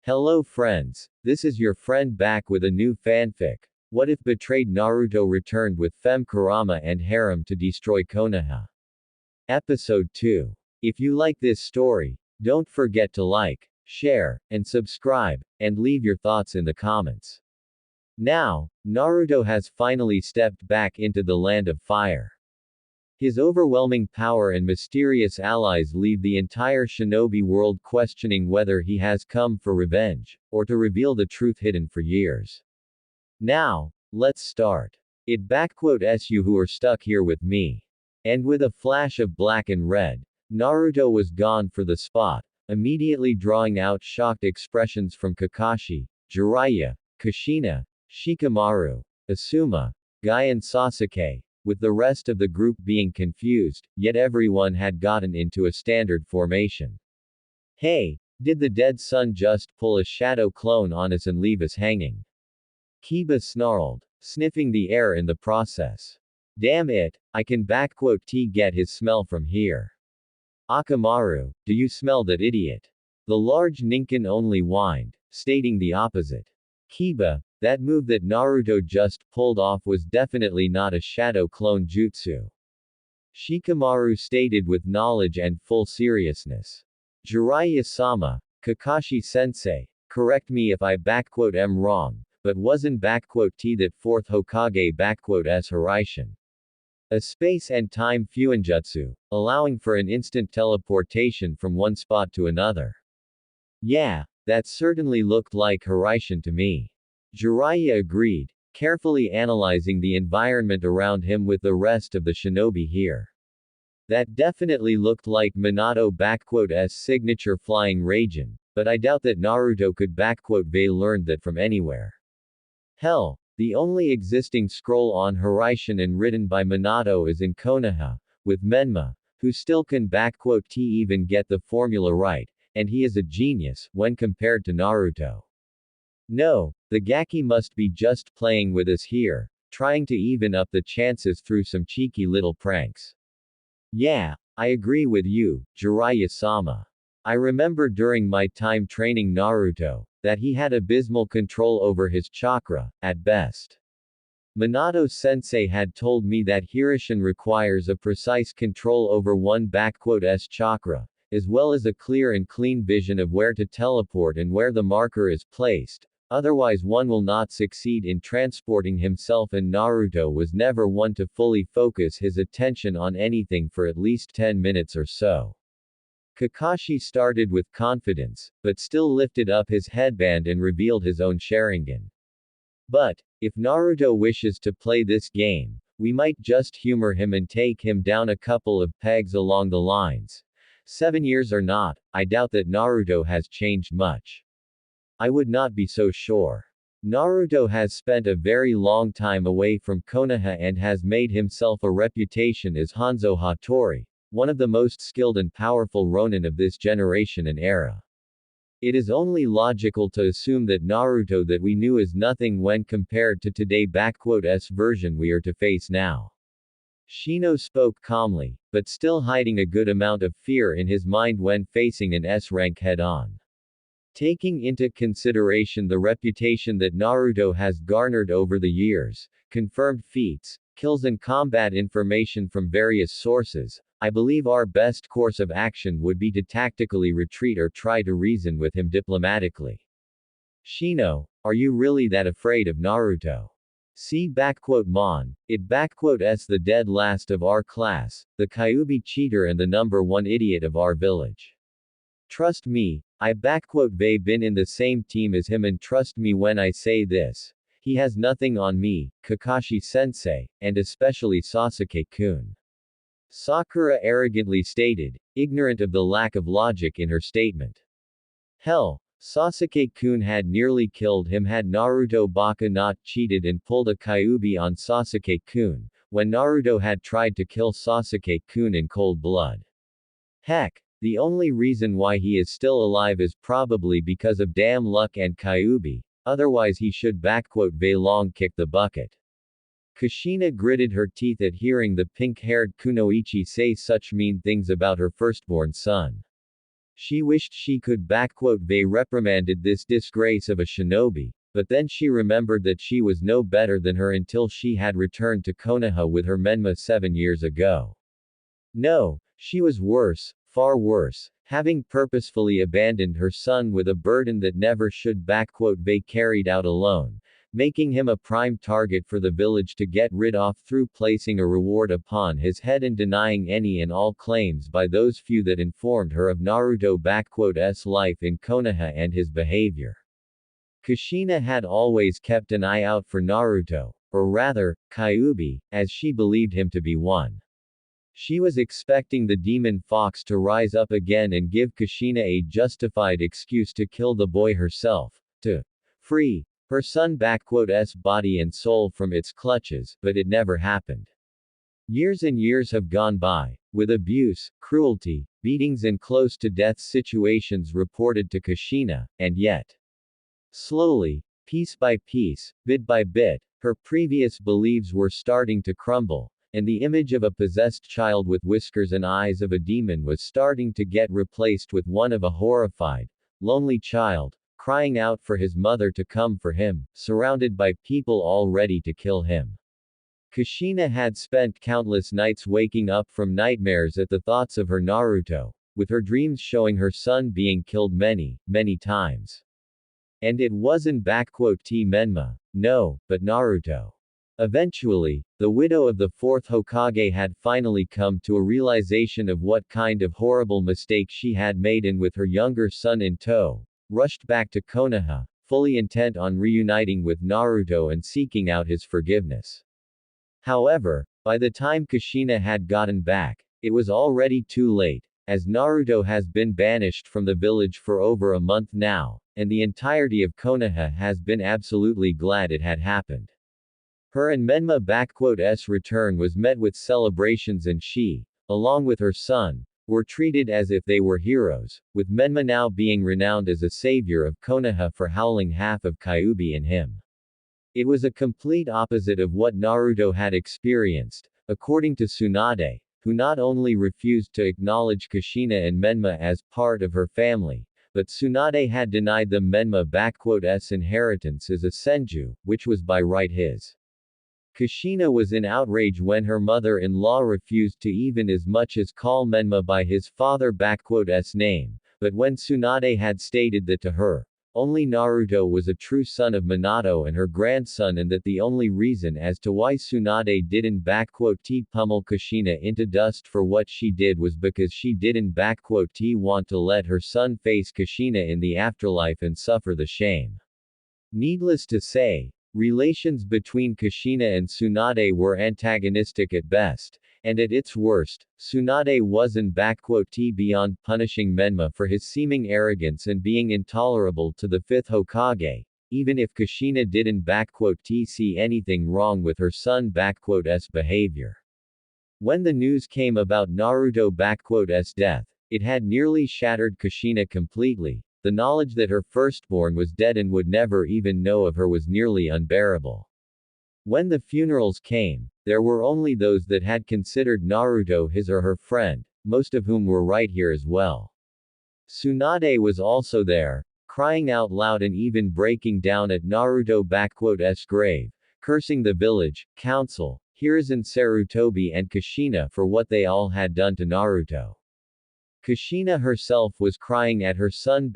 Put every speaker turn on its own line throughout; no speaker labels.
Hello friends, this is your friend back with a new fanfic. What if betrayed Naruto returned with Fem Kurama and Harem to destroy Konoha? Episode 2. If you like this story, don't forget to like, share, and subscribe, and leave your thoughts in the comments. Now, Naruto has finally stepped back into the land of fire. His overwhelming power and mysterious allies leave the entire shinobi world questioning whether he has come for revenge, or to reveal the truth hidden for years. Now, let's start. S you who are stuck here with me. And with a flash of black and red, Naruto was gone for the spot, immediately drawing out shocked expressions from Kakashi, Jiraiya, Kushina, Shikamaru, Asuma, Guy and Sasuke, with the rest of the group being confused, yet everyone had gotten into a standard formation. Hey, did the dead son just pull a shadow clone on us and leave us hanging? Kiba snarled, sniffing the air in the process. Damn it, I can get his smell from here. Akamaru, do you smell that idiot? The large Ninkin only whined, stating the opposite. Kiba, that move that Naruto just pulled off was definitely not a shadow clone jutsu. Shikamaru stated with knowledge and full seriousness. Jiraiya-sama, Kakashi-sensei, correct me if I am wrong, but wasn't T that fourth Hokage s Hiraishin? A space and time fuinjutsu, allowing for an instant teleportation from one spot to another. Yeah, that certainly looked like Hiraishin to me. Jiraiya agreed, carefully analyzing the environment around him with the rest of the shinobi here. That definitely looked like Minato signature flying Raijin, but I doubt that Naruto could learned that from anywhere. Hell, the only existing scroll on Hiraishin and written by Minato is in Konoha, with Menma, who still can even get the formula right, and he is a genius, when compared to Naruto. No, the Gaki must be just playing with us here, trying to even up the chances through some cheeky little pranks. Yeah, I agree with you, Jiraiya-sama. I remember during my time training Naruto, that he had abysmal control over his chakra, at best. Minato-sensei had told me that Hiraishin requires a precise control over one chakra, as well as a clear and clean vision of where to teleport and where the marker is placed. Otherwise one will not succeed in transporting himself, and Naruto was never one to fully focus his attention on anything for at least 10 minutes or so. Kakashi started with confidence, but still lifted up his headband and revealed his own Sharingan. But, if Naruto wishes to play this game, we might just humor him and take him down a couple of pegs along the lines. 7 years or not, I doubt that Naruto has changed much. I would not be so sure. Naruto has spent a very long time away from Konoha and has made himself a reputation as Hanzo Hattori, one of the most skilled and powerful ronin of this generation and era. It is only logical to assume that Naruto that we knew is nothing when compared to today version we are to face now. Shino spoke calmly, but still hiding a good amount of fear in his mind when facing an S-rank head-on. Taking into consideration the reputation that Naruto has garnered over the years, confirmed feats, kills and combat information from various sources, I believe our best course of action would be to tactically retreat or try to reason with him diplomatically. Shino, are you really that afraid of Naruto? See Mon, it s the dead last of our class, the Kyuubi cheater and the number 1 idiot of our village. Trust me, I been in the same team as him, and trust me when I say this. He has nothing on me, Kakashi-sensei, and especially Sasuke-kun. Sakura arrogantly stated, ignorant of the lack of logic in her statement. Hell, Sasuke-kun had nearly killed him had Naruto Baka not cheated and pulled a Kyuubi on Sasuke-kun, when Naruto had tried to kill Sasuke-kun in cold blood. Heck, the only reason why he is still alive is probably because of damn luck and Kyuubi, otherwise he should long kick the bucket. Kushina gritted her teeth at hearing the pink-haired Kunoichi say such mean things about her firstborn son. She wished she could they reprimanded this disgrace of a shinobi, but then she remembered that she was no better than her until she had returned to Konoha with her Menma 7 years ago. No, she was worse, far worse, having purposefully abandoned her son with a burden that never should be carried out alone, making him a prime target for the village to get rid of through placing a reward upon his head and denying any and all claims by those few that informed her of Naruto's life in Konoha and his behavior. Kushina had always kept an eye out for Naruto, or rather, Kyuubi, as she believed him to be one. She was expecting the demon fox to rise up again and give Kushina a justified excuse to kill the boy herself, to free her son body and soul from its clutches, but it never happened. Years and years have gone by, with abuse, cruelty, beatings and close to death situations reported to Kushina, and yet, slowly, piece by piece, bit by bit, her previous beliefs were starting to crumble, and the image of a possessed child with whiskers and eyes of a demon was starting to get replaced with one of a horrified, lonely child, crying out for his mother to come for him, surrounded by people all ready to kill him. Kushina had spent countless nights waking up from nightmares at the thoughts of her Naruto, with her dreams showing her son being killed many, many times. And it wasn't Menma, no, but Naruto. Eventually, the widow of the fourth Hokage had finally come to a realization of what kind of horrible mistake she had made and with her younger son in tow, rushed back to Konoha, fully intent on reuniting with Naruto and seeking out his forgiveness. However, by the time Kushina had gotten back, it was already too late, as Naruto has been banished from the village for over a month now, and the entirety of Konoha has been absolutely glad it had happened. Her and Menma's return was met with celebrations and she, along with her son, were treated as if they were heroes, with Menma now being renowned as a savior of Konoha for howling half of Kyuubi in him. It was a complete opposite of what Naruto had experienced, according to Tsunade, who not only refused to acknowledge Kushina and Menma as part of her family, but Tsunade had denied them Menma's inheritance as a senju, which was by right his. Kushina was in outrage when her mother-in-law refused to even as much as call Menma by his father's name, but when Tsunade had stated that to her, only Naruto was a true son of Minato and her grandson and that the only reason as to why Tsunade didn't pummel Kushina into dust for what she did was because she didn't want to let her son face Kushina in the afterlife and suffer the shame. Needless to say, relations between Kushina and Tsunade were antagonistic at best, and at its worst, Tsunade wasn't beyond punishing Menma for his seeming arrogance and being intolerable to the fifth Hokage, even if Kushina didn't see anything wrong with her son's behavior. When the news came about Naruto's death, it had nearly shattered Kushina completely. The knowledge that her firstborn was dead and would never even know of her was nearly unbearable. When the funerals came, there were only those that had considered Naruto his or her friend, most of whom were right here as well. Tsunade was also there, crying out loud and even breaking down at Naruto's grave, cursing the village, council, Hiruzen Sarutobi and Kushina for what they all had done to Naruto. Kushina herself was crying at her son's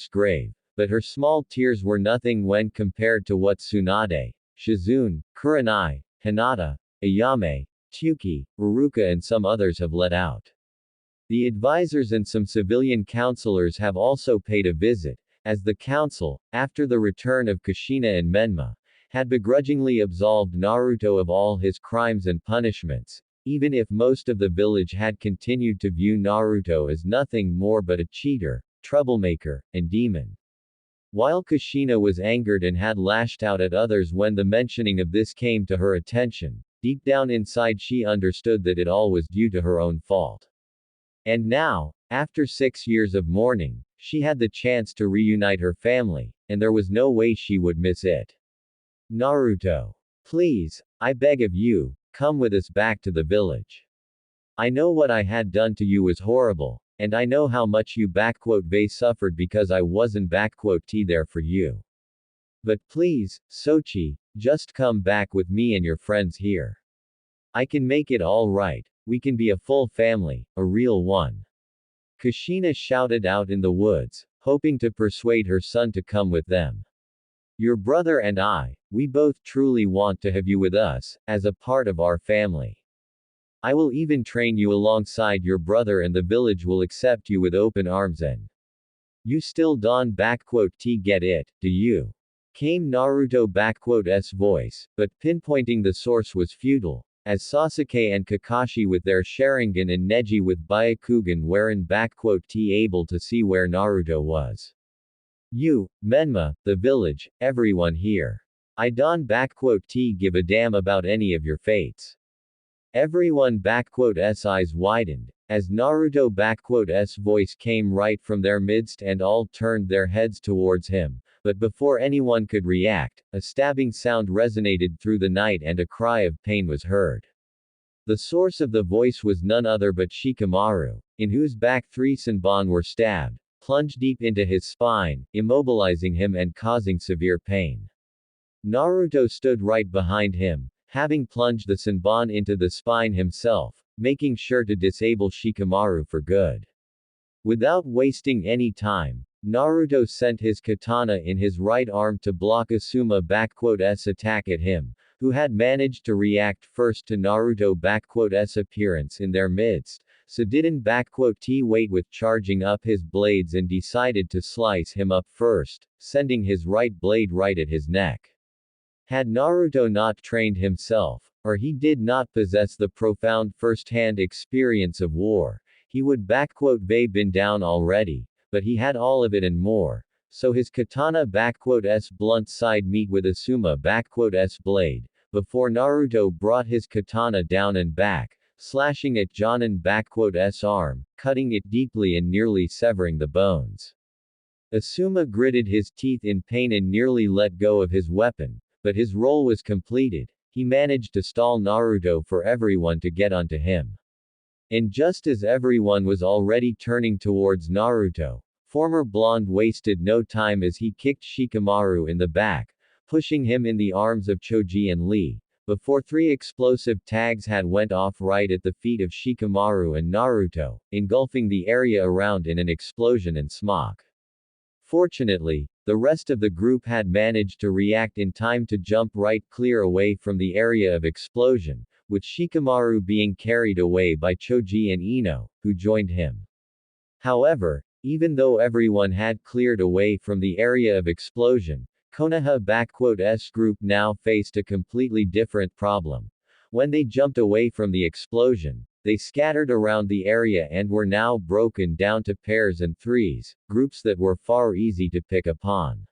grave, but her small tears were nothing when compared to what Tsunade, Shizune, Kurenai, Hinata, Ayame, Tsuki, Ruruka and some others have let out. The advisors and some civilian counselors have also paid a visit, as the council, after the return of Kushina and Menma, had begrudgingly absolved Naruto of all his crimes and punishments, even if most of the village had continued to view Naruto as nothing more but a cheater, troublemaker, and demon. While Kushina was angered and had lashed out at others when the mentioning of this came to her attention, deep down inside she understood that it all was due to her own fault. And now, after 6 years of mourning, she had the chance to reunite her family, and there was no way she would miss it. Naruto. Please, I beg of you, come with us back to the village. I know what I had done to you was horrible, and I know how much you they suffered because I wasn't there for you. But please, Sochi, just come back with me and your friends here. I can make it all right. We can be a full family, a real one. Kushina shouted out in the woods, hoping to persuade her son to come with them. Your brother and I, we both truly want to have you with us, as a part of our family. I will even train you alongside your brother and the village will accept you with open arms and you still don't get it, do you? Came Naruto's voice, but pinpointing the source was futile, as Sasuke and Kakashi with their Sharingan and Neji with Byakugan weren't able to see where Naruto was. You, Menma, the village, everyone here. I don't give a damn about any of your fates. Everyone eyes widened, as Naruto's voice came right from their midst and all turned their heads towards him, but before anyone could react, a stabbing sound resonated through the night and a cry of pain was heard. The source of the voice was none other but Shikamaru, in whose back 3 Senbon were stabbed, plunged deep into his spine, immobilizing him and causing severe pain. Naruto stood right behind him, having plunged the Senbon into the spine himself, making sure to disable Shikamaru for good. Without wasting any time, Naruto sent his katana in his right arm to block Asuma's attack at him, who had managed to react first to Naruto's appearance in their midst, so didn't wait with charging up his blades and decided to slice him up first, sending his right blade right at his neck. Had Naruto not trained himself, or he did not possess the profound first-hand experience of war, he would been down already, but he had all of it and more, so his katana blunt side meet with Asuma blade, before Naruto brought his katana down and back, slashing at Jonin's arm, cutting it deeply and nearly severing the bones. Asuma gritted his teeth in pain and nearly let go of his weapon, but his role was completed. He managed to stall Naruto for everyone to get onto him. And just as everyone was already turning towards Naruto, former blonde wasted no time as he kicked Shikamaru in the back, pushing him in the arms of Choji and Lee, before 3 explosive tags had went off right at the feet of Shikamaru and Naruto, engulfing the area around in an explosion and smoke. Fortunately, the rest of the group had managed to react in time to jump right clear away from the area of explosion, with Shikamaru being carried away by Choji and Ino, who joined him. However, even though everyone had cleared away from the area of explosion, Konoha's group now faced a completely different problem. When they jumped away from the explosion, they scattered around the area and were now broken down to pairs and threes, groups that were far easy to pick upon.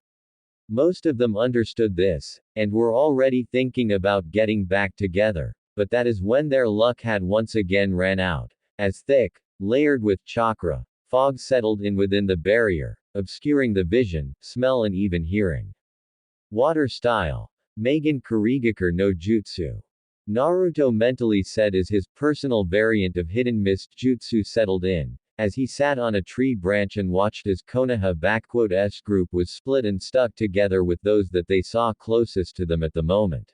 Most of them understood this, and were already thinking about getting back together, but that is when their luck had once again ran out, as thick, layered with chakra, fog settled in within the barrier, obscuring the vision, smell and even hearing. Water style. Magen Kurigakure no Jutsu. Naruto mentally said as his personal variant of hidden mist jutsu settled in, as he sat on a tree branch and watched as Konoha's group was split and stuck together with those that they saw closest to them at the moment.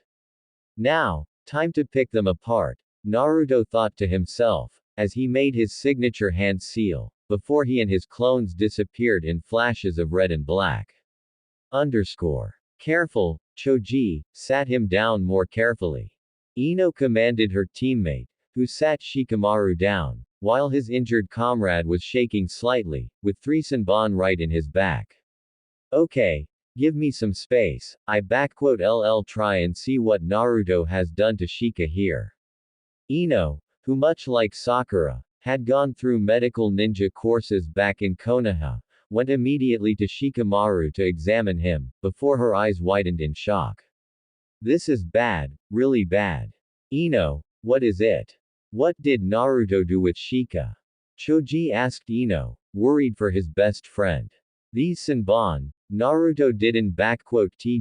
Now, time to pick them apart, Naruto thought to himself, as he made his signature hand seal, before he and his clones disappeared in flashes of red and black. Careful, Choji, sat him down more carefully. Ino commanded her teammate, who sat Shikamaru down, while his injured comrade was shaking slightly, with 3 Senbon right in his back. Okay, give me some space, I try and see what Naruto has done to Shika here. Ino, who much like Sakura, had gone through medical ninja courses back in Konoha, went immediately to Shikamaru to examine him, before her eyes widened in shock. This is bad, really bad. Ino, what is it? What did Naruto do with Shika? Choji asked Ino, worried for his best friend. These Senbon, Naruto didn't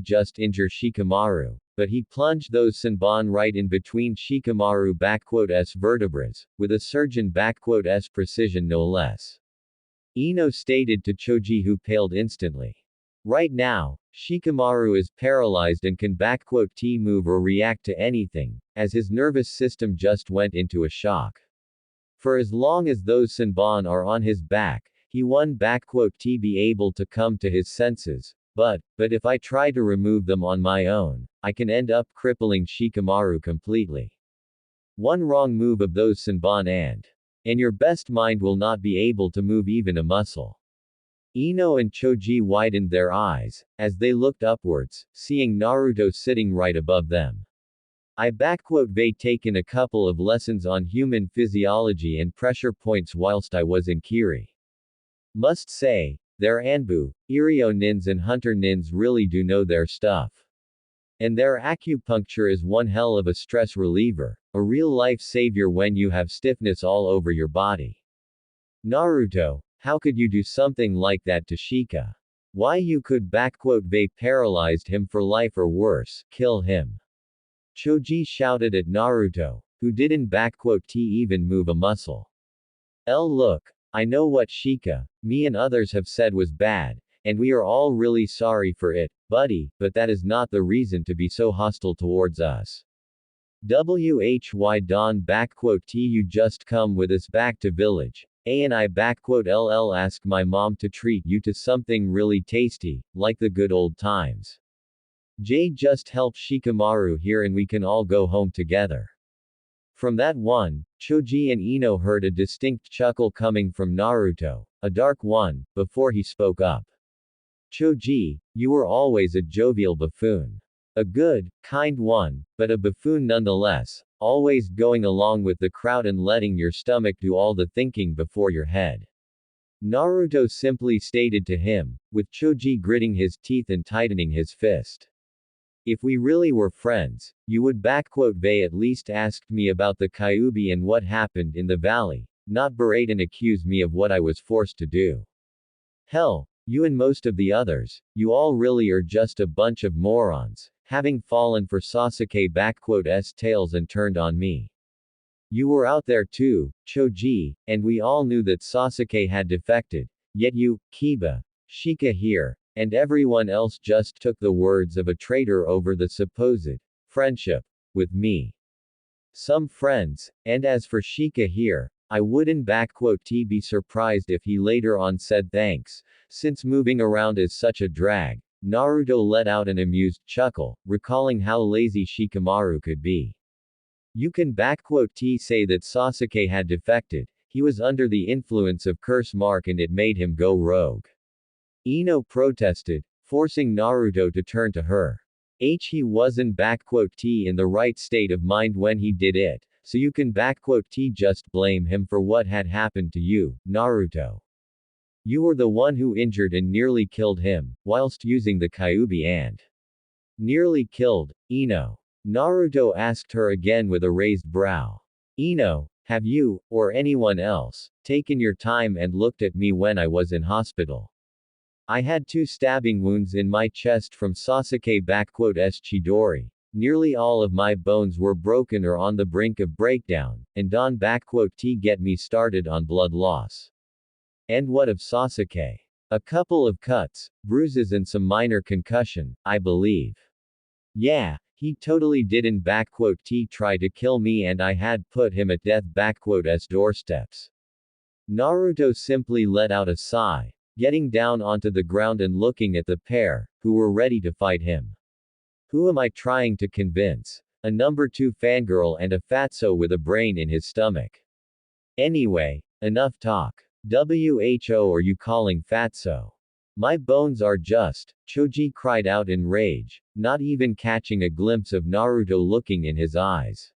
just injure Shikamaru, but he plunged those Senbon right in between Shikamaru's vertebrae, with a surgeon's precision no less. Ino stated to Choji, who paled instantly. Right now, Shikamaru is paralyzed and can move or react to anything, as his nervous system just went into a shock. For as long as those Senbon are on his back, he won't be able to come to his senses, but if I try to remove them on my own, I can end up crippling Shikamaru completely. One wrong move of those Senbon and your best mind will not be able to move even a muscle. Ino and Choji widened their eyes, as they looked upwards, seeing Naruto sitting right above them. They taken a couple of lessons on human physiology and pressure points whilst I was in Kiri. Must say, their Anbu, Iryo nins and Hunter nins really do know their stuff. And their acupuncture is one hell of a stress reliever, a real-life savior when you have stiffness all over your body. Naruto, how could you do something like that to Shika? Why you could they paralyzed him for life or worse, kill him. Choji shouted at Naruto, who didn't even move a muscle. Look, I know what Shika, me and others have said was bad, and we are all really sorry for it, buddy, but that is not the reason to be so hostile towards us. Why Don you just come with us back to village, and I ask my mom to treat you to something really tasty, like the good old times. Jay just help Shikamaru here and we can all go home together. From that one, Choji and Ino heard a distinct chuckle coming from Naruto, a dark one, before he spoke up. Choji, you were always a jovial buffoon. A good, kind one, but a buffoon nonetheless, always going along with the crowd and letting your stomach do all the thinking before your head. Naruto simply stated to him, with Choji gritting his teeth and tightening his fist. If we really were friends, you would at least asked me about the Kyuubi and what happened in the valley, not berate and accuse me of what I was forced to do. Hell, you and most of the others, you all really are just a bunch of morons, having fallen for Sasuke's tales and turned on me. You were out there too, Choji, and we all knew that Sasuke had defected, yet you, Kiba, Shika here, and everyone else just took the words of a traitor over the supposed friendship with me. Some friends, and as for Shika here, I wouldn't be surprised if he later on said thanks, since moving around is such a drag. Naruto let out an amused chuckle, recalling how lazy Shikamaru could be. You can say that Sasuke had defected, he was under the influence of curse mark and it made him go rogue. Ino protested, forcing Naruto to turn to her. He wasn't in the right state of mind when he did it, so you can just blame him for what had happened to you, Naruto. You were the one who injured and nearly killed him, whilst using the Kyuubi and nearly killed, Ino. Naruto asked her again with a raised brow. Ino, have you, or anyone else, taken your time and looked at me when I was in hospital? I had 2 stabbing wounds in my chest from Sasuke's Chidori. Nearly all of my bones were broken or on the brink of breakdown, and don't get me started on blood loss. And what of Sasuke? A couple of cuts, bruises and some minor concussion, I believe. Yeah, he totally didn't try to kill me and I had put him at death's doorsteps. Naruto simply let out a sigh, getting down onto the ground and looking at the pair, who were ready to fight him. Who am I trying to convince? A number 2 fangirl and a fatso with a brain in his stomach. Anyway, enough talk. Who are you calling fatso? My bones are just, Choji cried out in rage, not even catching a glimpse of Naruto looking in his eyes.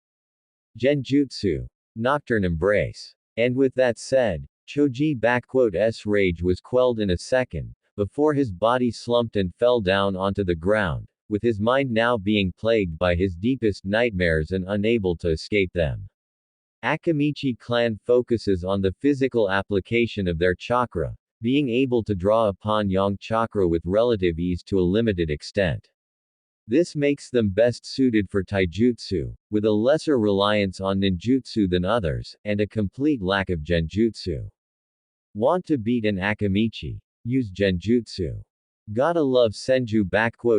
Genjutsu. Nocturne embrace. And with that said, Choji's rage was quelled in a second, before his body slumped and fell down onto the ground, with his mind now being plagued by his deepest nightmares and unable to escape them. Akamichi clan focuses on the physical application of their chakra, being able to draw upon yang chakra with relative ease to a limited extent. This makes them best suited for taijutsu, with a lesser reliance on ninjutsu than others, and a complete lack of genjutsu. Want to beat an Akamichi? Use Genjutsu. Gotta love Senju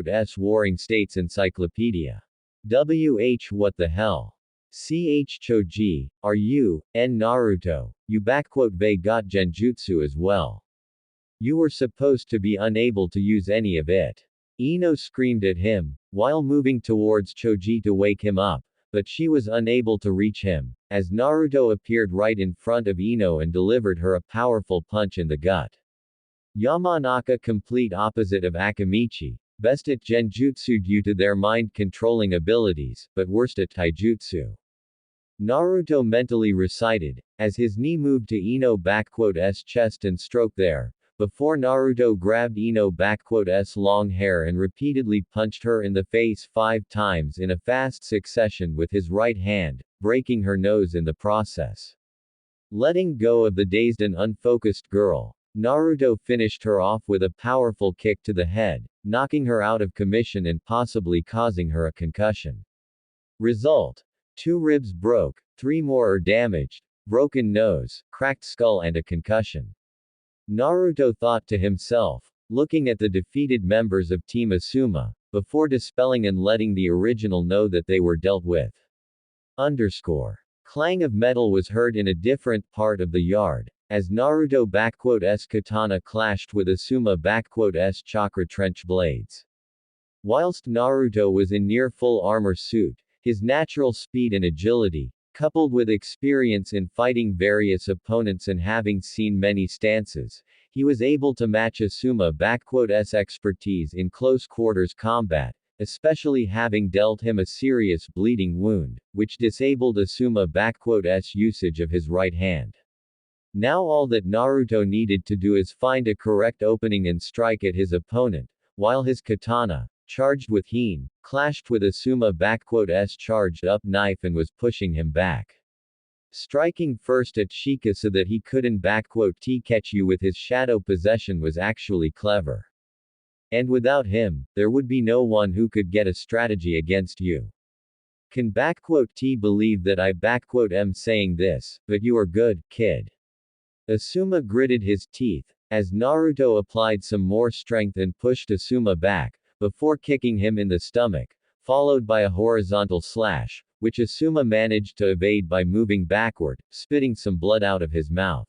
S Warring States Encyclopedia. What the hell? Choji, are you, Naruto, you they got Genjutsu as well. You were supposed to be unable to use any of it. Ino screamed at him, while moving towards Choji to wake him up, but she was unable to reach him, as Naruto appeared right in front of Ino and delivered her a powerful punch in the gut. Yamanaka complete opposite of Akamichi, best at Genjutsu due to their mind-controlling abilities, but worst at Taijutsu. Naruto mentally recited, as his knee moved to Ino*'s chest and stroked there, before Naruto grabbed Ino**'s long hair and repeatedly punched her in the face 5 times in a fast succession with his right hand, breaking her nose in the process. Letting go of the dazed and unfocused girl, Naruto finished her off with a powerful kick to the head, knocking her out of commission and possibly causing her a concussion. Result: 2 ribs broke, 3 more are damaged, broken nose, cracked skull and a concussion. Naruto thought to himself, looking at the defeated members of Team Asuma, before dispelling and letting the original know that they were dealt with. Clang of metal was heard in a different part of the yard, as Naruto***'s katana clashed with Asuma***'s chakra trench blades. Whilst Naruto was in near full armor suit, his natural speed and agility, coupled with experience in fighting various opponents and having seen many stances, he was able to match Asuma***'s expertise in close quarters combat, especially having dealt him a serious bleeding wound, which disabled Asuma***'s usage of his right hand. Now all that Naruto needed to do is find a correct opening and strike at his opponent, while his katana, charged with heen, clashed with Asuma***'s charged up knife and was pushing him back. Striking first at Shika so that he couldn't catch you with his shadow possession was actually clever. And without him, there would be no one who could get a strategy against you. Can believe that I am saying this, but you are good, kid. Asuma gritted his teeth, as Naruto applied some more strength and pushed Asuma back, before kicking him in the stomach, followed by a horizontal slash, which Asuma managed to evade by moving backward, spitting some blood out of his mouth.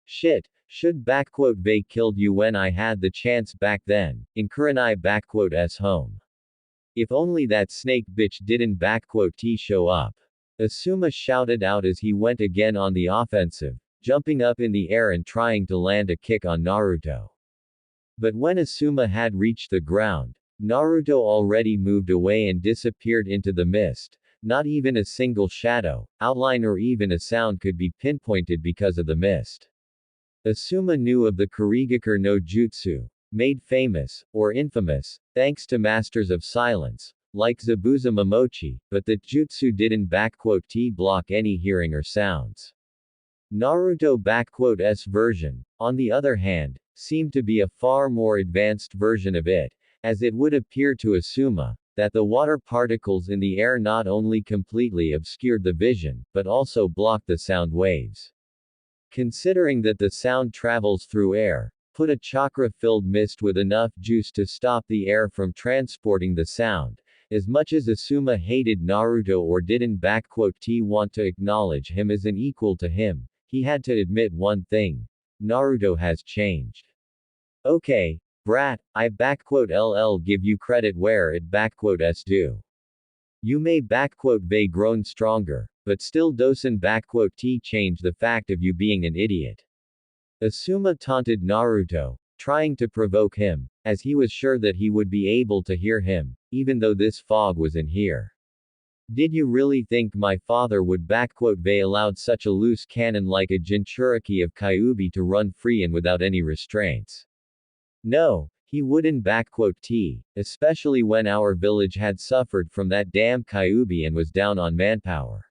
Shit, should they killed you when I had the chance back then, in Kurenai***'s home. If only that snake bitch didn't show up. Asuma shouted out as he went again on the offensive, jumping up in the air and trying to land a kick on Naruto. But when Asuma had reached the ground, Naruto already moved away and disappeared into the mist. Not even a single shadow, outline or even a sound could be pinpointed because of the mist. Asuma knew of the Kurigakure no Jutsu, made famous, or infamous, thanks to masters of silence, like Zabuza Momochi, but that jutsu didn't block any hearing or sounds. Naruto***'s version, on the other hand, seemed to be a far more advanced version of it, as it would appear to Asuma, that the water particles in the air not only completely obscured the vision, but also blocked the sound waves. Considering that the sound travels through air, put a chakra-filled mist with enough juice to stop the air from transporting the sound. As much as Asuma hated Naruto or didn't want to acknowledge him as an equal to him, he had to admit one thing. Naruto has changed. Okay, brat, I LL give you credit where it s due. You may they grown stronger, but still doesn't change the fact of you being an idiot. Asuma taunted Naruto, trying to provoke him, as he was sure that he would be able to hear him, even though this fog was in here. Did you really think my father would they allowed such a loose cannon like a Jinchuriki of Kyuubi to run free and without any restraints? No, he wouldn't especially when our village had suffered from that damn Kyuubi and was down on manpower.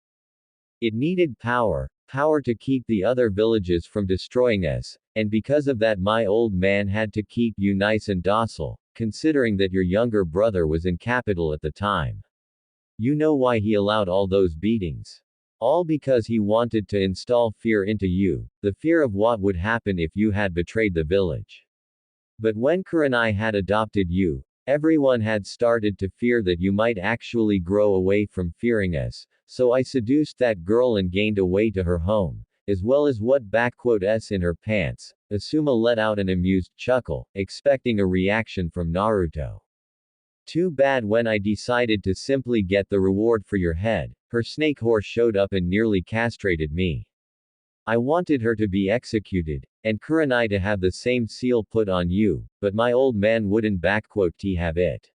It needed power to keep the other villages from destroying us, and because of that my old man had to keep you nice and docile, considering that your younger brother was in capital at the time. You know why he allowed all those beatings. All because he wanted to install fear into you, the fear of what would happen if you had betrayed the village. But when Kurenai had adopted you, everyone had started to fear that you might actually grow away from fearing us, so I seduced that girl and gained a way to her home, as well as what s in her pants. Asuma let out an amused chuckle, expecting a reaction from Naruto. Too bad when I decided to simply get the reward for your head, her snake horse showed up and nearly castrated me. I wanted her to be executed, and Kurenai to have the same seal put on you, but my old man wouldn't have it.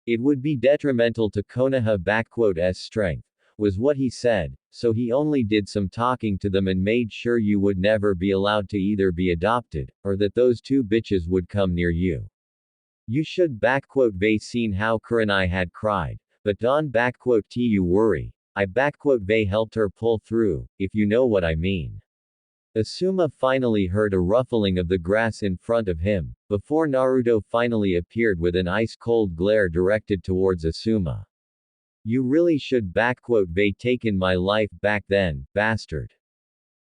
It would be detrimental to Konoha's strength, was what he said, so he only did some talking to them and made sure you would never be allowed to either be adopted, or that those two bitches would come near you. You should be seen how Kurenai had cried, but don't you worry, I helped her pull through, if you know what I mean. Asuma finally heard a ruffling of the grass in front of him, before Naruto finally appeared with an ice-cold glare directed towards Asuma. You really should taken my life back then, bastard.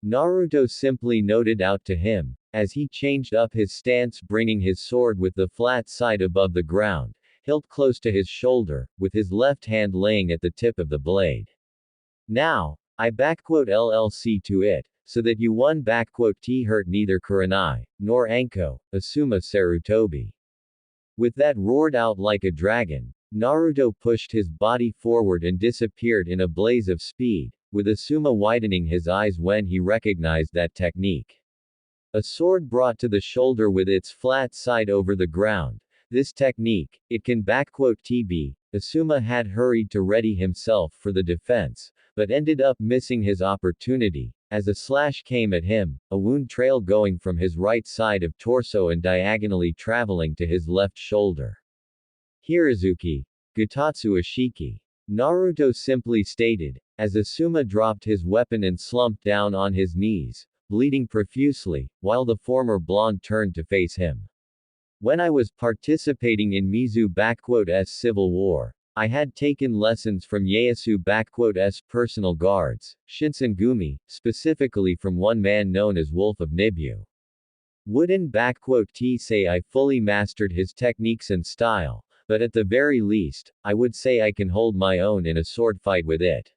Naruto simply noted out to him, as he changed up his stance, bringing his sword with the flat side above the ground, hilt close to his shoulder, with his left hand laying at the tip of the blade. Now, I LLC to it, so that you hurt neither Kurenai, nor Anko, Asuma Sarutobi. With that roared out like a dragon, Naruto pushed his body forward and disappeared in a blaze of speed, with Asuma widening his eyes when he recognized that technique. A sword brought to the shoulder with its flat side over the ground. This technique, it can TB, Asuma had hurried to ready himself for the defense, but ended up missing his opportunity, as a slash came at him, a wound trail going from his right side of torso and diagonally traveling to his left shoulder. Hirazuki. Gutatsu Ashiki. Naruto simply stated, as Asuma dropped his weapon and slumped down on his knees, bleeding profusely, while the former blonde turned to face him. When I was participating in Mizu's civil war, I had taken lessons from Ieyasu's personal guards, Shinsengumi, specifically from one man known as Wolf of Nibu. Wouldn't say I fully mastered his techniques and style, but at the very least, I would say I can hold my own in a sword fight with it.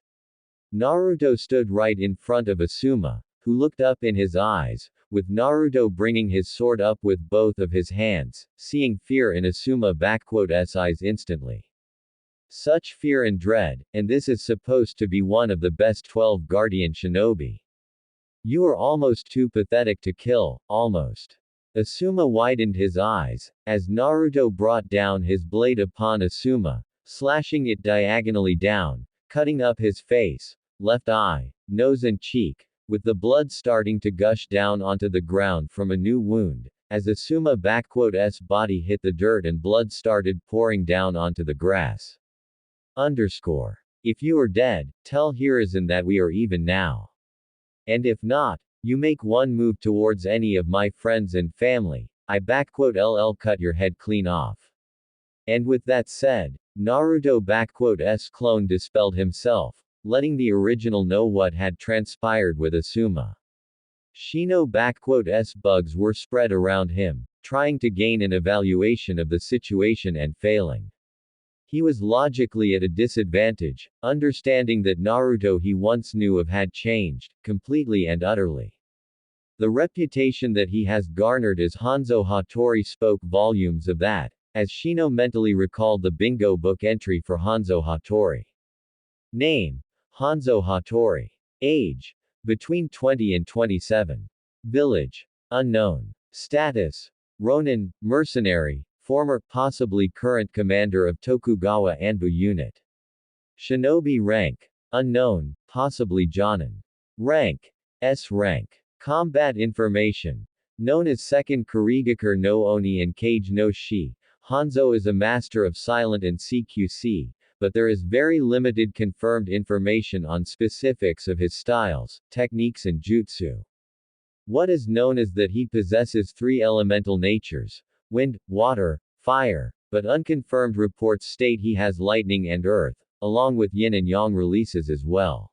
Naruto stood right in front of Asuma, who looked up in his eyes, with Naruto bringing his sword up with both of his hands, seeing fear in Asuma's eyes instantly. Such fear and dread, and this is supposed to be one of the best 12 guardian shinobi. You are almost too pathetic to kill, almost. Asuma widened his eyes, as Naruto brought down his blade upon Asuma, slashing it diagonally down, cutting up his face, left eye, nose and cheek, with the blood starting to gush down onto the ground from a new wound, as Asuma's body hit the dirt and blood started pouring down onto the grass. If you are dead, tell Hiruzen that we are even now. And if not, you make one move towards any of my friends and family, I cut your head clean off. And with that said, Naruto's clone dispelled himself, letting the original know what had transpired with Asuma. Shino's bugs were spread around him, trying to gain an evaluation of the situation and failing. He was logically at a disadvantage, understanding that Naruto he once knew of had changed, completely and utterly. The reputation that he has garnered as Hanzo Hattori spoke volumes of that, as Shino mentally recalled the bingo book entry for Hanzo Hattori. Name: Hanzo Hattori. Age: between 20 and 27. Village: unknown. Status: Ronin, mercenary, former, possibly current commander of Tokugawa Anbu unit. Shinobi rank: unknown, possibly Jonin. Rank: S rank. Combat information. Known as Second Kurigakure no Oni and Kage no Shi, Hanzo is a master of silent and CQC, but there is very limited confirmed information on specifics of his styles, techniques and jutsu. What is known is that he possesses 3 elemental natures: wind, water, fire, but unconfirmed reports state he has lightning and earth, along with yin and yang releases as well.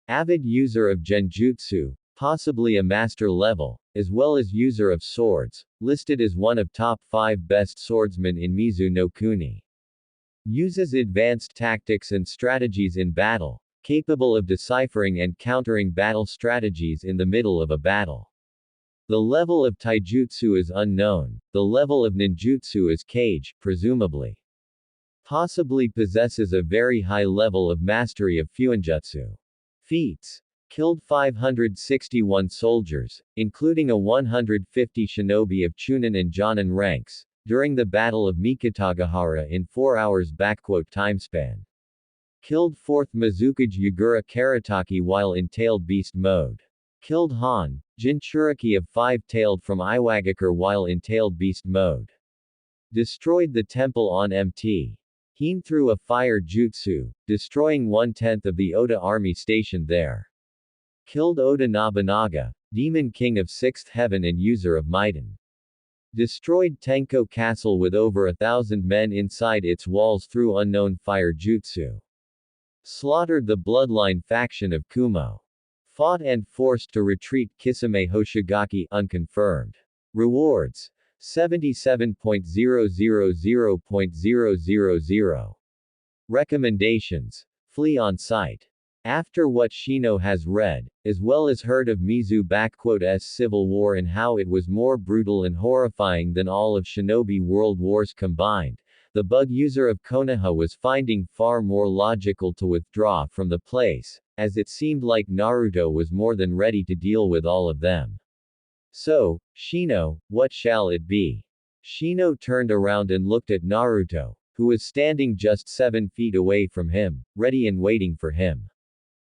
Avid user of genjutsu, possibly a master level, as well as user of swords, listed as one of top 5 best swordsmen in Mizu no Kuni. Uses advanced tactics and strategies in battle, capable of deciphering and countering battle strategies in the middle of a battle. The level of taijutsu is unknown, the level of ninjutsu is kage, presumably. Possibly possesses a very high level of mastery of fuinjutsu. Feats. Killed 561 soldiers, including a 150 shinobi of Chunin and Jonin ranks, during the Battle of Mikitagahara in 4 hours. Timespan. Killed 4th Mizukage Yagura Karataki while in tailed beast mode. Killed Han, Jinchuriki of 5-tailed from Iwagakure while in tailed beast mode. Destroyed the temple on Mt. Hien through a fire jutsu, destroying 1/10 of the Oda army stationed there. Killed Oda Nobunaga, demon king of 6th heaven and user of Maiden. Destroyed Tenko Castle with over 1,000 men inside its walls through unknown fire jutsu. Slaughtered the bloodline faction of Kumo. Fought and forced to retreat Kisame Hoshigaki, unconfirmed. Rewards. 77.000.000. Recommendations. Flee on sight. After what Shino has read, as well as heard of Mizu's civil war and how it was more brutal and horrifying than all of Shinobi World Wars combined, the bug user of Konoha was finding far more logical to withdraw from the place, as it seemed like Naruto was more than ready to deal with all of them. So, Shino, what shall it be? Shino turned around and looked at Naruto, who was standing just 7 feet away from him, ready and waiting for him.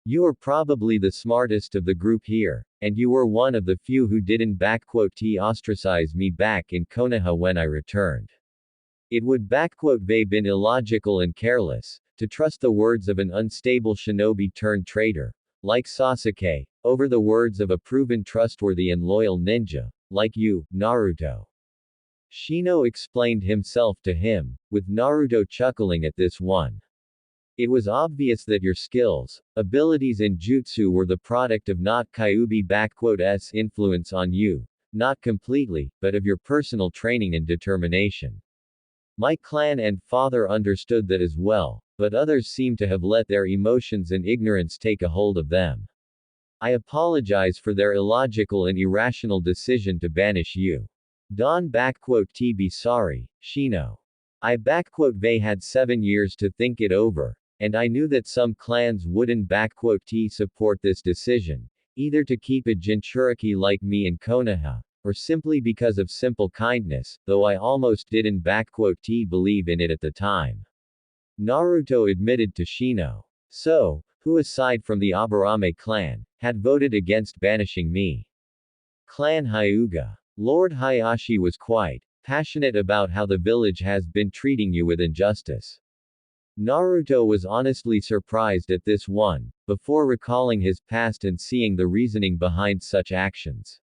You are probably the smartest of the group here, and you were one of the few who didn't ostracize me back in Konoha when I returned. It would been illogical and careless, to trust the words of an unstable shinobi turned traitor, like Sasuke, over the words of a proven trustworthy and loyal ninja, like you, Naruto. Shino explained himself to him, with Naruto chuckling at this one. It was obvious that your skills, abilities and jutsu were the product of not Kyuubi's influence on you, not completely, but of your personal training and determination. My clan and father understood that as well, but others seem to have let their emotions and ignorance take a hold of them. I apologize for their illogical and irrational decision to banish you. Don be sorry, Shino. I they had 7 years to think it over, and I knew that some clans wouldn't support this decision, either to keep a Jinchuriki like me in Konoha, or simply because of simple kindness, though I almost didn't believe in it at the time. Naruto admitted to Shino. So, who aside from the Aburame clan, had voted against banishing me? Clan Hyuga. Lord Hayashi was quite passionate about how the village has been treating you with injustice. Naruto was honestly surprised at this one, before recalling his past and seeing the reasoning behind such actions.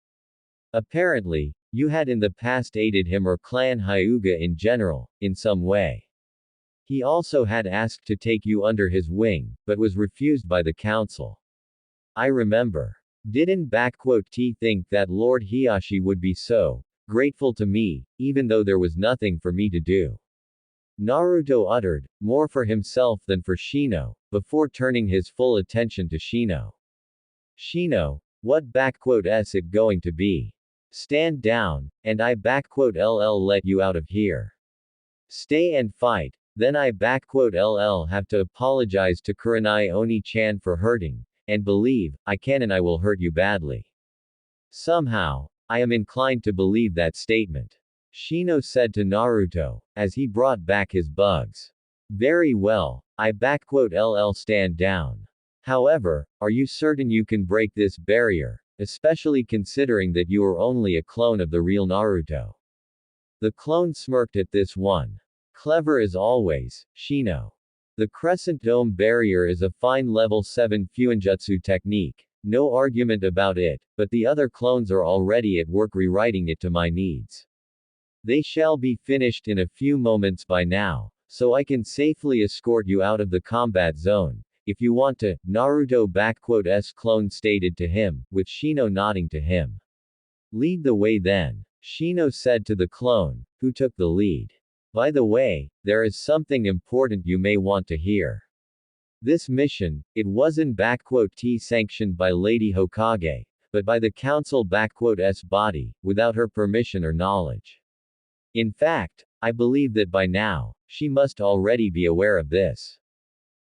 Apparently, you had in the past aided him or clan Hyuga in general, in some way. He also had asked to take you under his wing, but was refused by the council. I remember. Didn't think that Lord Hiyashi would be so grateful to me, even though there was nothing for me to do. Naruto uttered, more for himself than for Shino, before turning his full attention to Shino. Shino, what is it going to be? Stand down, and I let you out of here. Stay and fight, then I have to apologize to Kurenai Oni-chan for hurting, and believe, I can and I will hurt you badly. Somehow, I am inclined to believe that statement. Shino said to Naruto, as he brought back his bugs. Very well, I stand down. However, are you certain you can break this barrier, especially considering that you are only a clone of the real Naruto? The clone smirked at this one. Clever as always, Shino. The crescent dome barrier is a fine level 7 fuinjutsu technique, no argument about it, but the other clones are already at work rewriting it to my needs. They shall be finished in a few moments by now, so I can safely escort you out of the combat zone, if you want to, Naruto clone stated to him, with Shino nodding to him. Lead the way then. Shino said to the clone, who took the lead. By the way, there is something important you may want to hear. This mission, it wasn't sanctioned by Lady Hokage, but by the council body, without her permission or knowledge. In fact, I believe that by now, she must already be aware of this.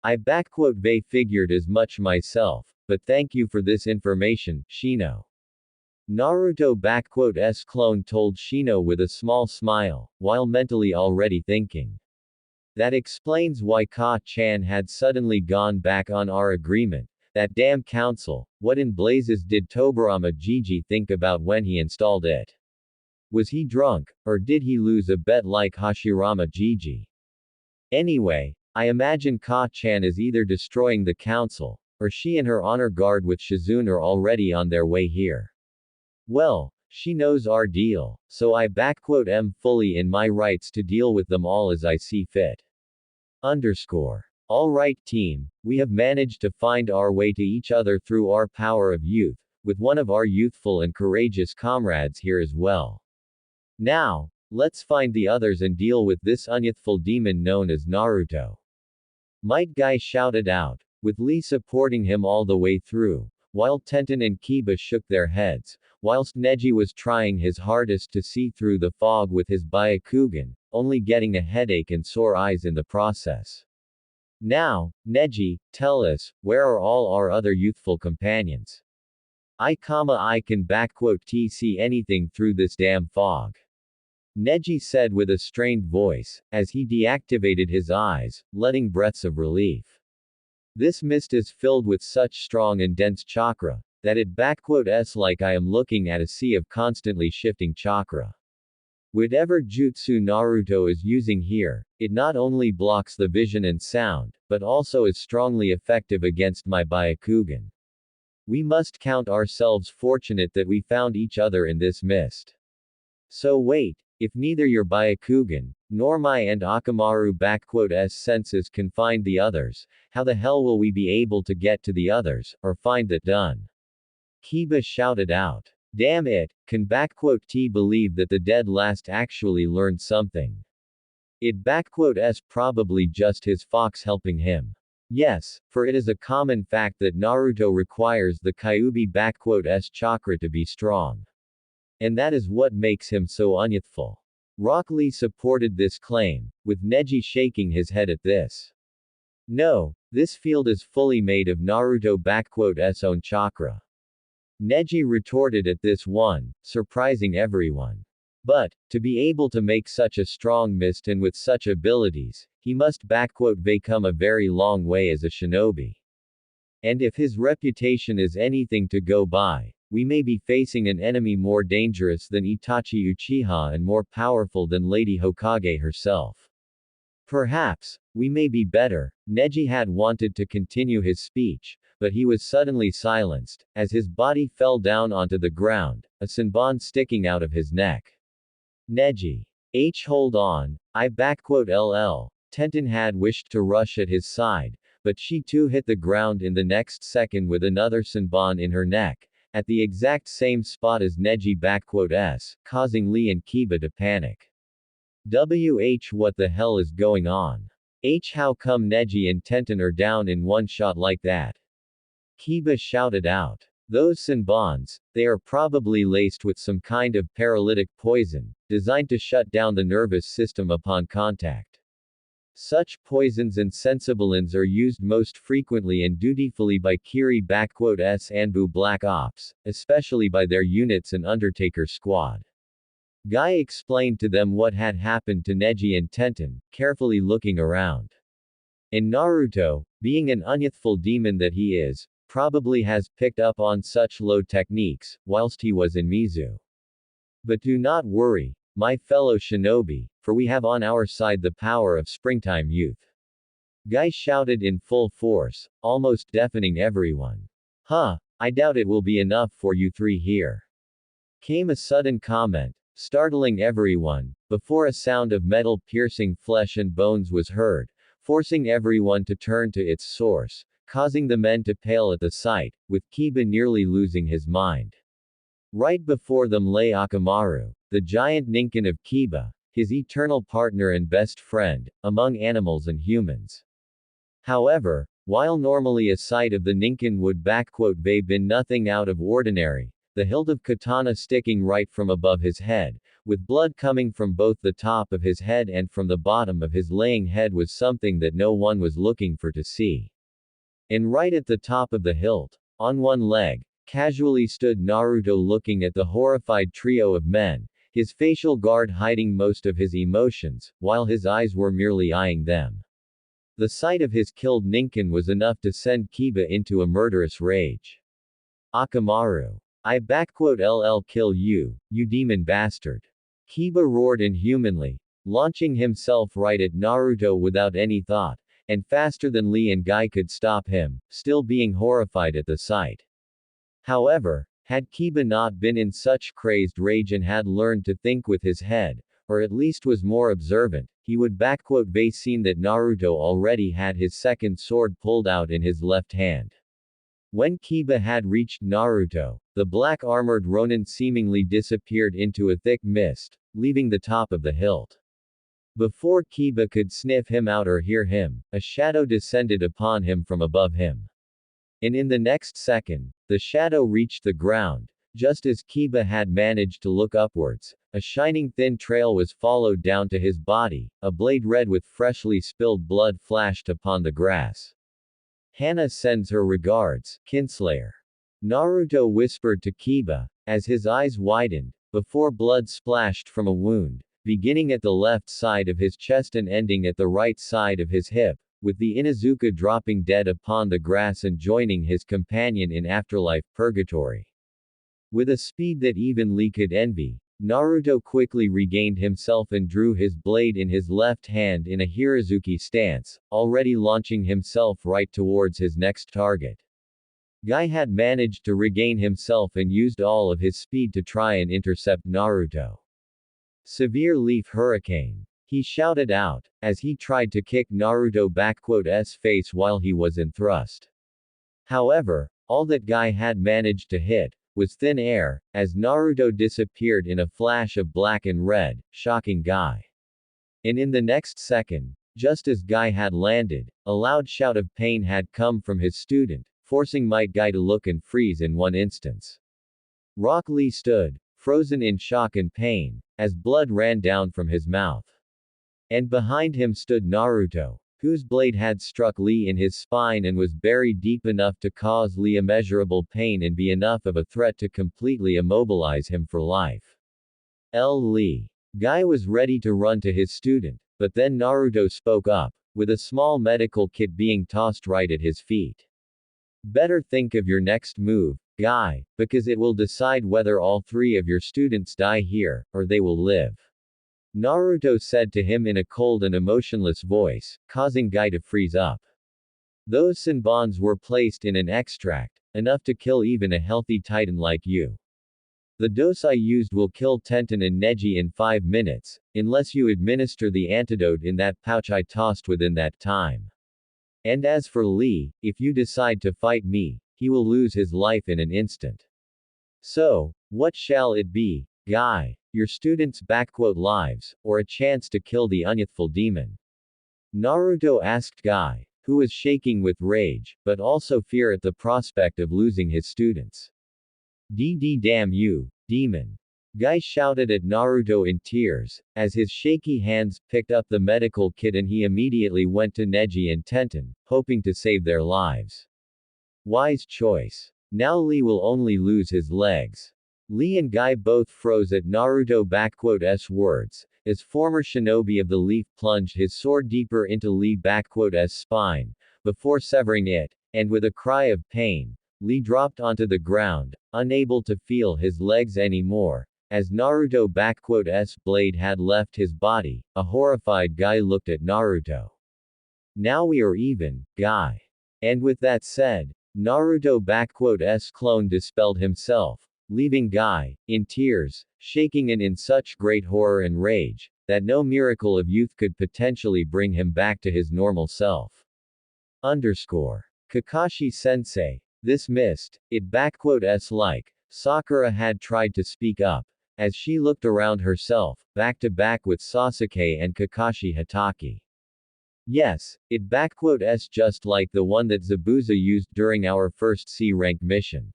I figured as much myself, but thank you for this information, Shino. Naruto clone told Shino with a small smile, while mentally already thinking. That explains why Ka-chan had suddenly gone back on our agreement. That damn council, what in blazes did Tobirama Gigi think about when he installed it? Was he drunk, or did he lose a bet like Hashirama Gigi? Anyway, I imagine Ka-chan is either destroying the council, or she and her honor guard with Shizune are already on their way here. Well, she knows our deal, so I am fully in my rights to deal with them all as I see fit. Alright team, we have managed to find our way to each other through our power of youth, with one of our youthful and courageous comrades here as well. Now, let's find the others and deal with this unyouthful demon known as Naruto. Might Guy shouted out, with Lee supporting him all the way through, while Tenten and Kiba shook their heads, whilst Neji was trying his hardest to see through the fog with his Byakugan, only getting a headache and sore eyes in the process. Now, Neji, tell us, where are all our other youthful companions? I can see anything through this damn fog. Neji said with a strained voice, as he deactivated his eyes, letting breaths of relief. This mist is filled with such strong and dense chakra, that it like I am looking at a sea of constantly shifting chakra. Whatever jutsu Naruto is using here, it not only blocks the vision and sound, but also is strongly effective against my Byakugan. We must count ourselves fortunate that we found each other in this mist. So wait, if neither your Byakugan, nor my and Akamaru senses can find the others, how the hell will we be able to get to the others, or find that done? Kiba shouted out. Damn it, can believe that the dead last actually learned something. It probably just his fox helping him. Yes, for it is a common fact that Naruto requires the Kyuubi chakra to be strong. And that is what makes him so unyouthful. Rock Lee supported this claim, with Neji shaking his head at this. No, this field is fully made of Naruto's own chakra. Neji retorted at this one, surprising everyone. But, to be able to make such a strong mist and with such abilities, he must come a very long way as a shinobi. And if his reputation is anything to go by, we may be facing an enemy more dangerous than Itachi Uchiha and more powerful than Lady Hokage herself. Perhaps, we may be better. Neji had wanted to continue his speech, but he was suddenly silenced, as his body fell down onto the ground, a senbon sticking out of his neck. Neji. Hold on, LL. Tenten had wished to rush at his side, but she too hit the ground in the next second with another senbon in her neck, at the exact same spot as Neji causing Lee and Kiba to panic. What the hell is going on? How come Neji and Tenten are down in one shot like that? Kiba shouted out. Those senbons, they are probably laced with some kind of paralytic poison, designed to shut down the nervous system upon contact. Such poisons and sensibilins are used most frequently and dutifully by Kiri Anbu Black Ops, especially by their units and Undertaker squad. Guy explained to them what had happened to Neji and Tenten, carefully looking around. And Naruto, being an unyouthful demon that he is, probably has picked up on such low techniques, whilst he was in Mizu. But do not worry, my fellow shinobi, for we have on our side the power of springtime youth. Guy shouted in full force, almost deafening everyone. I doubt it will be enough for you three here. Came a sudden comment, startling everyone, before a sound of metal piercing flesh and bones was heard, forcing everyone to turn to its source, causing the men to pale at the sight, with Kiba nearly losing his mind. Right before them lay Akamaru, the giant ninkin of Kiba, his eternal partner and best friend, among animals and humans. However, while normally a sight of the ninkin would have been nothing out of ordinary, the hilt of katana sticking right from above his head, with blood coming from both the top of his head and from the bottom of his laying head was something that no one was looking for to see. And right at the top of the hilt, on one leg, casually stood Naruto looking at the horrified trio of men, his facial guard hiding most of his emotions, while his eyes were merely eyeing them. The sight of his killed ninkin was enough to send Kiba into a murderous rage. Akamaru. LL kill you, you demon bastard. Kiba roared inhumanly, launching himself right at Naruto without any thought, and faster than Lee and Guy could stop him, still being horrified at the sight. However, had Kiba not been in such crazed rage and had learned to think with his head, or at least was more observant, he would seen that Naruto already had his second sword pulled out in his left hand. When Kiba had reached Naruto, the black-armored Ronin seemingly disappeared into a thick mist, leaving the top of the hilt. Before Kiba could sniff him out or hear him, a shadow descended upon him from above him. And in the next second, the shadow reached the ground. Just as Kiba had managed to look upwards, a shining thin trail was followed down to his body, a blade red with freshly spilled blood flashed upon the grass. Hana sends her regards, Kinslayer. Naruto whispered to Kiba, as his eyes widened, before blood splashed from a wound, beginning at the left side of his chest and ending at the right side of his hip, with the Inuzuka dropping dead upon the grass and joining his companion in afterlife purgatory. With a speed that even Lee could envy, Naruto quickly regained himself and drew his blade in his left hand in a Hirazuki stance, already launching himself right towards his next target. Guy had managed to regain himself and used all of his speed to try and intercept Naruto. Severe leaf hurricane. He shouted out, as he tried to kick Naruto's face while he was in thrust. However, all that Guy had managed to hit was thin air, as Naruto disappeared in a flash of black and red, shocking Guy. And in the next second, just as Guy had landed, a loud shout of pain had come from his student, forcing Might Guy to look and freeze in one instance. Rock Lee stood, frozen in shock and pain, as blood ran down from his mouth. And behind him stood Naruto, whose blade had struck Lee in his spine and was buried deep enough to cause Lee immeasurable pain and be enough of a threat to completely immobilize him for life. Lee. Guy was ready to run to his student, but then Naruto spoke up, with a small medical kit being tossed right at his feet. Better think of your next move, Guy, because it will decide whether all three of your students die here, or they will live. Naruto said to him in a cold and emotionless voice, causing Guy to freeze up. Those Senbons were placed in an extract, enough to kill even a healthy titan like you. The dose I used will kill Tenten and Neji in 5 minutes, unless you administer the antidote in that pouch I tossed within that time. And as for Lee, if you decide to fight me, he will lose his life in an instant. So, what shall it be, Guy? Your students' lives, or a chance to kill the unyouthful demon? Naruto asked Guy, who was shaking with rage, but also fear at the prospect of losing his students. Damn you, demon! Guy shouted at Naruto in tears, as his shaky hands picked up the medical kit and he immediately went to Neji and Tenten, hoping to save their lives. Wise choice. Now Lee will only lose his legs. Lee and Guy both froze at Naruto's words, as former shinobi of the leaf plunged his sword deeper into Lee's spine, before severing it, and with a cry of pain, Lee dropped onto the ground, unable to feel his legs anymore, as Naruto's blade had left his body. A horrified Guy looked at Naruto. Now we are even, Guy. And with that said, Naruto's clone dispelled himself, leaving Guy, in tears, shaking and in such great horror and rage, that no miracle of youth could potentially bring him back to his normal self. Kakashi-sensei. This missed, it s like. Sakura had tried to speak up, as she looked around herself, back to back with Sasuke and Kakashi Hatake. Yes, it s just like the one that Zabuza used during our first C-rank mission.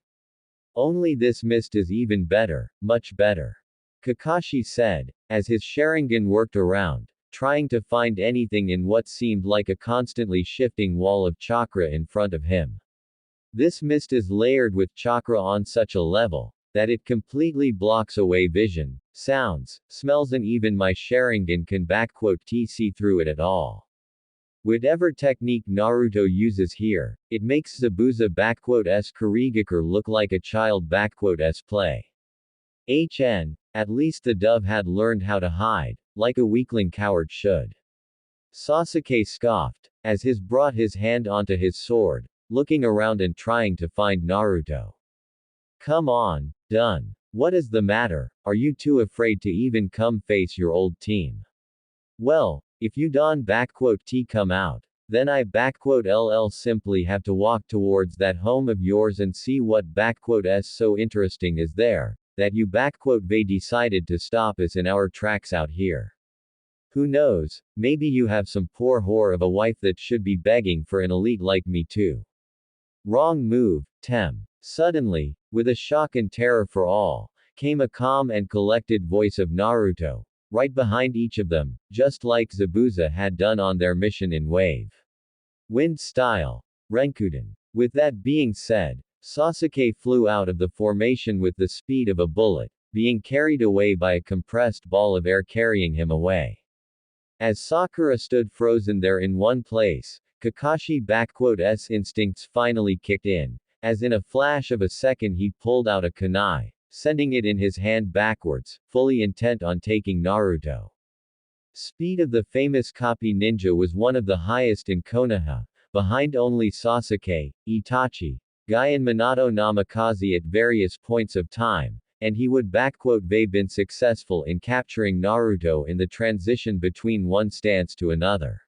Only this mist is even better, much better. Kakashi said, as his Sharingan worked around, trying to find anything in what seemed like a constantly shifting wall of chakra in front of him. This mist is layered with chakra on such a level that it completely blocks away vision, sounds, smells, and even my Sharingan can see through it at all. Whatever technique Naruto uses here, it makes Zabuza s Kurigakure look like a child s play. At least the dove had learned how to hide, like a weakling coward should. Sasuke scoffed, as his brought his hand onto his sword, looking around and trying to find Naruto. Come on, done. What is the matter? Are you too afraid to even come face your old team? Well, if you don't come out, then I ll simply have to walk towards that home of yours and see what s so interesting is there, that you they decided to stop us in our tracks out here. Who knows, maybe you have some poor whore of a wife that should be begging for an elite like me too. Wrong move, Tem. Suddenly, with a shock and terror for all, came a calm and collected voice of Naruto, right behind each of them, just like Zabuza had done on their mission in Wave Wind style. Renkuden. With that being said, Sasuke flew out of the formation with the speed of a bullet, being carried away by a compressed ball of air carrying him away. As Sakura stood frozen there in one place, Kakashi s instincts finally kicked in, as in a flash of a second he pulled out a kunai, sending it in his hand backwards, fully intent on taking Naruto. Speed of the famous copy ninja was one of the highest in Konoha, behind only Sasuke, Itachi, Guy and Minato Namikaze at various points of time, and he would been successful in capturing Naruto in the transition between one stance to another.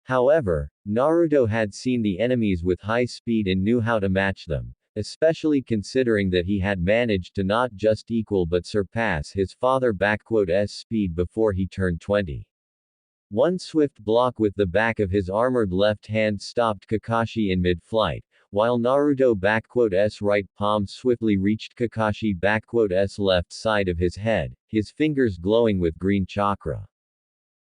However, Naruto had seen the enemies with high speed and knew how to match them, especially considering that he had managed to not just equal but surpass his father s speed before he turned 20. One swift block with the back of his armored left hand stopped Kakashi in mid-flight, while Naruto s right palm swiftly reached Kakashi s left side of his head, his fingers glowing with green chakra.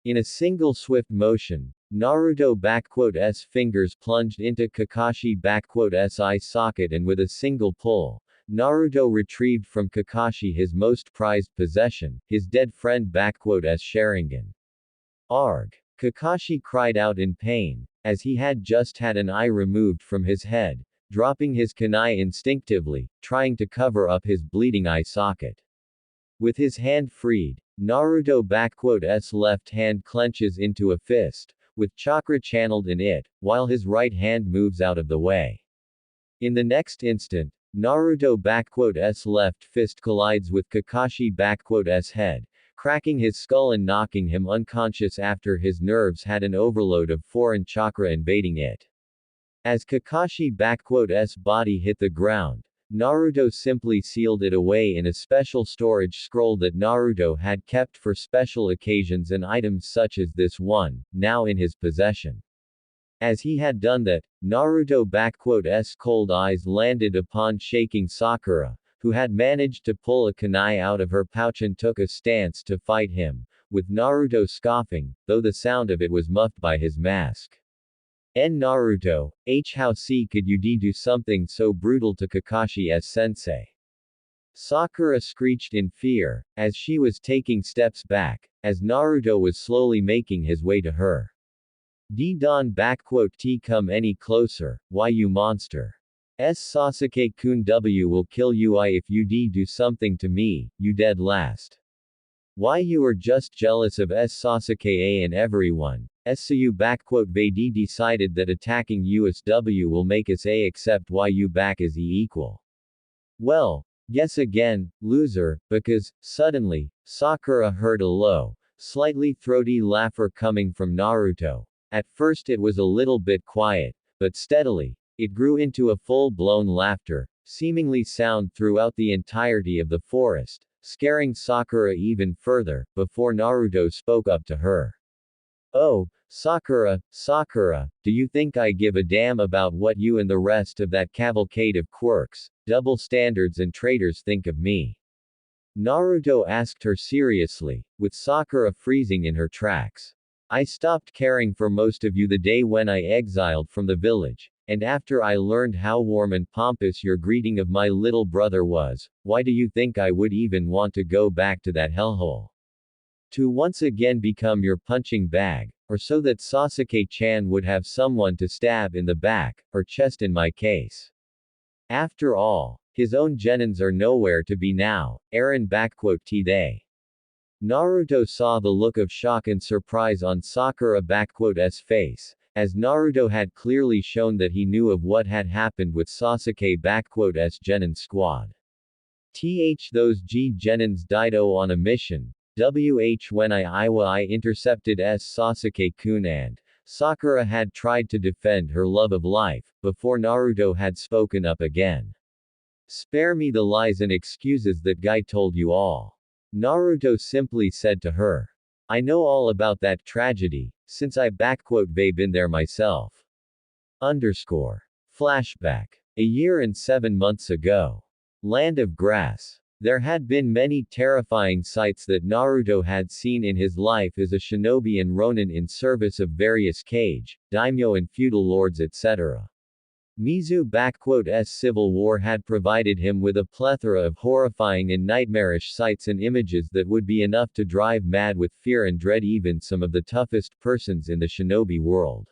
In a single swift motion, Naruto s fingers plunged into Kakashi s eye socket, and with a single pull, Naruto retrieved from Kakashi his most prized possession, his dead friend s Sharingan. Arg! Kakashi cried out in pain, as he had just had an eye removed from his head, dropping his kunai instinctively, trying to cover up his bleeding eye socket. With his hand freed, Naruto s left hand clenches into a fist, with chakra channeled in it, while his right hand moves out of the way. In the next instant, Naruto s left fist collides with Kakashi s head, cracking his skull and knocking him unconscious after his nerves had an overload of foreign chakra invading it. As Kakashi s body hit the ground, Naruto simply sealed it away in a special storage scroll that Naruto had kept for special occasions and items such as this one, now in his possession. As he had done that, Naruto s cold eyes landed upon shaking Sakura, who had managed to pull a kunai out of her pouch and took a stance to fight him, with Naruto scoffing, though the sound of it was muffled by his mask. Naruto, how could you do something so brutal to Kakashi's sensei? Sakura screeched in fear, as she was taking steps back, as Naruto was slowly making his way to her. Don come any closer, why you monster? Sasuke-kun will kill you if you do something to me, you dead last. Why you are just jealous of Sasuke and everyone, so you they decided that attacking USW will make us accept why you as equal. Well, guess again, loser, because, suddenly, Sakura heard a low, slightly throaty laugher coming from Naruto. At first it was a little bit quiet, but steadily, It grew into a full-blown laughter, seemingly sound throughout the entirety of the forest, scaring Sakura even further, before Naruto spoke up to her. Oh, Sakura, Sakura, do you think I give a damn about what you and the rest of that cavalcade of quirks, double standards and traitors think of me? Naruto asked her seriously, with Sakura freezing in her tracks. I stopped caring for most of you the day when I exiled from the village, and after I learned how warm and pompous your greeting of my little brother was, why do you think I would even want to go back to that hellhole? To once again become your punching bag, or so that Sasuke-chan would have someone to stab in the back, or chest in my case. After all, his own genins are nowhere to be now, Aaron *t they. Naruto saw the look of shock and surprise on Sakura*'s face, as Naruto had clearly shown that he knew of what had happened with Sasuke**'s genin squad. Those genins died on a mission, when I intercepted Sasuke-kun and Sakura had tried to defend her love of life, before Naruto had spoken up again. Spare me the lies and excuses that guy told you all. Naruto simply said to her. I know all about that tragedy, since I been there myself. Flashback. A year and 7 months ago. Land of Grass. There had been many terrifying sights that Naruto had seen in his life as a shinobi and ronin in service of various kage, daimyo and feudal lords etc. Mizu's civil war had provided him with a plethora of horrifying and nightmarish sights and images that would be enough to drive mad with fear and dread even some of the toughest persons in the shinobi world.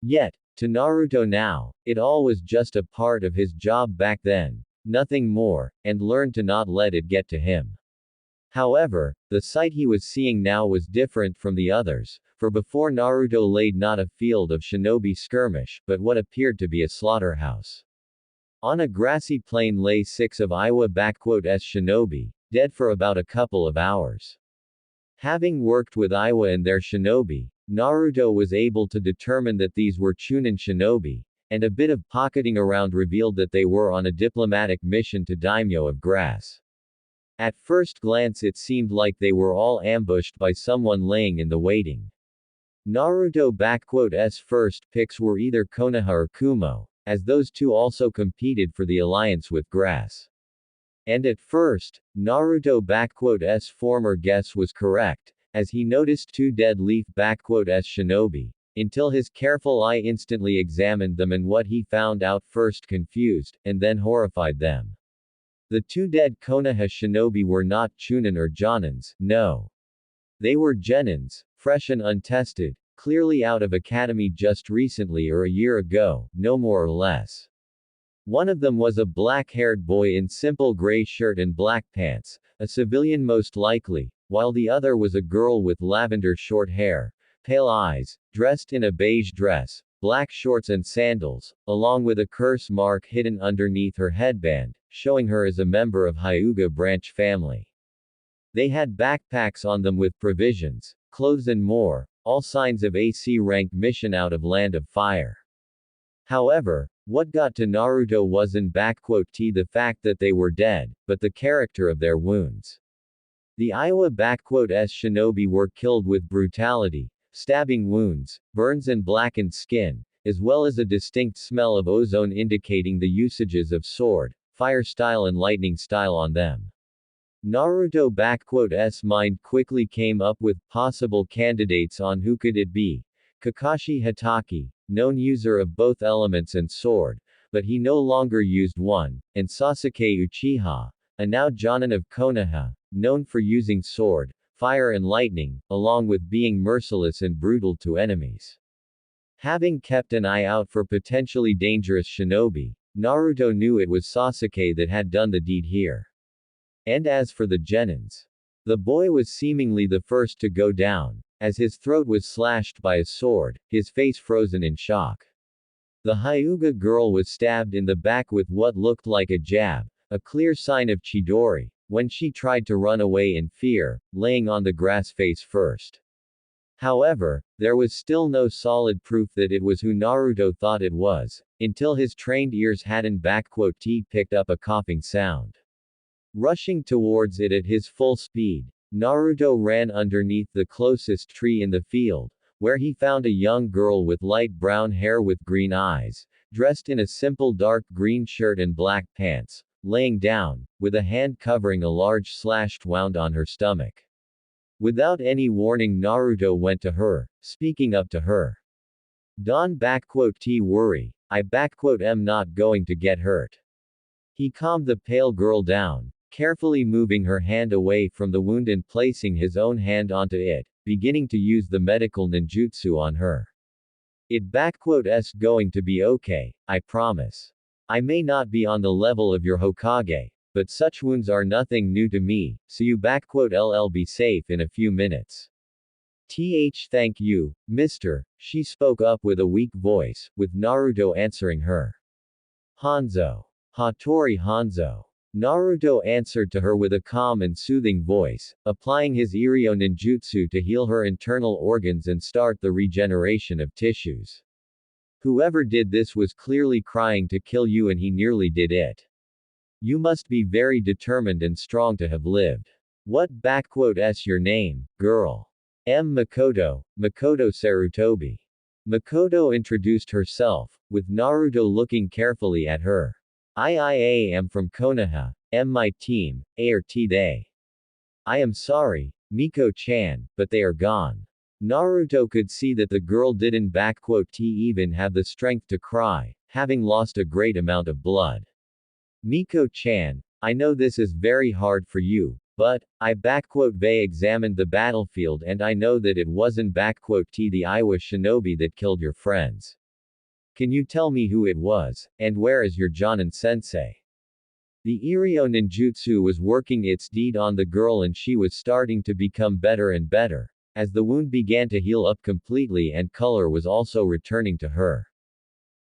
Yet, to Naruto now, it all was just a part of his job back then, nothing more, and learned to not let it get to him. However, the sight he was seeing now was different from the others, for before Naruto laid not a field of shinobi skirmish, but what appeared to be a slaughterhouse. On a grassy plain lay 6 of Iwa***'s shinobi, dead for about a couple of hours. Having worked with Iwa and their shinobi, Naruto was able to determine that these were Chunin shinobi, and a bit of pocketing around revealed that they were on a diplomatic mission to Daimyo of Grass. At first glance it seemed like they were all ambushed by someone laying in the waiting. Naruto's first picks were either Konoha or Kumo, as those two also competed for the alliance with Grass. And at first, Naruto's former guess was correct, as he noticed 2 dead Leaf***s shinobi, until his careful eye instantly examined them and what he found out first confused, and then horrified them. The 2 dead Konoha shinobi were not Chunin or Jonins, no. They were genins, fresh and untested, clearly out of academy just recently or a year ago, no more or less. One of them was a black-haired boy in simple gray shirt and black pants, a civilian most likely, while the other was a girl with lavender short hair, pale eyes, dressed in a beige dress, black shorts and sandals, along with a curse mark hidden underneath her headband, showing her as a member of Hyuga branch family. They had backpacks on them with provisions, clothes and more, all signs of a C-rank mission out of Land of Fire. However, what got to Naruto wasn't the fact that they were dead, but the character of their wounds. The Iwa***s shinobi were killed with brutality, stabbing wounds, burns and blackened skin, as well as a distinct smell of ozone indicating the usages of sword, fire style and lightning style on them. Naruto's mind quickly came up with possible candidates on who could it be. Kakashi Hatake, known user of both elements and sword, but he no longer used one, and Sasuke Uchiha, a now Jonin of Konoha, known for using sword, fire and lightning, along with being merciless and brutal to enemies. Having kept an eye out for potentially dangerous shinobi, Naruto knew it was Sasuke that had done the deed here. And as for the genins, the boy was seemingly the first to go down, as his throat was slashed by a sword, his face frozen in shock. The Hyuga girl was stabbed in the back with what looked like a jab, a clear sign of Chidori, when she tried to run away in fear, laying on the grass face first. However, there was still no solid proof that it was who Naruto thought it was, until his trained ears hadn't picked up a coughing sound. Rushing towards it at his full speed, Naruto ran underneath the closest tree in the field, where he found a young girl with light brown hair with green eyes, dressed in a simple dark green shirt and black pants, laying down, with a hand covering a large slashed wound on her stomach. Without any warning, Naruto went to her, speaking up to her. Don't worry, I am not going to get hurt. He calmed the pale girl down, carefully moving her hand away from the wound and placing his own hand onto it, beginning to use the medical ninjutsu on her. It's going to be okay, I promise. I may not be on the level of your Hokage, but such wounds are nothing new to me, so you LL be safe in a few minutes. Thank you, mister, she spoke up with a weak voice, with Naruto answering her. Hanzo. Hattori Hanzo. Naruto answered to her with a calm and soothing voice, applying his Iryo ninjutsu to heal her internal organs and start the regeneration of tissues. Whoever did this was clearly crying to kill you, and he nearly did it. You must be very determined and strong to have lived. What's your name, girl? Makoto Sarutobi. Makoto introduced herself, with Naruto looking carefully at her. I am from Konoha, my team, they. I am sorry, Miko-chan, but they are gone. Naruto could see that the girl didn't even have the strength to cry, having lost a great amount of blood. Miko-chan, I know this is very hard for you, but, they examined the battlefield and I know that it wasn't the Iwa shinobi that killed your friends. Can you tell me who it was, and where is your Jonin-sensei? The Iryo ninjutsu was working its deed on the girl and she was starting to become better and better, as the wound began to heal up completely and color was also returning to her.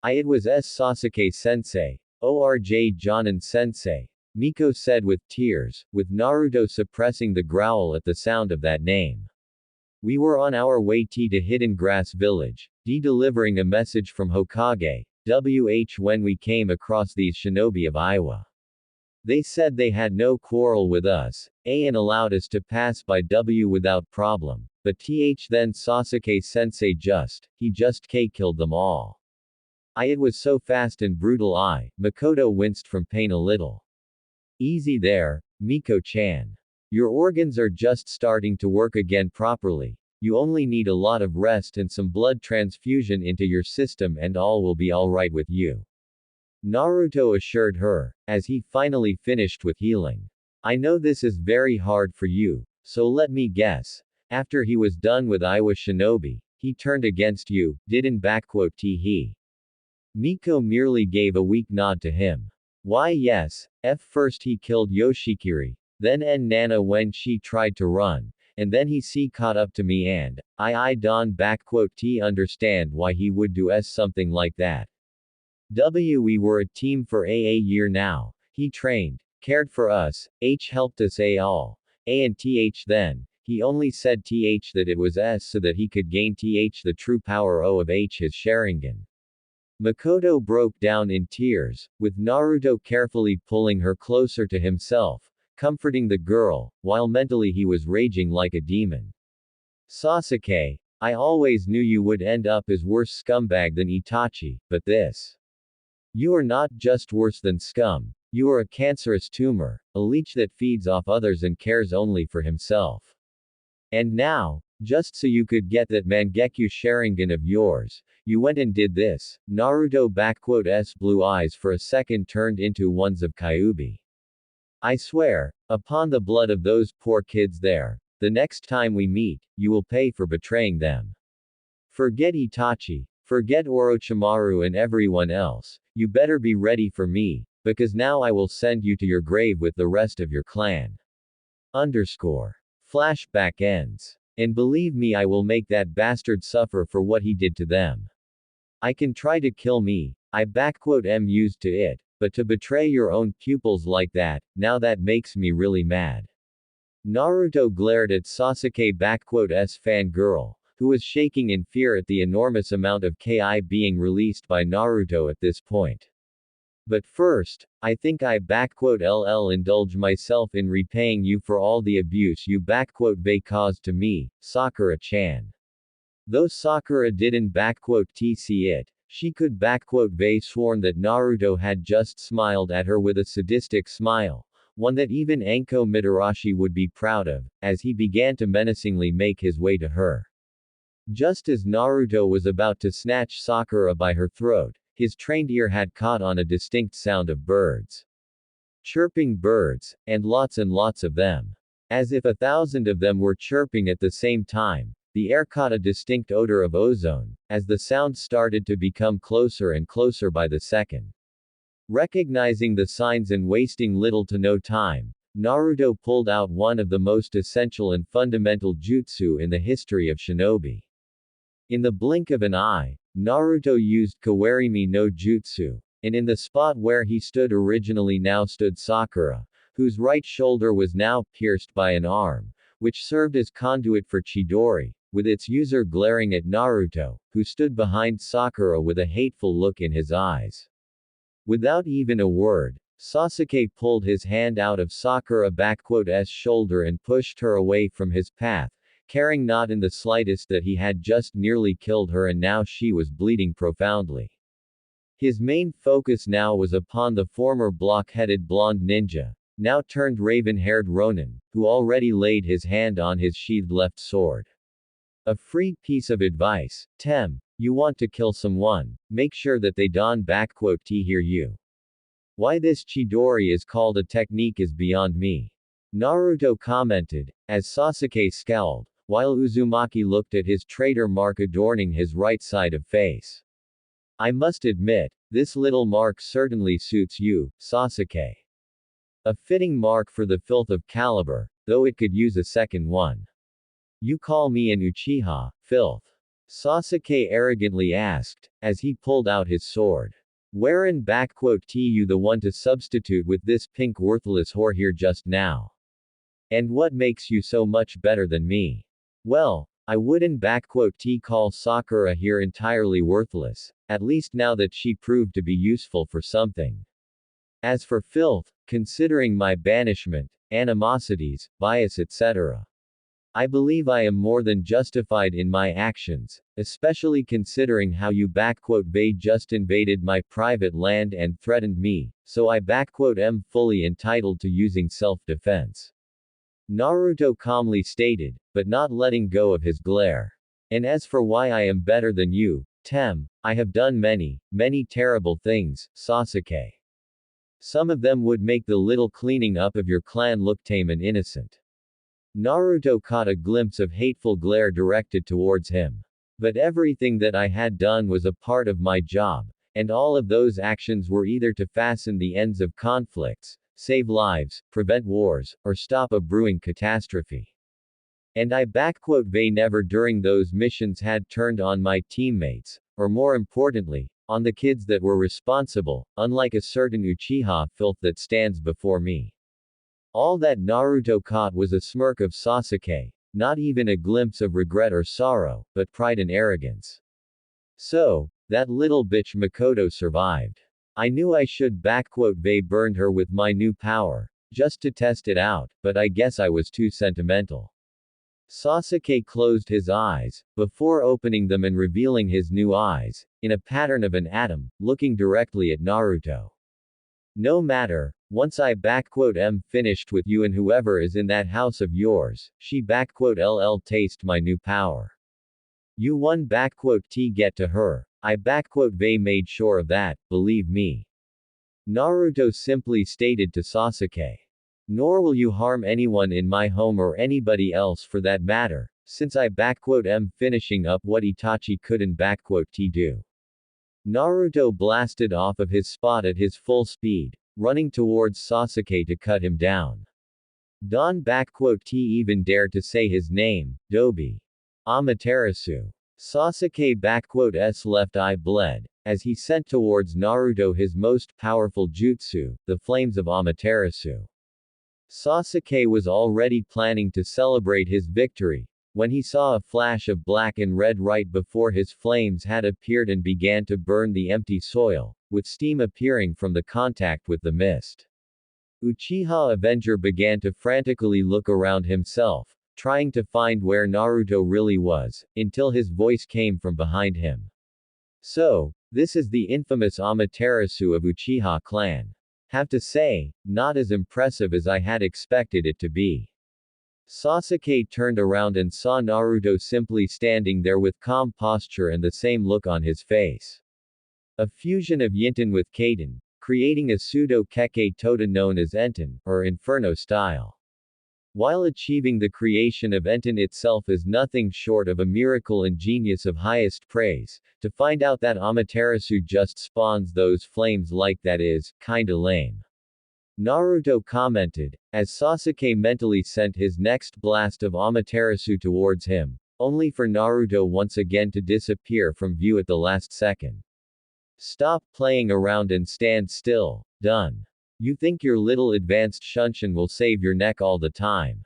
It was Sasuke-sensei, ORJ Jonin-sensei, Miko said with tears, with Naruto suppressing the growl at the sound of that name. We were on our way to Hidden Grass Village, delivering a message from Hokage, when we came across these shinobi of Iwa. They said they had no quarrel with us, and allowed us to pass by without problem, but then Sasuke-sensei just killed them all. It was so fast and brutal. Makoto winced from pain a little. Easy there, Miko-chan. Your organs are just starting to work again properly. You only need a lot of rest and some blood transfusion into your system and all will be alright with you. Naruto assured her, as he finally finished with healing. I know this is very hard for you, so let me guess. After he was done with Iwa shinobi, he turned against you, didn't he? Miko merely gave a weak nod to him. Why yes, first he killed Yoshikiri, then Nana when she tried to run, and then he caught up to me and, I don't understand why he would do something like that. We were a team for a year now, he trained, cared for us, helped us all, and then, he only said that it was so that he could gain the true power of his Sharingan. Makoto broke down in tears, with Naruto carefully pulling her closer to himself, comforting the girl, while mentally he was raging like a demon. Sasuke, I always knew you would end up as worse scumbag than Itachi, but this. You are not just worse than scum, you are a cancerous tumor, a leech that feeds off others and cares only for himself. And now, just so you could get that Mangekyo Sharingan of yours, you went and did this. Naruto's blue eyes for a second turned into ones of Kyuubi. I swear, upon the blood of those poor kids there, the next time we meet, you will pay for betraying them. Forget Itachi, forget Orochimaru and everyone else, you better be ready for me, because now I will send you to your grave with the rest of your clan. Flashback ends. And believe me, I will make that bastard suffer for what he did to them. I can try to kill me, am used to it, but to betray your own pupils like that, now that makes me really mad. Naruto glared at Sasuke's fangirl, who was shaking in fear at the enormous amount of Ki being released by Naruto at this point. But first, I think I indulge myself in repaying you for all the abuse you they caused to me, Sakura-chan. Though Sakura didn't see it, she could they sworn that Naruto had just smiled at her with a sadistic smile, one that even Anko Mitarashi would be proud of, as he began to menacingly make his way to her. Just as Naruto was about to snatch Sakura by her throat, his trained ear had caught on a distinct sound of birds. Chirping birds, and lots of them. As if 1,000 of them were chirping at the same time, the air caught a distinct odor of ozone, as the sound started to become closer and closer by the second. Recognizing the signs and wasting little to no time, Naruto pulled out one of the most essential and fundamental jutsu in the history of Shinobi. In the blink of an eye, Naruto used Kawarimi no Jutsu, and in the spot where he stood originally now stood Sakura, whose right shoulder was now pierced by an arm, which served as conduit for Chidori, with its user glaring at Naruto, who stood behind Sakura with a hateful look in his eyes. Without even a word, Sasuke pulled his hand out of Sakura's shoulder and pushed her away from his path, caring not in the slightest that he had just nearly killed her and now she was bleeding profoundly. His main focus now was upon the former block-headed blonde ninja, now turned raven-haired Ronin, who already laid his hand on his sheathed left sword. A free piece of advice, Tem, you want to kill someone, make sure that they don't hear you. Why this Chidori is called a technique is beyond me. Naruto commented, as Sasuke scowled, while Uzumaki looked at his traitor mark adorning his right side of face. I must admit, this little mark certainly suits you, Sasuke. A fitting mark for the filth of caliber, though it could use a second one. You call me an Uchiha, filth? Sasuke arrogantly asked, as he pulled out his sword. Wherein you the one to substitute with this pink worthless whore here just now? And what makes you so much better than me? Well, I wouldn't call Sakura here entirely worthless, at least now that she proved to be useful for something. As for filth, considering my banishment, animosities, bias etc. I believe I am more than justified in my actions, especially considering how you they just invaded my private land and threatened me, so I am fully entitled to using self-defense. Naruto calmly stated, but not letting go of his glare. And as for why I am better than you, Tem, I have done many terrible things, Sasuke. Some of them would make the little cleaning up of your clan look tame and innocent. Naruto caught a glimpse of hateful glare directed towards him. But everything that I had done was a part of my job, and all of those actions were either to fasten the ends of conflicts, save lives, prevent wars, or stop a brewing catastrophe. And I they never during those missions had turned on my teammates, or more importantly, on the kids that were responsible, unlike a certain Uchiha filth that stands before me. All that Naruto caught was a smirk of Sasuke, not even a glimpse of regret or sorrow, but pride and arrogance. So, that little bitch Makoto survived. I knew I should they burned her with my new power, just to test it out, but I guess I was too sentimental. Sasuke closed his eyes, before opening them and revealing his new eyes, in a pattern of an atom, looking directly at Naruto. No matter, once I am finished with you and whoever is in that house of yours, she taste my new power. You one get to her, I they made sure of that, believe me. Naruto simply stated to Sasuke. Nor will you harm anyone in my home or anybody else for that matter, since I am finishing up what Itachi couldn't do. Naruto blasted off of his spot at his full speed, running towards Sasuke to cut him down. Don even dare to say his name, Dobi. Amaterasu. Sasuke's left eye bled, as he sent towards Naruto his most powerful jutsu, the flames of Amaterasu. Sasuke was already planning to celebrate his victory, when he saw a flash of black and red right before his flames had appeared and began to burn the empty soil, with steam appearing from the contact with the mist. Uchiha Avenger began to frantically look around himself, trying to find where Naruto really was, until his voice came from behind him. So, this is the infamous Amaterasu of Uchiha clan. Have to say, not as impressive as I had expected it to be. Sasuke turned around and saw Naruto simply standing there with calm posture and the same look on his face. A fusion of Yinten with Kaiten, creating a pseudo-Kekkei Tota known as Enten, or Inferno style. While achieving the creation of Enten itself is nothing short of a miracle and genius of highest praise, to find out that Amaterasu just spawns those flames like that is, kinda lame. Naruto commented, as Sasuke mentally sent his next blast of Amaterasu towards him, only for Naruto once again to disappear from view at the last second. Stop playing around and stand still. Done. You think your little advanced Shunshin will save your neck all the time.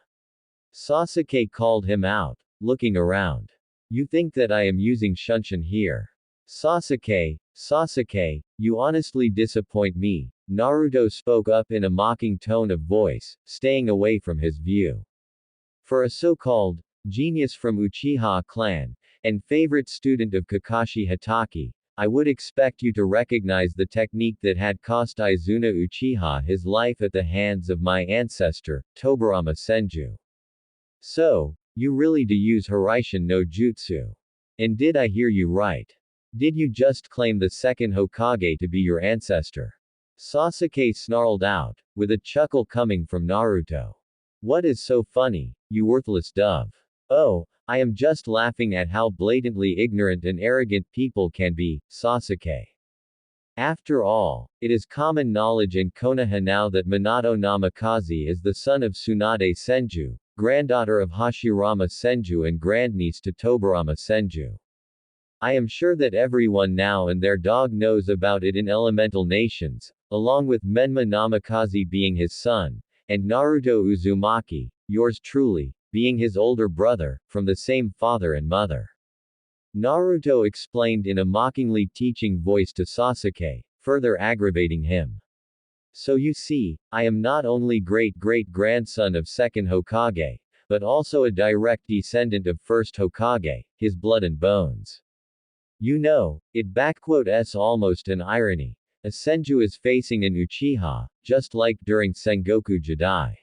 Sasuke called him out, looking around. You think that I am using Shunshin here? Sasuke, you honestly disappoint me. Naruto spoke up in a mocking tone of voice, staying away from his view. For a so-called genius from Uchiha clan, and favorite student of Kakashi Hatake, I would expect you to recognize the technique that had cost Izuna Uchiha his life at the hands of my ancestor, Tobirama Senju. So, you really do use Hiraishin no Jutsu. And did I hear you right? Did you just claim the second Hokage to be your ancestor? Sasuke snarled out, with a chuckle coming from Naruto. What is so funny, you worthless dove? Oh, I am just laughing at how blatantly ignorant and arrogant people can be, Sasuke. After all, it is common knowledge in Konoha now that Minato Namikaze is the son of Tsunade Senju, granddaughter of Hashirama Senju and grandniece to Tobirama Senju. I am sure that everyone now and their dog knows about it in elemental nations, along with Menma Namikaze being his son, and Naruto Uzumaki, yours truly, being his older brother, from the same father and mother. Naruto explained in a mockingly teaching voice to Sasuke, further aggravating him. So you see, I am not only great-great-grandson of second Hokage, but also a direct descendant of first Hokage, his blood and bones. You know, s almost an irony. A Senju is facing an Uchiha, just like during Sengoku Jidai.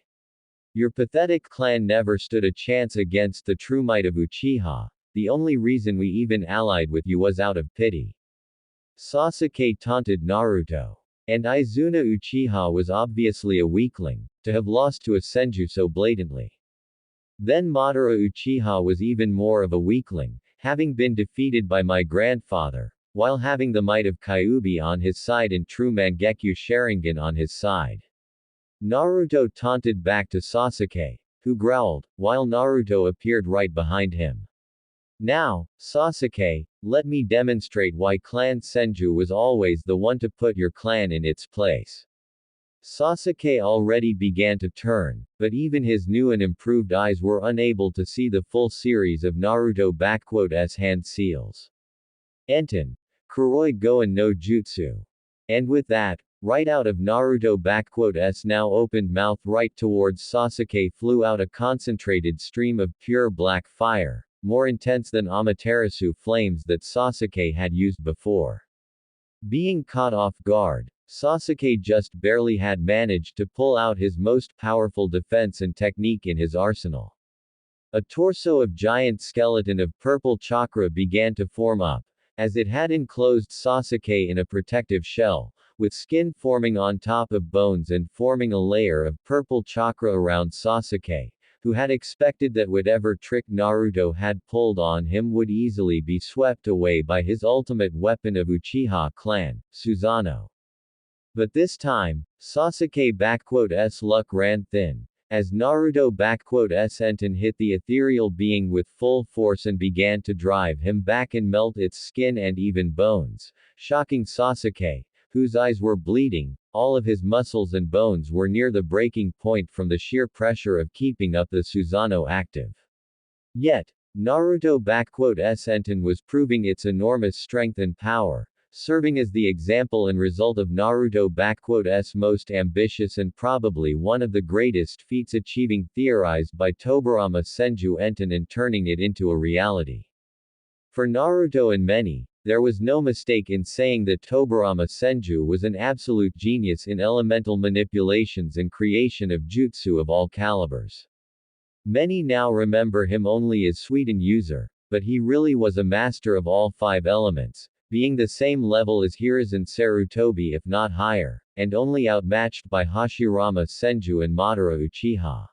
Your pathetic clan never stood a chance against the true might of Uchiha. The only reason we even allied with you was out of pity. Sasuke taunted Naruto. And Izuna Uchiha was obviously a weakling, to have lost to a Senju so blatantly. Then Madara Uchiha was even more of a weakling, having been defeated by my grandfather, while having the might of Kyuubi on his side and true Mangekyo Sharingan on his side. Naruto taunted back to Sasuke, who growled, while Naruto appeared right behind him. Now, Sasuke, let me demonstrate why Clan Senju was always the one to put your clan in its place. Sasuke already began to turn, but even his new and improved eyes were unable to see the full series of Naruto hand seals. Enten. Kuroi Goen no Jutsu. And with that, right out of Naruto now opened mouth right towards Sasuke flew out a concentrated stream of pure black fire, more intense than Amaterasu flames that Sasuke had used before. Being caught off guard, Sasuke just barely had managed to pull out his most powerful defense and technique in his arsenal. A torso of giant skeleton of purple chakra began to form up, as it had enclosed Sasuke in a protective shell, with skin forming on top of bones and forming a layer of purple chakra around Sasuke, who had expected that whatever trick Naruto had pulled on him would easily be swept away by his ultimate weapon of Uchiha clan, Susanoo. But this time, Sasuke's luck ran thin, as Naruto's Enten hit the ethereal being with full force and began to drive him back and melt its skin and even bones, shocking Sasuke, whose eyes were bleeding, all of his muscles and bones were near the breaking point from the sheer pressure of keeping up the Susanoo active. Yet, Naruto Enten was proving its enormous strength and power, serving as the example and result of Naruto's most ambitious and probably one of the greatest feats achieving theorized by Tobirama Senju Enten and turning it into a reality. For Naruto and many, there was no mistake in saying that Tobirama Senju was an absolute genius in elemental manipulations and creation of jutsu of all calibers. Many now remember him only as Suiten user, but he really was a master of all 5 elements, being the same level as Hiruzen Sarutobi if not higher, and only outmatched by Hashirama Senju and Madara Uchiha.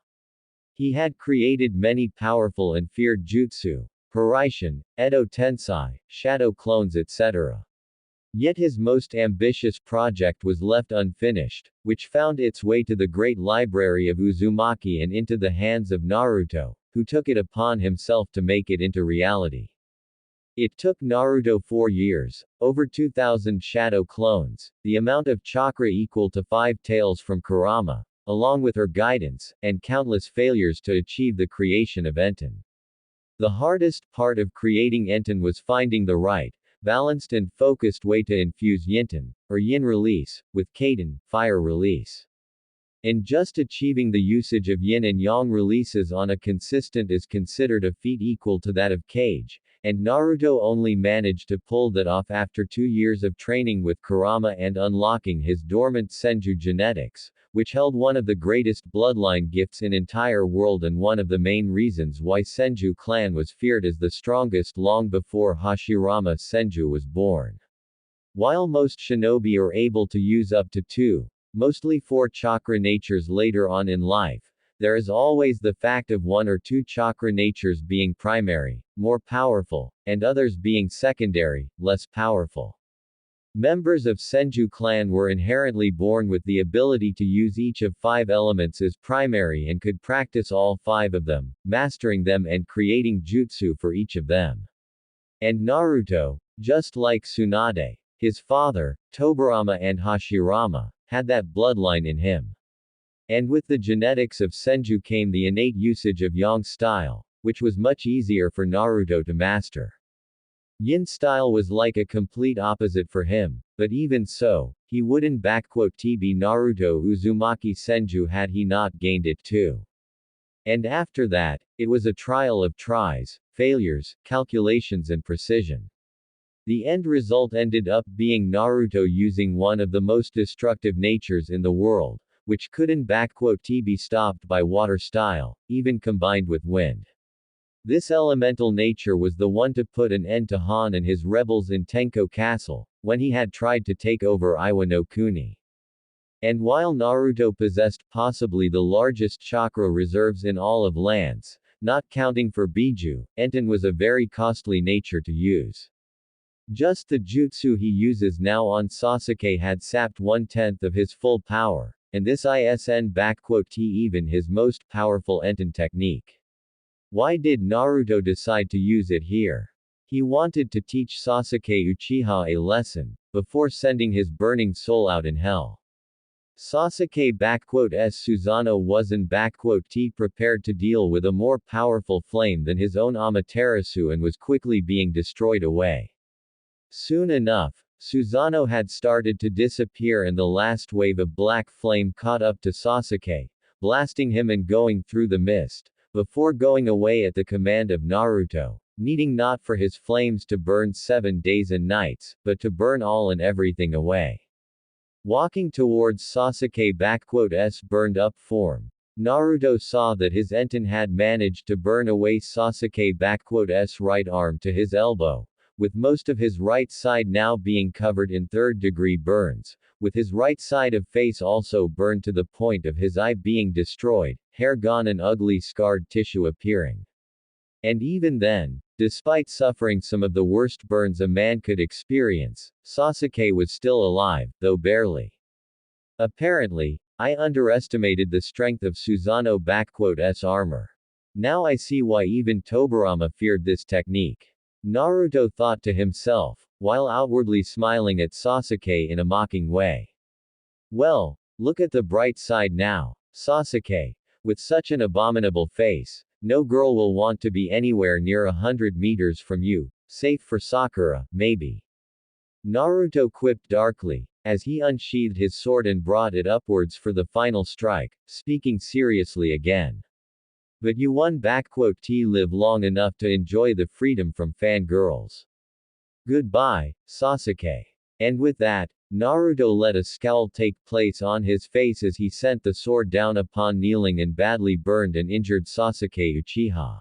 He had created many powerful and feared jutsu, Hiraishin, Edo Tensei, shadow clones etc. Yet his most ambitious project was left unfinished, which found its way to the great library of Uzumaki and into the hands of Naruto, who took it upon himself to make it into reality. It took Naruto 4 years, over 2,000 shadow clones, the amount of chakra equal to 5 tails from Kurama, along with her guidance, and countless failures to achieve the creation of Enten. The hardest part of creating Enten was finding the right, balanced and focused way to infuse Yinten, or yin release, with Kaiten, fire release. And just achieving the usage of yin and yang releases on a consistent is considered a feat equal to that of Kage, and Naruto only managed to pull that off after 2 years of training with Kurama and unlocking his dormant Senju genetics, which held one of the greatest bloodline gifts in entire world and one of the main reasons why Senju clan was feared as the strongest long before Hashirama Senju was born. While most shinobi are able to use up to 2, mostly 4 chakra natures later on in life, there is always the fact of 1 or 2 chakra natures being primary, more powerful, and others being secondary, less powerful. Members of Senju clan were inherently born with the ability to use each of 5 elements as primary and could practice all 5 of them, mastering them and creating jutsu for each of them. And Naruto, just like Tsunade, his father, Tobirama and Hashirama, had that bloodline in him. And with the genetics of Senju came the innate usage of Yang style, which was much easier for Naruto to master. Yin style was like a complete opposite for him, but even so, he wouldn't be Naruto Uzumaki Senju had he not gained it too. And after that, it was a trial of tries, failures, calculations and precision. The end result ended up being Naruto using one of the most destructive natures in the world, which couldn't be stopped by water style, even combined with wind. This elemental nature was the one to put an end to Han and his rebels in Tenko Castle, when he had tried to take over Iwa no Kuni. And while Naruto possessed possibly the largest chakra reserves in all of lands, not counting for Biju, Enten was a very costly nature to use. Just the jutsu he uses now on Sasuke had sapped 1/10 of his full power, and this isn't even his most powerful Enten technique. Why did Naruto decide to use it here? He wanted to teach Sasuke Uchiha a lesson, before sending his burning soul out in hell. Sasuke's Susanoo wasn't prepared to deal with a more powerful flame than his own Amaterasu and was quickly being destroyed away. Soon enough, Susanoo had started to disappear and the last wave of black flame caught up to Sasuke, blasting him and going through the mist, before going away at the command of Naruto, needing not for his flames to burn 7 days and nights, but to burn all and everything away. Walking towards Sasuke's burned up form, Naruto saw that his Enten had managed to burn away Sasuke's right arm to his elbow, with most of his right side now being covered in third-degree burns, with his right side of face also burned to the point of his eye being destroyed, hair gone and ugly scarred tissue appearing. And even then, despite suffering some of the worst burns a man could experience, Sasuke was still alive, though barely. Apparently, I underestimated the strength of Susanoo's armor. Now I see why even Tobirama feared this technique. Naruto thought to himself, while outwardly smiling at Sasuke in a mocking way. Well, look at the bright side now, Sasuke. With such an abominable face, No girl will want to be anywhere near 100 meters from you, safe for Sakura, maybe. Naruto quipped darkly, as he unsheathed his sword and brought it upwards for the final strike, speaking seriously again. But you won T live long enough to enjoy the freedom from fangirls. Goodbye, Sasuke. And with that, Naruto let a scowl take place on his face as he sent the sword down upon kneeling and badly burned and injured Sasuke Uchiha.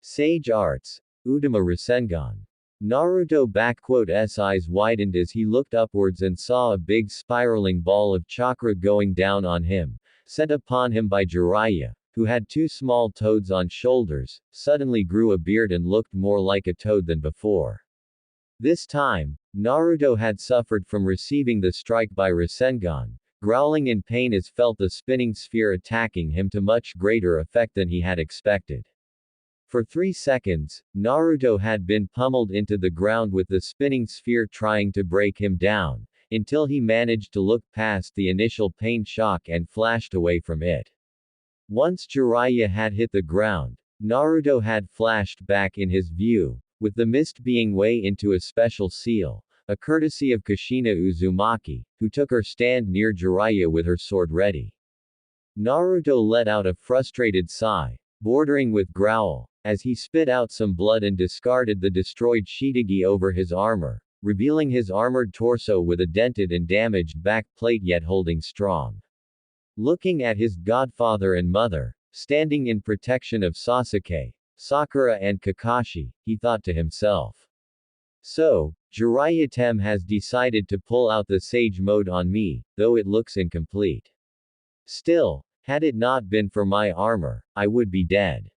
Sage Arts. Udama Rasengan. Naruto's eyes widened as he looked upwards and saw a big spiraling ball of chakra going down on him, sent upon him by Jiraiya, who had two small toads on shoulders, suddenly grew a beard and looked more like a toad than before. This time, Naruto had suffered from receiving the strike by Rasengan, growling in pain as felt the spinning sphere attacking him to much greater effect than he had expected. For 3 seconds, Naruto had been pummeled into the ground with the spinning sphere trying to break him down, until he managed to look past the initial pain shock and flashed away from it. Once Jiraiya had hit the ground, Naruto had flashed back in his view, with the mist being way into a special seal, a courtesy of Kushina Uzumaki, who took her stand near Jiraiya with her sword ready. Naruto let out a frustrated sigh, bordering with growl, as he spit out some blood and discarded the destroyed Shitigi over his armor, revealing his armored torso with a dented and damaged back plate yet holding strong. Looking at his godfather and mother, standing in protection of Sasuke, Sakura and Kakashi, he thought to himself. So, Jiraiya has decided to pull out the Sage mode on me, though it looks incomplete. Still, had it not been for my armor, I would be dead.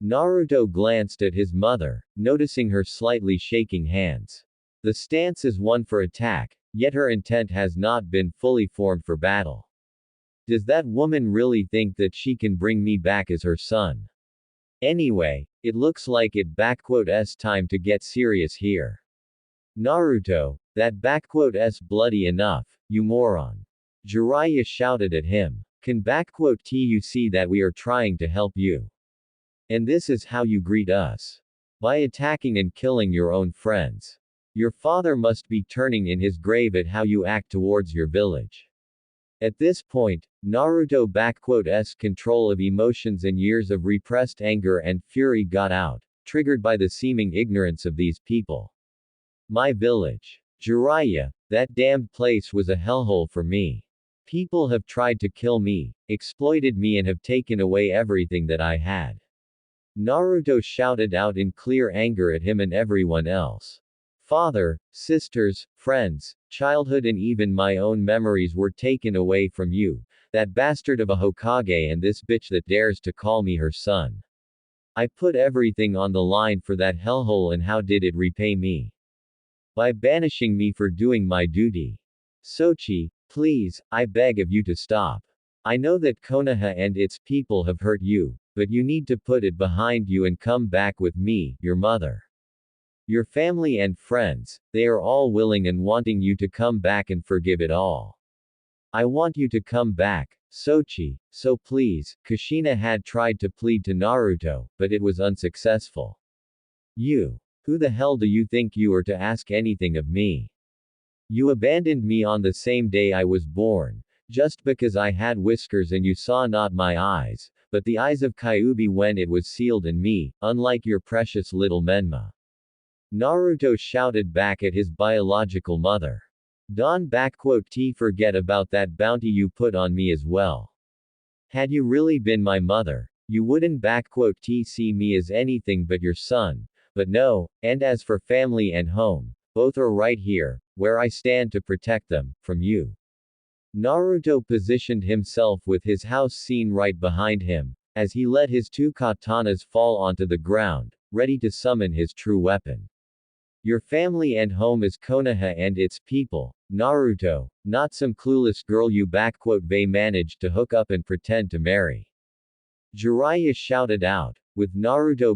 Naruto glanced at his mother, noticing her slightly shaking hands. The stance is one for attack, yet her intent has not been fully formed for battle. Does that woman really think that she can bring me back as her son? Anyway, it looks like it's time to get serious here. Naruto, that's bloody enough, you moron. Jiraiya shouted at him. Can you see that we are trying to help you? And this is how you greet us? By attacking and killing your own friends. Your father must be turning in his grave at how you act towards your village. At this point, Naruto's control of emotions and years of repressed anger and fury got out, triggered by the seeming ignorance of these people. My village. Jiraiya, that damned place was a hellhole for me. People have tried to kill me, exploited me and have taken away everything that I had. Naruto shouted out in clear anger at him and everyone else. Father, sisters, friends, childhood and even my own memories were taken away from you, that bastard of a Hokage and this bitch that dares to call me her son. I put everything on the line for that hellhole and how did it repay me? By banishing me for doing my duty. Sochi, please, I beg of you to stop. I know that Konoha and its people have hurt you, but you need to put it behind you and come back with me, your mother. Your family and friends, they are all willing and wanting you to come back and forgive it all. I want you to come back, Sochi, so please. Kushina had tried to plead to Naruto, but it was unsuccessful. You. Who the hell do you think you are to ask anything of me? You abandoned me on the same day I was born, just because I had whiskers and you saw not my eyes, but the eyes of Kyuubi when it was sealed in me, unlike your precious little Menma. Naruto shouted back at his biological mother. Don't forget about that bounty you put on me as well. Had you really been my mother, you wouldn't see me as anything but your son, but no, and as for family and home, both are right here, where I stand to protect them, from you. Naruto positioned himself with his house scene right behind him, as he let his two katanas fall onto the ground, ready to summon his true weapon. Your family and home is Konoha and its people, Naruto, not some clueless girl you managed to hook up and pretend to marry. Jiraiya shouted out, with Naruto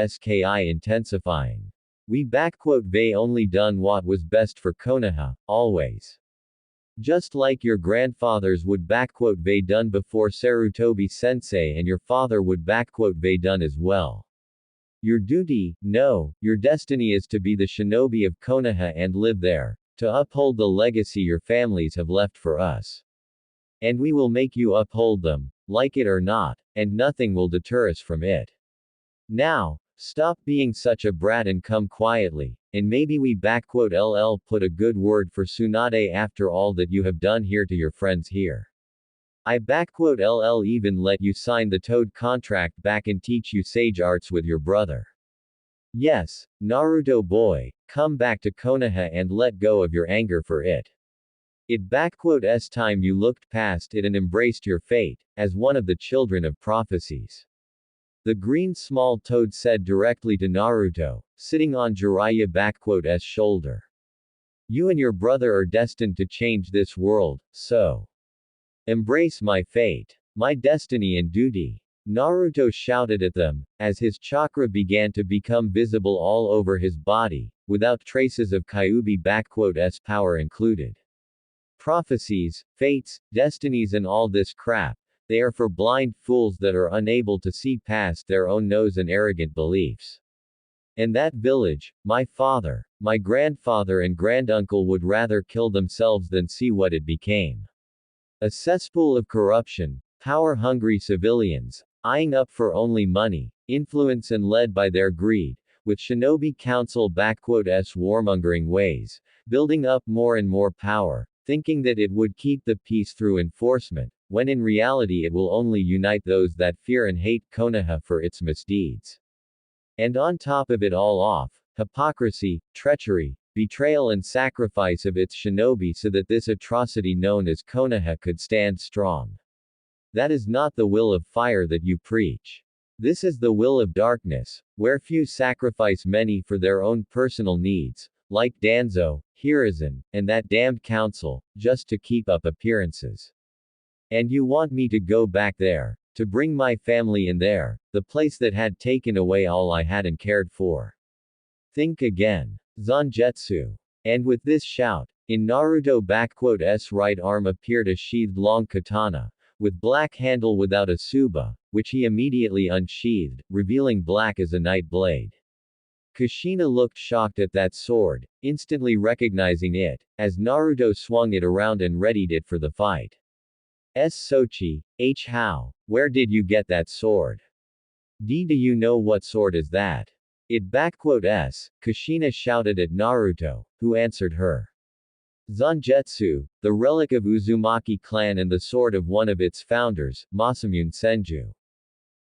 ski intensifying. We only done what was best for Konoha, always. Just like your grandfathers would they done before Sarutobi sensei and your father would they done as well. Your duty, no, your destiny is to be the shinobi of Konoha and live there, to uphold the legacy your families have left for us. And we will make you uphold them, like it or not, and nothing will deter us from it. Now, stop being such a brat and come quietly, and maybe we LL put a good word for Tsunade after all that you have done here to your friends here. I LL even let you sign the Toad contract back and teach you sage arts with your brother. Yes, Naruto boy, come back to Konoha and let go of your anger for it. S time you looked past it and embraced your fate, as one of the children of prophecies. The green small toad said directly to Naruto, sitting on Jiraiya S shoulder. You and your brother are destined to change this world, so embrace my fate, my destiny and duty. Naruto shouted at them, as his chakra began to become visible all over his body, without traces of Kyuubi-S power included. Prophecies, fates, destinies and all this crap, they are for blind fools that are unable to see past their own nose and arrogant beliefs. In that village, my father, my grandfather and granduncle would rather kill themselves than see what it became. A cesspool of corruption, power-hungry civilians, eyeing up for only money, influence and led by their greed, with Shinobi Council S warmongering ways, building up more and more power, thinking that it would keep the peace through enforcement, when in reality it will only unite those that fear and hate Konoha for its misdeeds. And on top of it all hypocrisy, treachery, betrayal and sacrifice of its shinobi so that this atrocity known as Konoha could stand strong. That is not the will of fire that you preach. This is the will of darkness, where few sacrifice many for their own personal needs, like Danzo, Hiruzen, and that damned council, just to keep up appearances. And you want me to go back there, to bring my family in there, the place that had taken away all I had and cared for. Think again. Zanjetsu. And with this shout, in Naruto-S right arm appeared a sheathed long katana, with black handle without a tsuba, which he immediately unsheathed, revealing black as a night blade. Kushina looked shocked at that sword, instantly recognizing it, as Naruto swung it around and readied it for the fight. Sochi, how? Where did you get that sword? Do you know what sword is that? Kushina shouted at Naruto, who answered her. Zanjetsu, the relic of Uzumaki clan and the sword of one of its founders, Masamune Senju.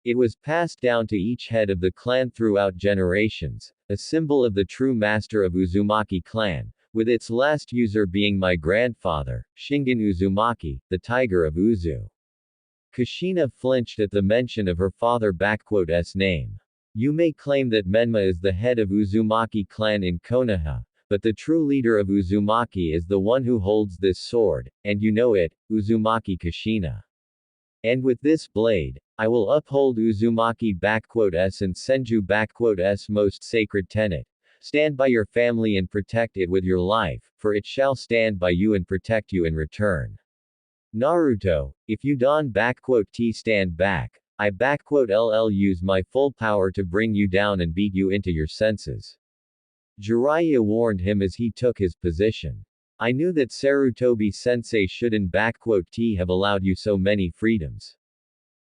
It was passed down to each head of the clan throughout generations, a symbol of the true master of Uzumaki clan, with its last user being my grandfather, Shingen Uzumaki, the Tiger of Uzu. Kushina flinched at the mention of her father's name. You may claim that Menma is the head of Uzumaki clan in Konoha, but the true leader of Uzumaki is the one who holds this sword, and you know it, Uzumaki Kushina. And with this blade, I will uphold Uzumaki-S and Senju-S most sacred tenet. Stand by your family and protect it with your life, for it shall stand by you and protect you in return. Naruto, if you don't stand back, I use my full power to bring you down and beat you into your senses. Jiraiya warned him as he took his position. I knew that Sarutobi sensei shouldn't have allowed you so many freedoms.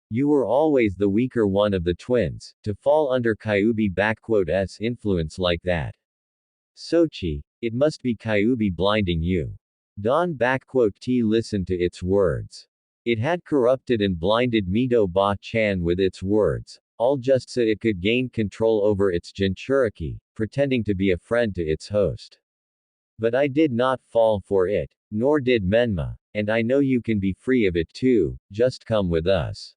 You were always the weaker one of the twins, to fall under Kyuubi-S influence like that. Sochi, it must be Kyuubi blinding you. Don listened to its words. It had corrupted and blinded Mito Ba-chan with its words, all just so it could gain control over its Jinchuriki, pretending to be a friend to its host. But I did not fall for it, nor did Menma, and I know you can be free of it too, just come with us.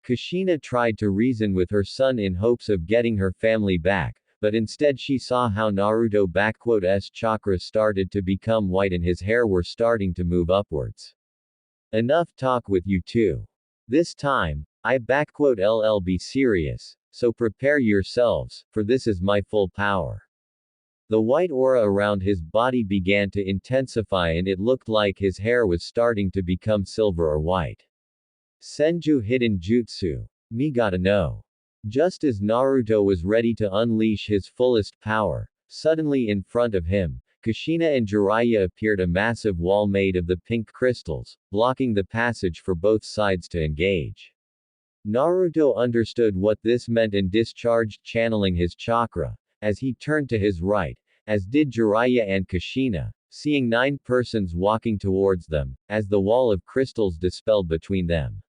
Kushina tried to reason with her son in hopes of getting her family back, but instead she saw how Naruto-S chakra started to become white and his hair were starting to move upwards. Enough talk with you two. This time, I be serious, so prepare yourselves, for this is my full power. The white aura around his body began to intensify and it looked like his hair was starting to become silver or white. Senju Hidden Jutsu. Me gotta know. Just as Naruto was ready to unleash his fullest power, suddenly in front of him, Kushina and Jiraiya appeared, a massive wall made of the pink crystals, blocking the passage for both sides to engage. Naruto understood what this meant and discharged, channeling his chakra, as he turned to his right, as did Jiraiya and Kushina, seeing 9 persons walking towards them, as the wall of crystals dispelled between them.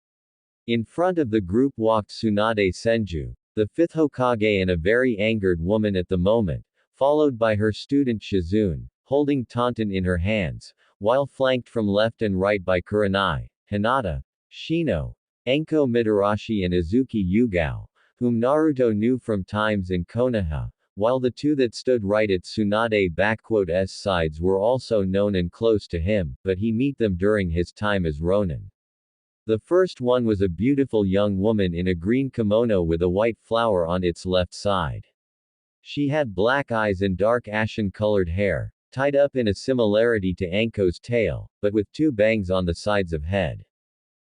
In front of the group walked Tsunade Senju, the 5th Hokage, and a very angered woman at the moment, followed by her student Shizune, holding Tauntaun in her hands, while flanked from left and right by Kurenai, Hinata, Shino, Enko Mitarashi and Izuki Yugao, whom Naruto knew from times in Konoha, while the 2 that stood right at Tsunade's sides were also known and close to him, but he met them during his time as Ronin. The first one was a beautiful young woman in a green kimono with a white flower on its left side. She had black eyes and dark ashen-colored hair, tied up in a similarity to Anko's tail, but with 2 bangs on the sides of head.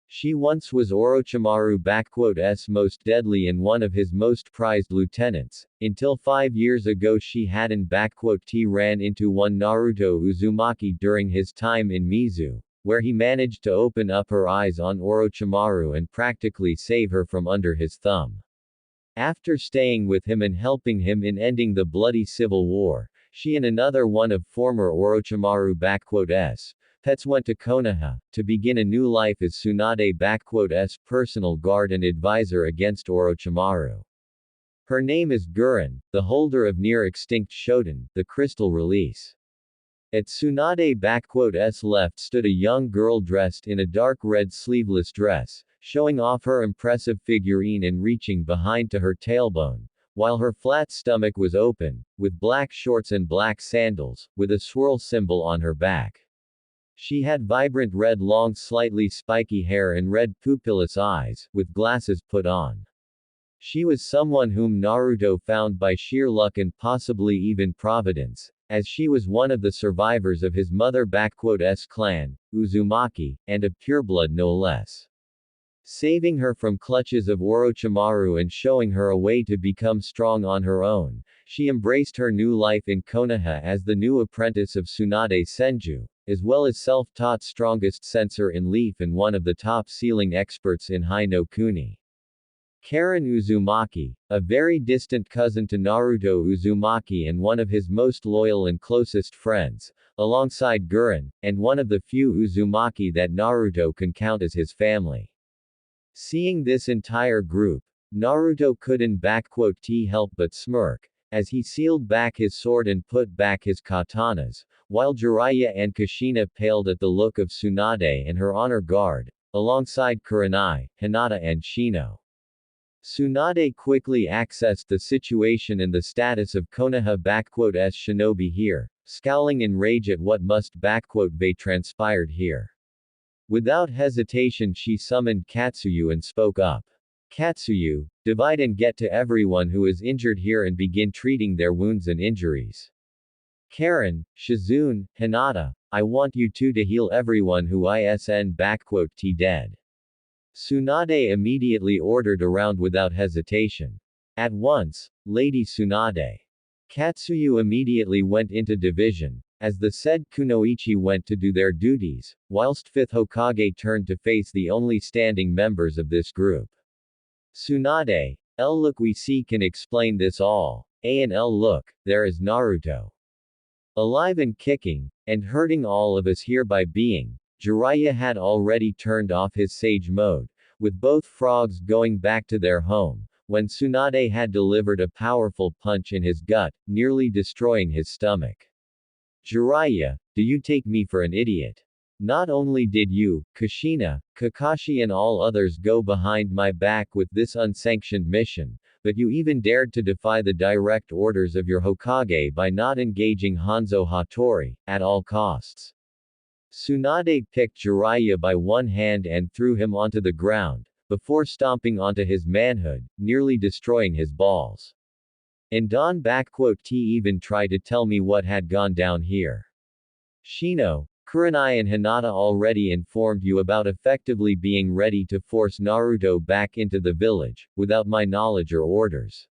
She once was Orochimaru's most deadly and one of his most prized lieutenants, until 5 years ago she hadn't ran into one Naruto Uzumaki during his time in Mizu, where he managed to open up her eyes on Orochimaru and practically save her from under his thumb. After staying with him and helping him in ending the bloody civil war, she and another one of former Orochimaru's pets went to Konoha, to begin a new life as Tsunade's personal guard and advisor against Orochimaru. Her name is Gurren, the holder of near-extinct Shoten, the crystal release. At Tsunade's left stood a young girl dressed in a dark red sleeveless dress, showing off her impressive figurine and reaching behind to her tailbone, while her flat stomach was open, with black shorts and black sandals, with a swirl symbol on her back. She had vibrant red long slightly spiky hair and red pupilless eyes, with glasses put on. She was someone whom Naruto found by sheer luck and possibly even providence, as she was one of the survivors of his mother's clan, Uzumaki, and a pureblood no less. Saving her from clutches of Orochimaru and showing her a way to become strong on her own, she embraced her new life in Konoha as the new apprentice of Tsunade Senju, as well as self-taught strongest sensor in Leaf and one of the top sealing experts in Hai no Kuni. Karen Uzumaki, a very distant cousin to Naruto Uzumaki and one of his most loyal and closest friends, alongside Gurren, and one of the few Uzumaki that Naruto can count as his family. Seeing this entire group, Naruto couldn't help but smirk, as he sealed back his sword and put back his katanas, while Jiraiya and Kushina paled at the look of Tsunade and her honor guard, alongside Kurenai, Hinata and Shino. Tsunade quickly accessed the situation and the status of Konoha's shinobi here, scowling in rage at what must be transpired here. Without hesitation she summoned Katsuyu and spoke up. Katsuyu, divide and get to everyone who is injured here and begin treating their wounds and injuries. Karen, Shizune, Hinata, I want you two to heal everyone who isn't dead. Tsunade immediately ordered around without hesitation. At once, Lady Tsunade. Katsuyu immediately went into division, as the said kunoichi went to do their duties, whilst 5th Hokage turned to face the only standing members of this group. Tsunade, look, we see can explain this all. Look, there is Naruto. Alive and kicking, and hurting all of us here by being. Jiraiya had already turned off his sage mode, with both frogs going back to their home, when Tsunade had delivered a powerful punch in his gut, nearly destroying his stomach. Jiraiya, do you take me for an idiot? Not only did you, Kushina, Kakashi and all others go behind my back with this unsanctioned mission, but you even dared to defy the direct orders of your Hokage by not engaging Hanzo Hattori, at all costs. Tsunade picked Jiraiya by one hand and threw him onto the ground, before stomping onto his manhood, nearly destroying his balls. And Don T even tried to tell me what had gone down here. Shino, Kurenai and Hinata already informed you about effectively being ready to force Naruto back into the village, without my knowledge or orders.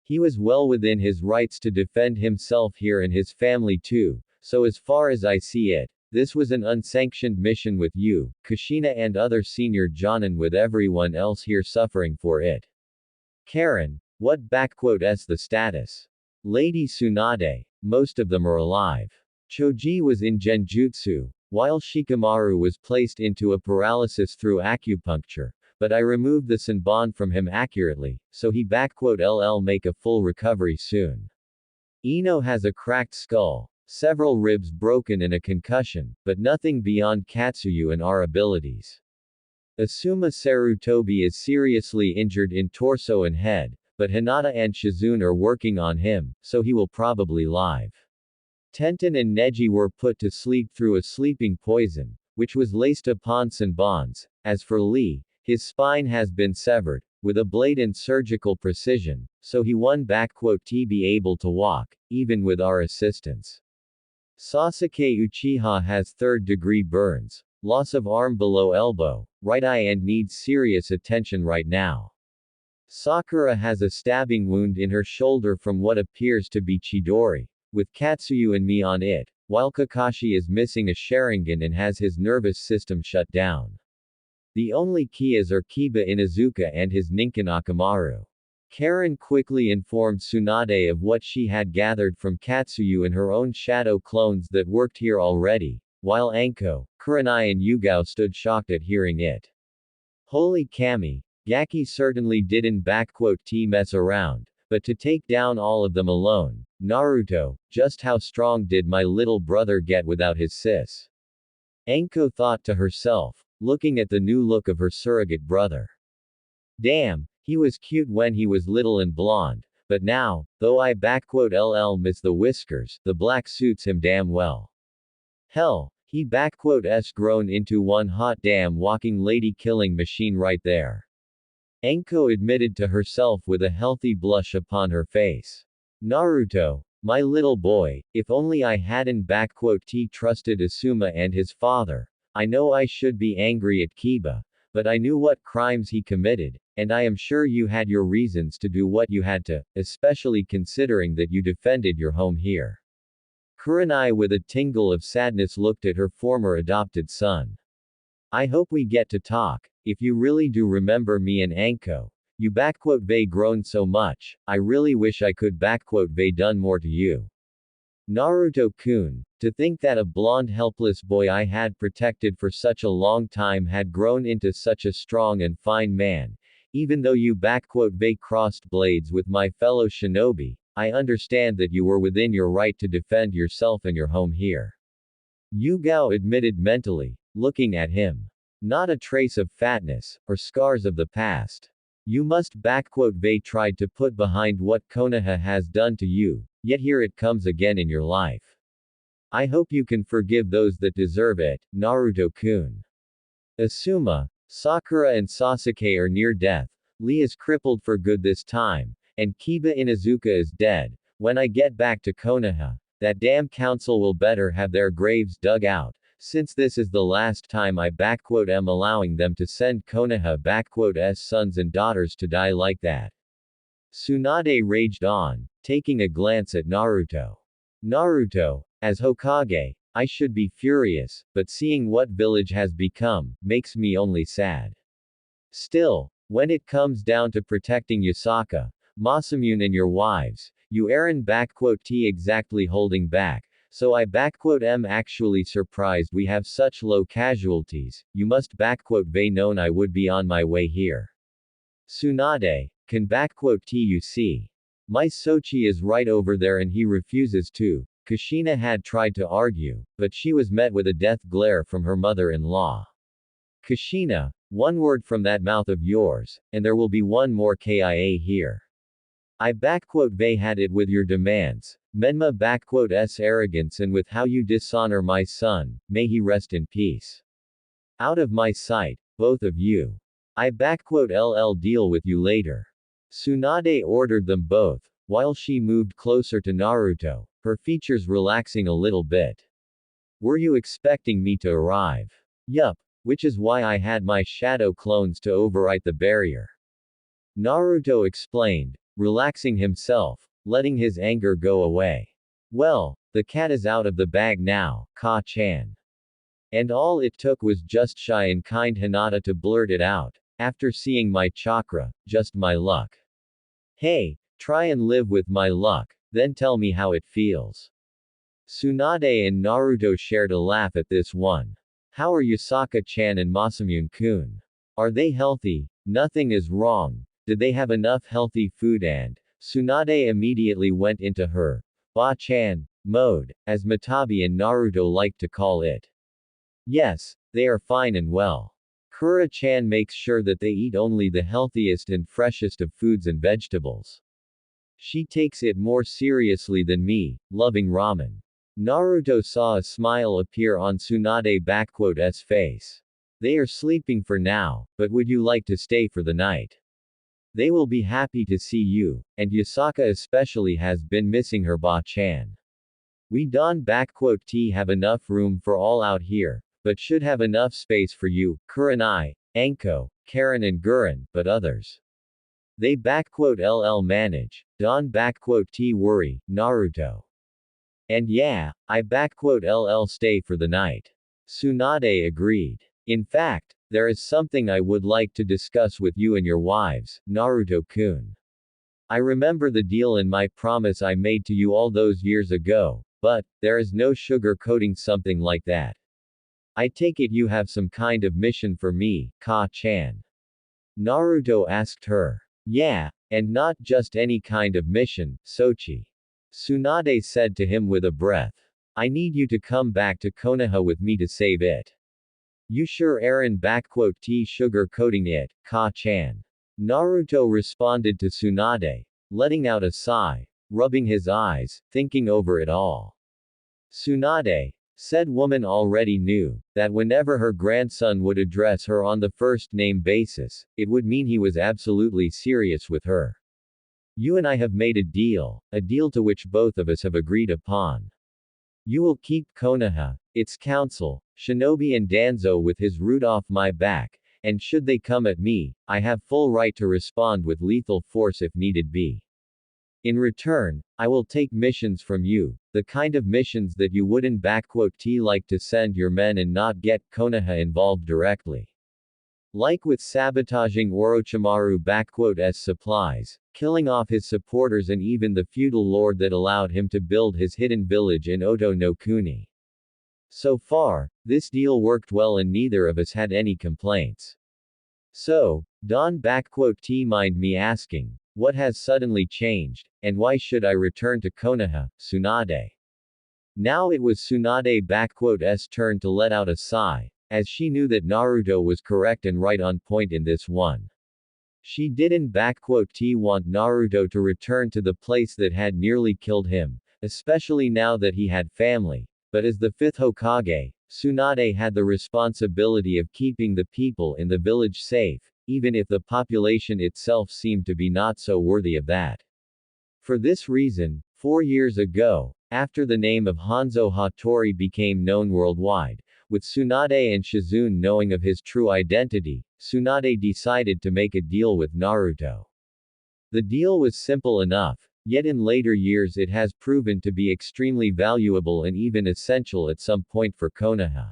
He was well within his rights to defend himself here and his family too, so as far as I see it, this was an unsanctioned mission with you, Kushina and other senior Jonin with everyone else here suffering for it. Karen, what s the status? Lady Tsunade, most of them are alive. Choji was in Genjutsu, while Shikamaru was placed into a paralysis through acupuncture, but I removed the Senbon from him accurately, so he LL make a full recovery soon. Ino has a cracked skull, several ribs broken and a concussion, but nothing beyond Katsuyu and our abilities. Asuma Sarutobi is seriously injured in torso and head, but Hinata and Shizune are working on him, so he will probably live. Tenten and Neji were put to sleep through a sleeping poison, which was laced upon Senbons. As for Lee, his spine has been severed, with a blade and surgical precision, so he won to be able to walk, even with our assistance. Sasuke Uchiha has third-degree burns, loss of arm below elbow, right eye and needs serious attention right now. Sakura has a stabbing wound in her shoulder from what appears to be Chidori, with Katsuyu and me on it, while Kakashi is missing a Sharingan and has his nervous system shut down. The only Kiyas are Kiba Inuzuka and his Ninken Akamaru. Karen quickly informed Tsunade of what she had gathered from Katsuyu and her own shadow clones that worked here already, while Anko, Kurenai and Yugao stood shocked at hearing it. Holy Kami, Gaki certainly didn't mess around, but to take down all of them alone, Naruto, just how strong did my little brother get without his sis? Anko thought to herself, looking at the new look of her surrogate brother. Damn, he was cute when he was little and blonde, but now, though I miss the whiskers, the black suits him damn well. Hell, he grown into one hot damn walking lady killing machine right there. Anko admitted to herself with a healthy blush upon her face. Naruto, my little boy, if only I hadn't trusted Asuma and his father. I know I should be angry at Kiba, but I knew what crimes he committed, and I am sure you had your reasons to do what you had to, especially considering that you defended your home here. Kurenai with a tingle of sadness looked at her former adopted son. I hope we get to talk, if you really do remember me and Anko. You vey grown so much, I really wish I could vey done more to you. Naruto-kun, to think that a blonde helpless boy I had protected for such a long time had grown into such a strong and fine man, even though you vey crossed blades with my fellow shinobi, I understand that you were within your right to defend yourself and your home here. Yugao admitted mentally, looking at him. Not a trace of fatness, or scars of the past. You must vey tried to put behind what Konoha has done to you, yet here it comes again in your life. I hope you can forgive those that deserve it, Naruto-kun. Asuma, Sakura and Sasuke are near death, Lee is crippled for good this time, and Kiba Inuzuka is dead. When I get back to Konoha, that damn council will better have their graves dug out, since this is the last time I am allowing them to send Konoha's sons and daughters to die like that. Tsunade raged on, taking a glance at Naruto. Naruto, as Hokage, I should be furious, but seeing what village has become, makes me only sad. Still, when it comes down to protecting Yasaka, Masamune and your wives, you aren't exactly holding back, so I am actually surprised we have such low casualties. You must vey known I would be on my way here. Tsunade, can you see? My Sochi is right over there and he refuses to. Kushina had tried to argue, but she was met with a death glare from her mother-in-law. Kushina, one word from that mouth of yours, and there will be one more KIA here. I vey had it with your demands, Menma arrogance and with how you dishonor my son, may he rest in peace. Out of my sight, both of you. I LL deal with you later. Tsunade ordered them both, while she moved closer to Naruto, her features relaxing a little bit. Were you expecting me to arrive? Yup, which is why I had my shadow clones to overwrite the barrier. Naruto explained, relaxing himself, letting his anger go away. Well, the cat is out of the bag now, Ka-chan. And all it took was just shy and kind Hinata to blurt it out. After seeing my chakra, just my luck. Hey, try and live with my luck, then tell me how it feels. Tsunade and Naruto shared a laugh at this one. How are Yusaka-chan and Masamune-kun? Are they healthy? Nothing is wrong. Did they have enough healthy food? And Tsunade immediately went into her Ba-chan mode, as Matabi and Naruto like to call it. Yes, they are fine and well. Kura-chan makes sure that they eat only the healthiest and freshest of foods and vegetables. She takes it more seriously than me, loving ramen. Naruto saw a smile appear on Tsunade's face. They are sleeping for now, but would you like to stay for the night? They will be happy to see you, and Yusaka especially has been missing her Ba-chan. We don't have enough room for all out here, but should have enough space for you, Kurenai, Anko, Karen and Guren, but others. They LL manage, don't worry, Naruto. And yeah, I LL stay for the night. Tsunade agreed. In fact, there is something I would like to discuss with you and your wives, Naruto-kun. I remember the deal and my promise I made to you all those years ago, but there is no sugar-coating something like that. I take it you have some kind of mission for me, Ka-chan. Naruto asked her. Yeah, and not just any kind of mission, Sochi. Tsunade said to him with a breath. I need you to come back to Konoha with me to save it. You sure Aaron sugar coating it, Ka-chan. Naruto responded to Tsunade, letting out a sigh, rubbing his eyes, thinking over it all. Tsunade, said woman already knew, that whenever her grandson would address her on the first name basis, it would mean he was absolutely serious with her. You and I have made a deal to which both of us have agreed upon. You will keep Konoha, its council, Shinobi and Danzo with his root off my back, and should they come at me, I have full right to respond with lethal force if needed be. In return, I will take missions from you, the kind of missions that you wouldn't like to send your men and not get Konoha involved directly. Like with sabotaging Orochimaru's supplies, killing off his supporters and even the feudal lord that allowed him to build his hidden village in Oto no Kuni. So far, this deal worked well and neither of us had any complaints. So, don't mind me asking, what has suddenly changed, and why should I return to Konoha, Tsunade? Now it was Tsunade's turn to let out a sigh, as she knew that Naruto was correct and right on point in this one. She didn't want Naruto to return to the place that had nearly killed him, especially now that he had family, but as the fifth Hokage, Tsunade had the responsibility of keeping the people in the village safe, even if the population itself seemed to be not so worthy of that. For this reason, 4 years ago, after the name of Hanzo Hattori became known worldwide, with Tsunade and Shizune knowing of his true identity, Tsunade decided to make a deal with Naruto. The deal was simple enough, yet in later years it has proven to be extremely valuable and even essential at some point for Konoha.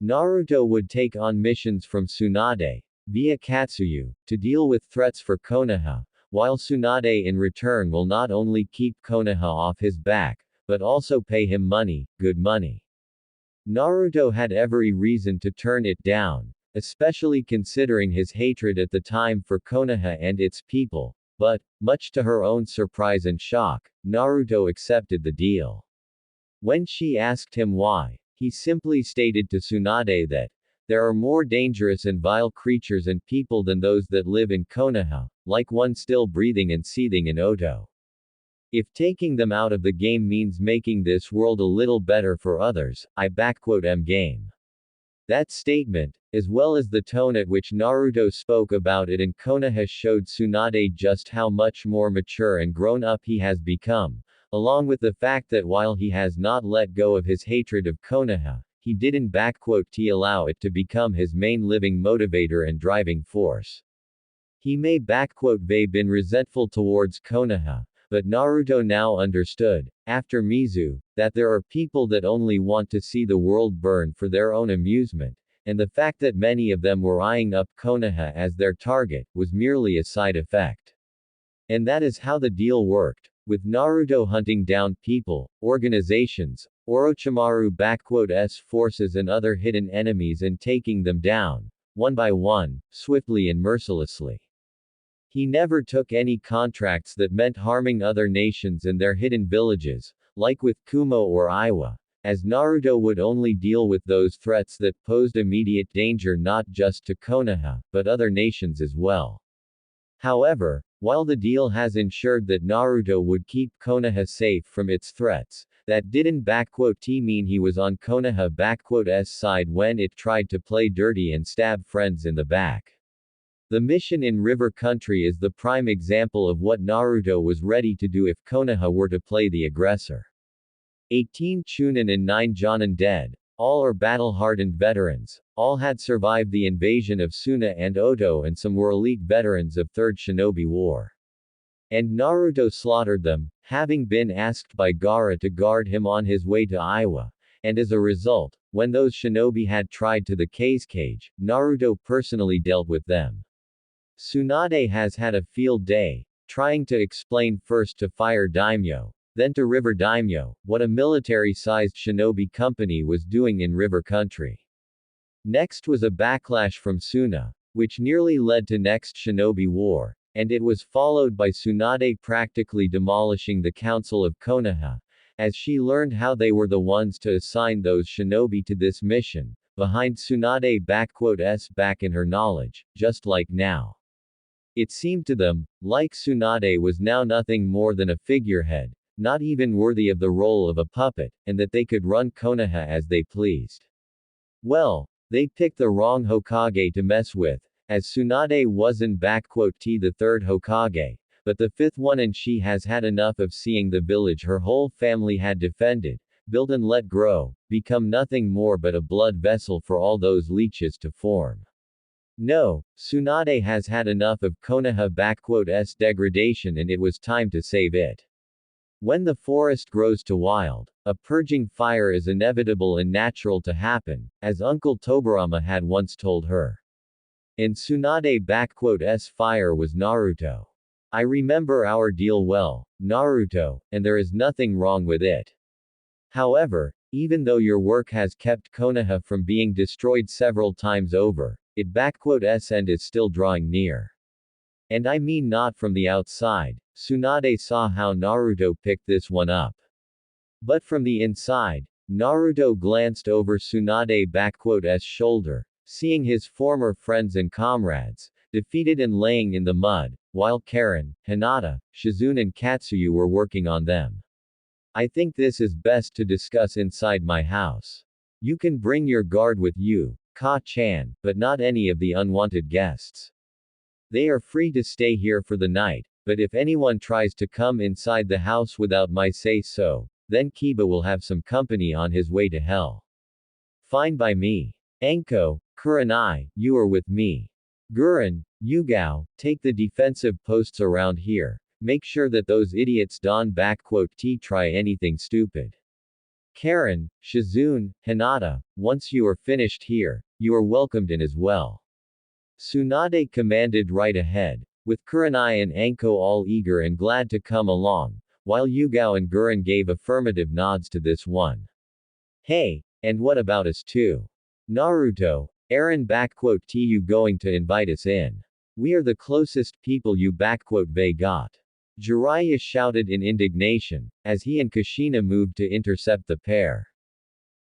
Naruto would take on missions from Tsunade, via Katsuyu, to deal with threats for Konoha, while Tsunade in return will not only keep Konoha off his back, but also pay him money, good money. Naruto had every reason to turn it down, especially considering his hatred at the time for Konoha and its people, but, much to her own surprise and shock, Naruto accepted the deal. When she asked him why, he simply stated to Tsunade that, there are more dangerous and vile creatures and people than those that live in Konoha, like one still breathing and seething in Oto. If taking them out of the game means making this world a little better for others, I game. That statement, as well as the tone at which Naruto spoke about it and Konoha showed Tsunade just how much more mature and grown up he has become, along with the fact that while he has not let go of his hatred of Konoha, he didn't allow it to become his main living motivator and driving force. He may been resentful towards Konoha, but Naruto now understood, after Mizu, that there are people that only want to see the world burn for their own amusement, and the fact that many of them were eyeing up Konoha as their target, was merely a side effect. And that is how the deal worked, with Naruto hunting down people, organizations, Orochimaru's forces and other hidden enemies and taking them down, one by one, swiftly and mercilessly. He never took any contracts that meant harming other nations and their hidden villages, like with Kumo or Iwa, as Naruto would only deal with those threats that posed immediate danger not just to Konoha, but other nations as well. However, while the deal has ensured that Naruto would keep Konoha safe from its threats, that didn't mean he was on Konoha's side when it tried to play dirty and stab friends in the back. The mission in River Country is the prime example of what Naruto was ready to do if Konoha were to play the aggressor. 18 Chunin and 9 Jonin dead. All are battle-hardened veterans. All had survived the invasion of Suna and Oto and some were elite veterans of Third Shinobi War. And Naruto slaughtered them, having been asked by Gaara to guard him on his way to Iwa. And as a result, when those shinobi had tried to the cage, Naruto personally dealt with them. Tsunade has had a field day, trying to explain first to Fire Daimyo, then to River Daimyo, what a military-sized shinobi company was doing in River Country. Next was a backlash from Suna, which nearly led to next Shinobi War, and it was followed by Tsunade practically demolishing the Council of Konoha, as she learned how they were the ones to assign those shinobi to this mission, behind Tsunade's back in her knowledge, just like now. It seemed to them, like Tsunade was now nothing more than a figurehead, not even worthy of the role of a puppet, and that they could run Konoha as they pleased. Well, they picked the wrong Hokage to mess with, as Tsunade wasn't the third Hokage, but the fifth one, and she has had enough of seeing the village her whole family had defended, built and let grow, become nothing more but a blood vessel for all those leeches to form. No, Tsunade has had enough of Konoha's degradation and it was time to save it. When the forest grows to wild, a purging fire is inevitable and natural to happen, as Uncle Tobirama had once told her. And Tsunade's fire was Naruto. I remember our deal well, Naruto, and there is nothing wrong with it. However, even though your work has kept Konoha from being destroyed several times over, its end is still drawing near. And I mean not from the outside. Tsunade saw how Naruto picked this one up. But from the inside, Naruto glanced over Tsunade's shoulder, seeing his former friends and comrades, defeated and laying in the mud, while Karen, Hinata, Shizune and Katsuyu were working on them. I think this is best to discuss inside my house. You can bring your guard with you, Ka-chan, but not any of the unwanted guests. They are free to stay here for the night, but if anyone tries to come inside the house without my say-so, then Kiba will have some company on his way to hell. Fine by me. Anko, Kurenai, you are with me. Guren, Yugao, take the defensive posts around here. Make sure that those idiots don't try anything stupid. Karen, Shizune, Hinata, once you are finished here, you are welcomed in as well. Tsunade commanded right ahead, with Kurenai and Anko all eager and glad to come along, while Yugao and Guren gave affirmative nods to this one. Hey, and what about us too? Naruto, Eren you going to invite us in? We are the closest people you got. Jiraiya shouted in indignation, as he and Kushina moved to intercept the pair.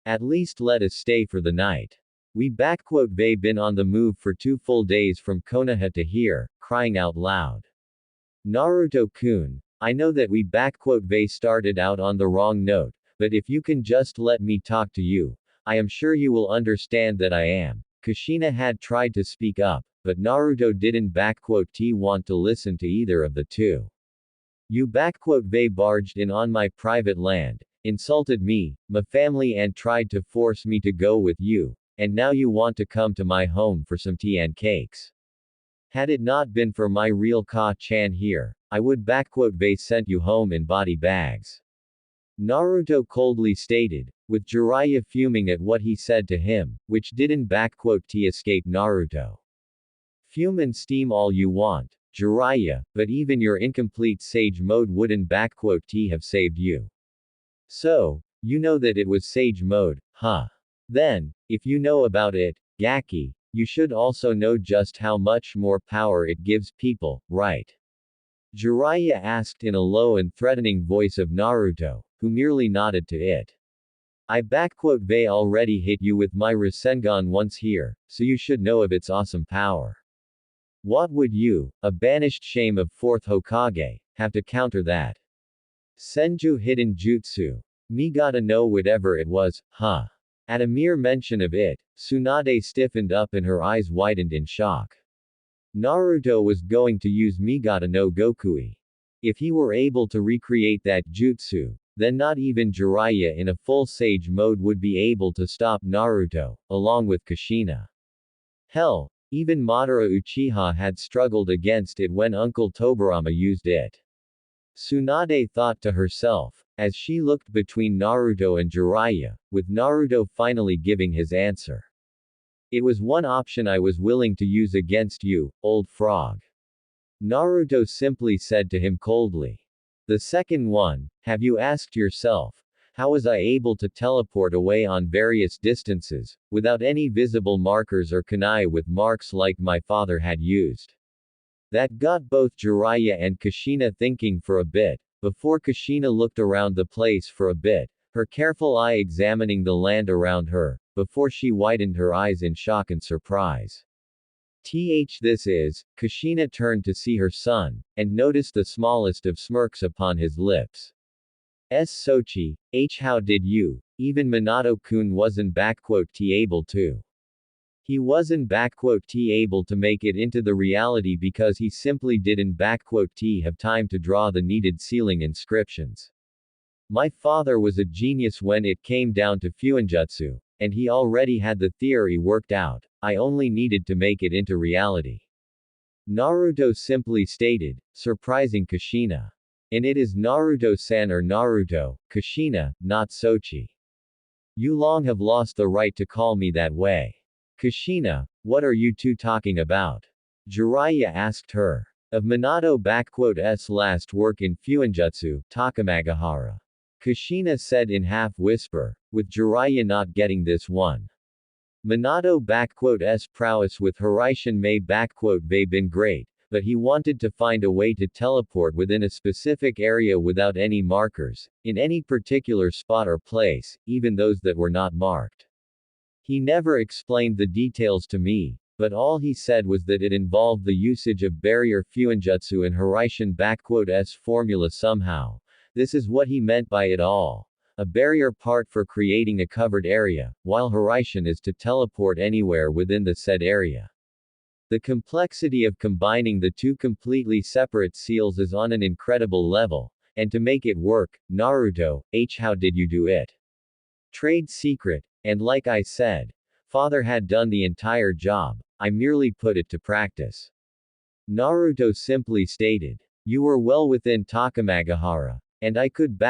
At least let us stay for the night. We been on the move for 2 full days from Konoha to here, crying out loud. Naruto-kun, I know that we started out on the wrong note, but if you can just let me talk to you, I am sure you will understand that I am. Kushina had tried to speak up, but Naruto didn't want to listen to either of the two. You they barged in on my private land, insulted me, my family and tried to force me to go with you, and now you want to come to my home for some tea and cakes. Had it not been for my real Ka-chan here, I would they sent you home in body bags. Naruto coldly stated, with Jiraiya fuming at what he said to him, which didn't escape Naruto. Fume and steam all you want, Jiraiya, but even your incomplete sage mode wouldn't have saved you. So, you know that it was sage mode, huh? Then, if you know about it, Gaki, you should also know just how much more power it gives people, right? Jiraiya asked in a low and threatening voice of Naruto, who merely nodded to it. I they already hit you with my Rasengan once here, so you should know of its awesome power. What would you, a banished shame of 4th Hokage, have to counter that? Senju hidden jutsu. Me gotta know whatever it was, huh? At a mere mention of it, Tsunade stiffened up and her eyes widened in shock. Naruto was going to use Migata no Gokui. If he were able to recreate that jutsu, then not even Jiraiya in a full sage mode would be able to stop Naruto, along with Kushina. Hell, even Madara Uchiha had struggled against it when Uncle Tobirama used it. Tsunade thought to herself, as she looked between Naruto and Jiraiya, with Naruto finally giving his answer. It was one option I was willing to use against you, old frog. Naruto simply said to him coldly. The second one, have you asked yourself, how was I able to teleport away on various distances, without any visible markers or kunai with marks like my father had used? That got both Jiraiya and Kushina thinking for a bit, before Kushina looked around the place for a bit, her careful eye examining the land around her, before she widened her eyes in shock and surprise. This is, Kushina turned to see her son, and noticed the smallest of smirks upon his lips. Sochi, how did you, even Minato-kun wasn't able to. He wasn't able to make it into the reality because he simply didn't have time to draw the needed ceiling inscriptions. My father was a genius when it came down to Fuinjutsu, and he already had the theory worked out, I only needed to make it into reality. Naruto simply stated, surprising Kushina. And it is Naruto-san or Naruto, Kushina, not Sochi. You long have lost the right to call me that way. Kushina, what are you two talking about? Jiraiya asked her. Of Minato-s last work in Fuinjutsu, Takamagahara. Kushina said in half-whisper, with Jiraiya not getting this one. Minato-s prowess with Hiraishin may been great, but he wanted to find a way to teleport within a specific area without any markers, in any particular spot or place, even those that were not marked. He never explained the details to me, but all he said was that it involved the usage of barrier Fuinjutsu and Hiraishin-s formula somehow. This is what he meant by it all. A barrier part for creating a covered area, while Hiraishin is to teleport anywhere within the said area. The complexity of combining the two completely separate seals is on an incredible level, and to make it work, Naruto, how did you do it? Trade secret, and like I said, father had done the entire job, I merely put it to practice. Naruto simply stated. You were well within Takamagahara, and I could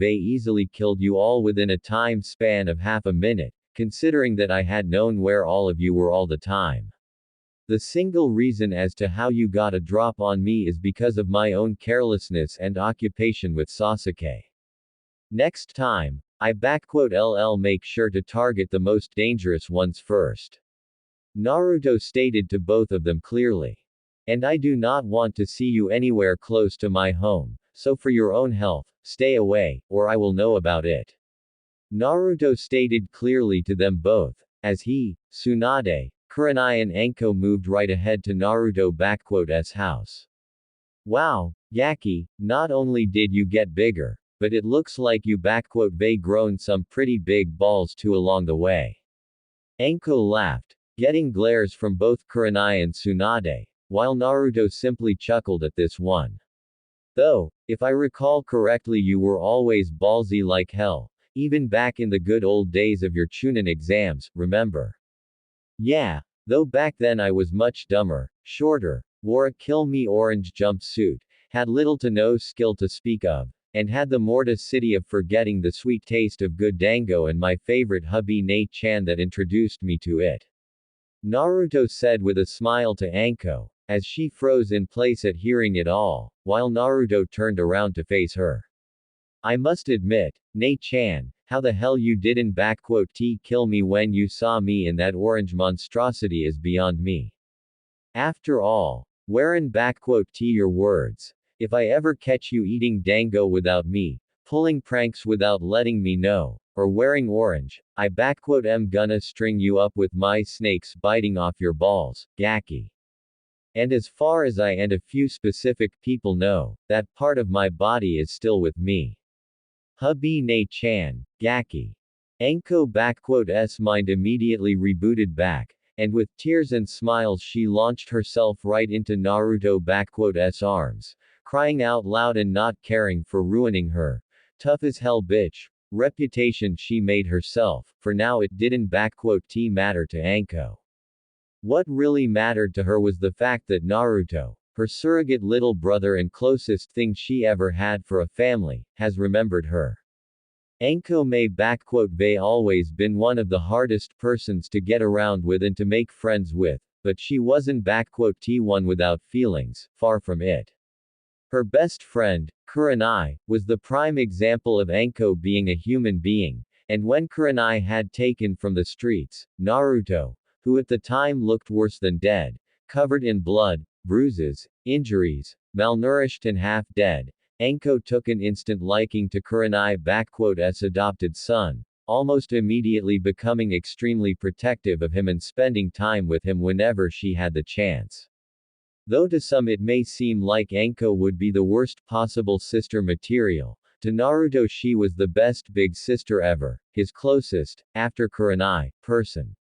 easily killed you all within a time span of half a minute, considering that I had known where all of you were all the time. The single reason as to how you got a drop on me is because of my own carelessness and occupation with Sasuke. Next time, I make sure to target the most dangerous ones first. Naruto stated to both of them clearly. And I do not want to see you anywhere close to my home, so for your own health, stay away, or I will know about it. Naruto stated clearly to them both, as he, Tsunade, Kurenai and Anko moved right ahead to Naruto-s house. Wow, Yaki, not only did you get bigger, but it looks like you they grown some pretty big balls too along the way. Anko laughed, getting glares from both Kurenai and Tsunade, while Naruto simply chuckled at this one. Though, if I recall correctly, you were always ballsy like hell, even back in the good old days of your Chunin exams, remember? Yeah, though back then I was much dumber, shorter, wore a kill me orange jumpsuit, had little to no skill to speak of, and had the morticity of forgetting the sweet taste of good dango and my favorite hubby Nate-chan that introduced me to it. Naruto said with a smile to Anko, as she froze in place at hearing it all, while Naruto turned around to face her. I must admit, Nate-chan, how the hell you didn't kill me when you saw me in that orange monstrosity is beyond me. After all, wherein your words. If I ever catch you eating dango without me, pulling pranks without letting me know, or wearing orange, I am gonna string you up with my snakes biting off your balls, Gaki. And as far as I and a few specific people know, that part of my body is still with me. Hubby Nate-chan, Gaki. Anko's mind immediately rebooted back, and with tears and smiles she launched herself right into Naruto's arms, crying out loud and not caring for ruining her tough as hell bitch reputation she made herself, for now it didn't matter to Anko. What really mattered to her was the fact that Naruto, her surrogate little brother and closest thing she ever had for a family, has remembered her. Anko may always been one of the hardest persons to get around with and to make friends with, but she wasn't one without feelings, far from it. Her best friend, Kurenai, was the prime example of Anko being a human being, and when Kurenai had taken from the streets, Naruto, who at the time looked worse than dead, covered in blood, bruises, injuries, malnourished and half dead, Anko took an instant liking to Kurenai's adopted son, almost immediately becoming extremely protective of him and spending time with him whenever she had the chance. Though to some it may seem like Anko would be the worst possible sister material, to Naruto she was the best big sister ever, his closest, after Kurenai, person.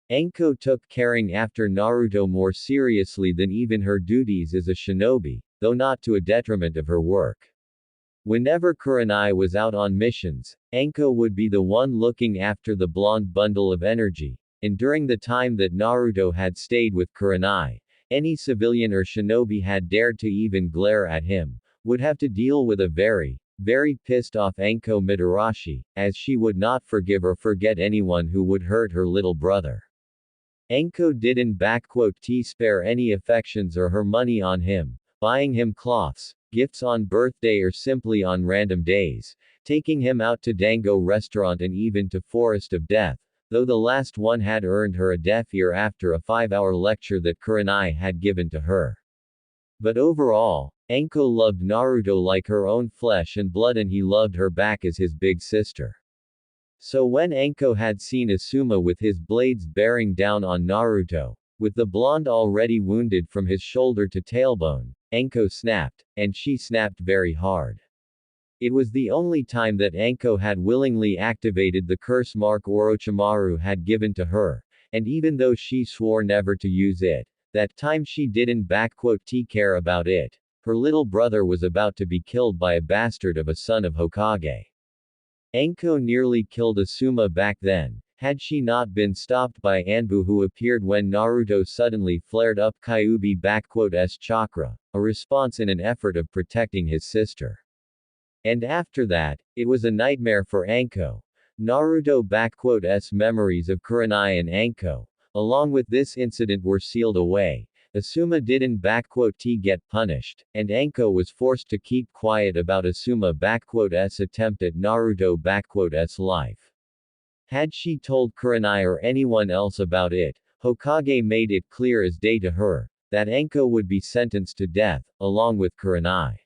Anko took caring after Naruto more seriously than even her duties as a shinobi, though not to a detriment of her work. Whenever Kurenai was out on missions, Anko would be the one looking after the blonde bundle of energy, and during the time that Naruto had stayed with Kurenai, any civilian or shinobi had dared to even glare at him, would have to deal with a very, very pissed off Anko Mitarashi, as she would not forgive or forget anyone who would hurt her little brother. Anko didn't spare any affections or her money on him, buying him cloths, gifts on birthday or simply on random days, taking him out to Dango restaurant and even to Forest of Death, though the last one had earned her a deaf ear after a 5-hour lecture that Kurenai had given to her. But overall, Anko loved Naruto like her own flesh and blood and he loved her back as his big sister. So when Anko had seen Asuma with his blades bearing down on Naruto, with the blonde already wounded from his shoulder to tailbone, Anko snapped, and she snapped very hard. It was the only time that Anko had willingly activated the curse mark Orochimaru had given to her, and even though she swore never to use it, that time she didn't care about it. Her little brother was about to be killed by a bastard of a son of Hokage. Anko nearly killed Asuma back then, had she not been stopped by Anbu who appeared when Naruto suddenly flared up Kyuubi's chakra, a response in an effort of protecting his sister. And after that, it was a nightmare for Anko. Naruto's memories of Kurenai and Anko, along with this incident were sealed away. Asuma didn't get punished, and Anko was forced to keep quiet about Asuma's attempt at Naruto's life. Had she told Kurenai or anyone else about it, Hokage made it clear as day to her, that Anko would be sentenced to death, along with Kurenai.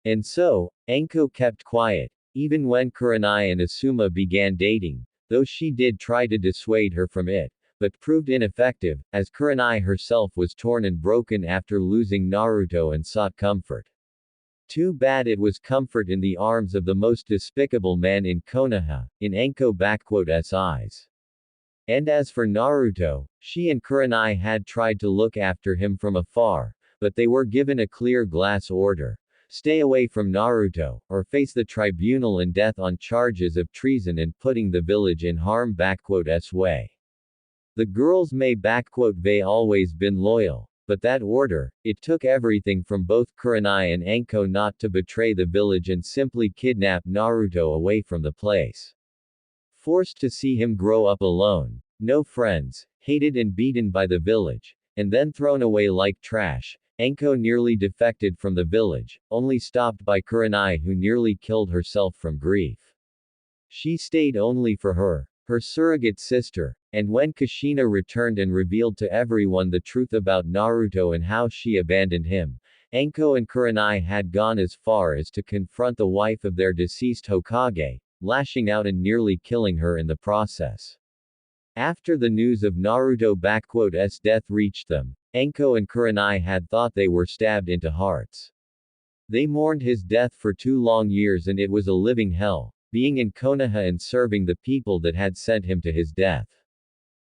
And so, Anko kept quiet, even when Kurenai and Asuma began dating, though she did try to dissuade her from it, but proved ineffective, as Kurenai herself was torn and broken after losing Naruto and sought comfort. Too bad it was comfort in the arms of the most despicable man in Konoha, in Enko's eyes. And as for Naruto, she and Kurenai had tried to look after him from afar, but they were given a clear glass order. Stay away from Naruto, or face the tribunal and death on charges of treason and putting the village in harm's way. The girls may they always been loyal, but that order, it took everything from both Kurenai and Enko not to betray the village and simply kidnap Naruto away from the place. Forced to see him grow up alone, no friends, hated and beaten by the village, and then thrown away like trash, Enko nearly defected from the village, only stopped by Kurenai who nearly killed herself from grief. She stayed only for her surrogate sister, and when Kushina returned and revealed to everyone the truth about Naruto and how she abandoned him, Enko and Kurenai had gone as far as to confront the wife of their deceased Hokage, lashing out and nearly killing her in the process. After the news of Naruto's death reached them, Enko and Kurenai had thought they were stabbed into hearts. They mourned his death for 2 long years and it was a living hell, being in Konoha and serving the people that had sent him to his death.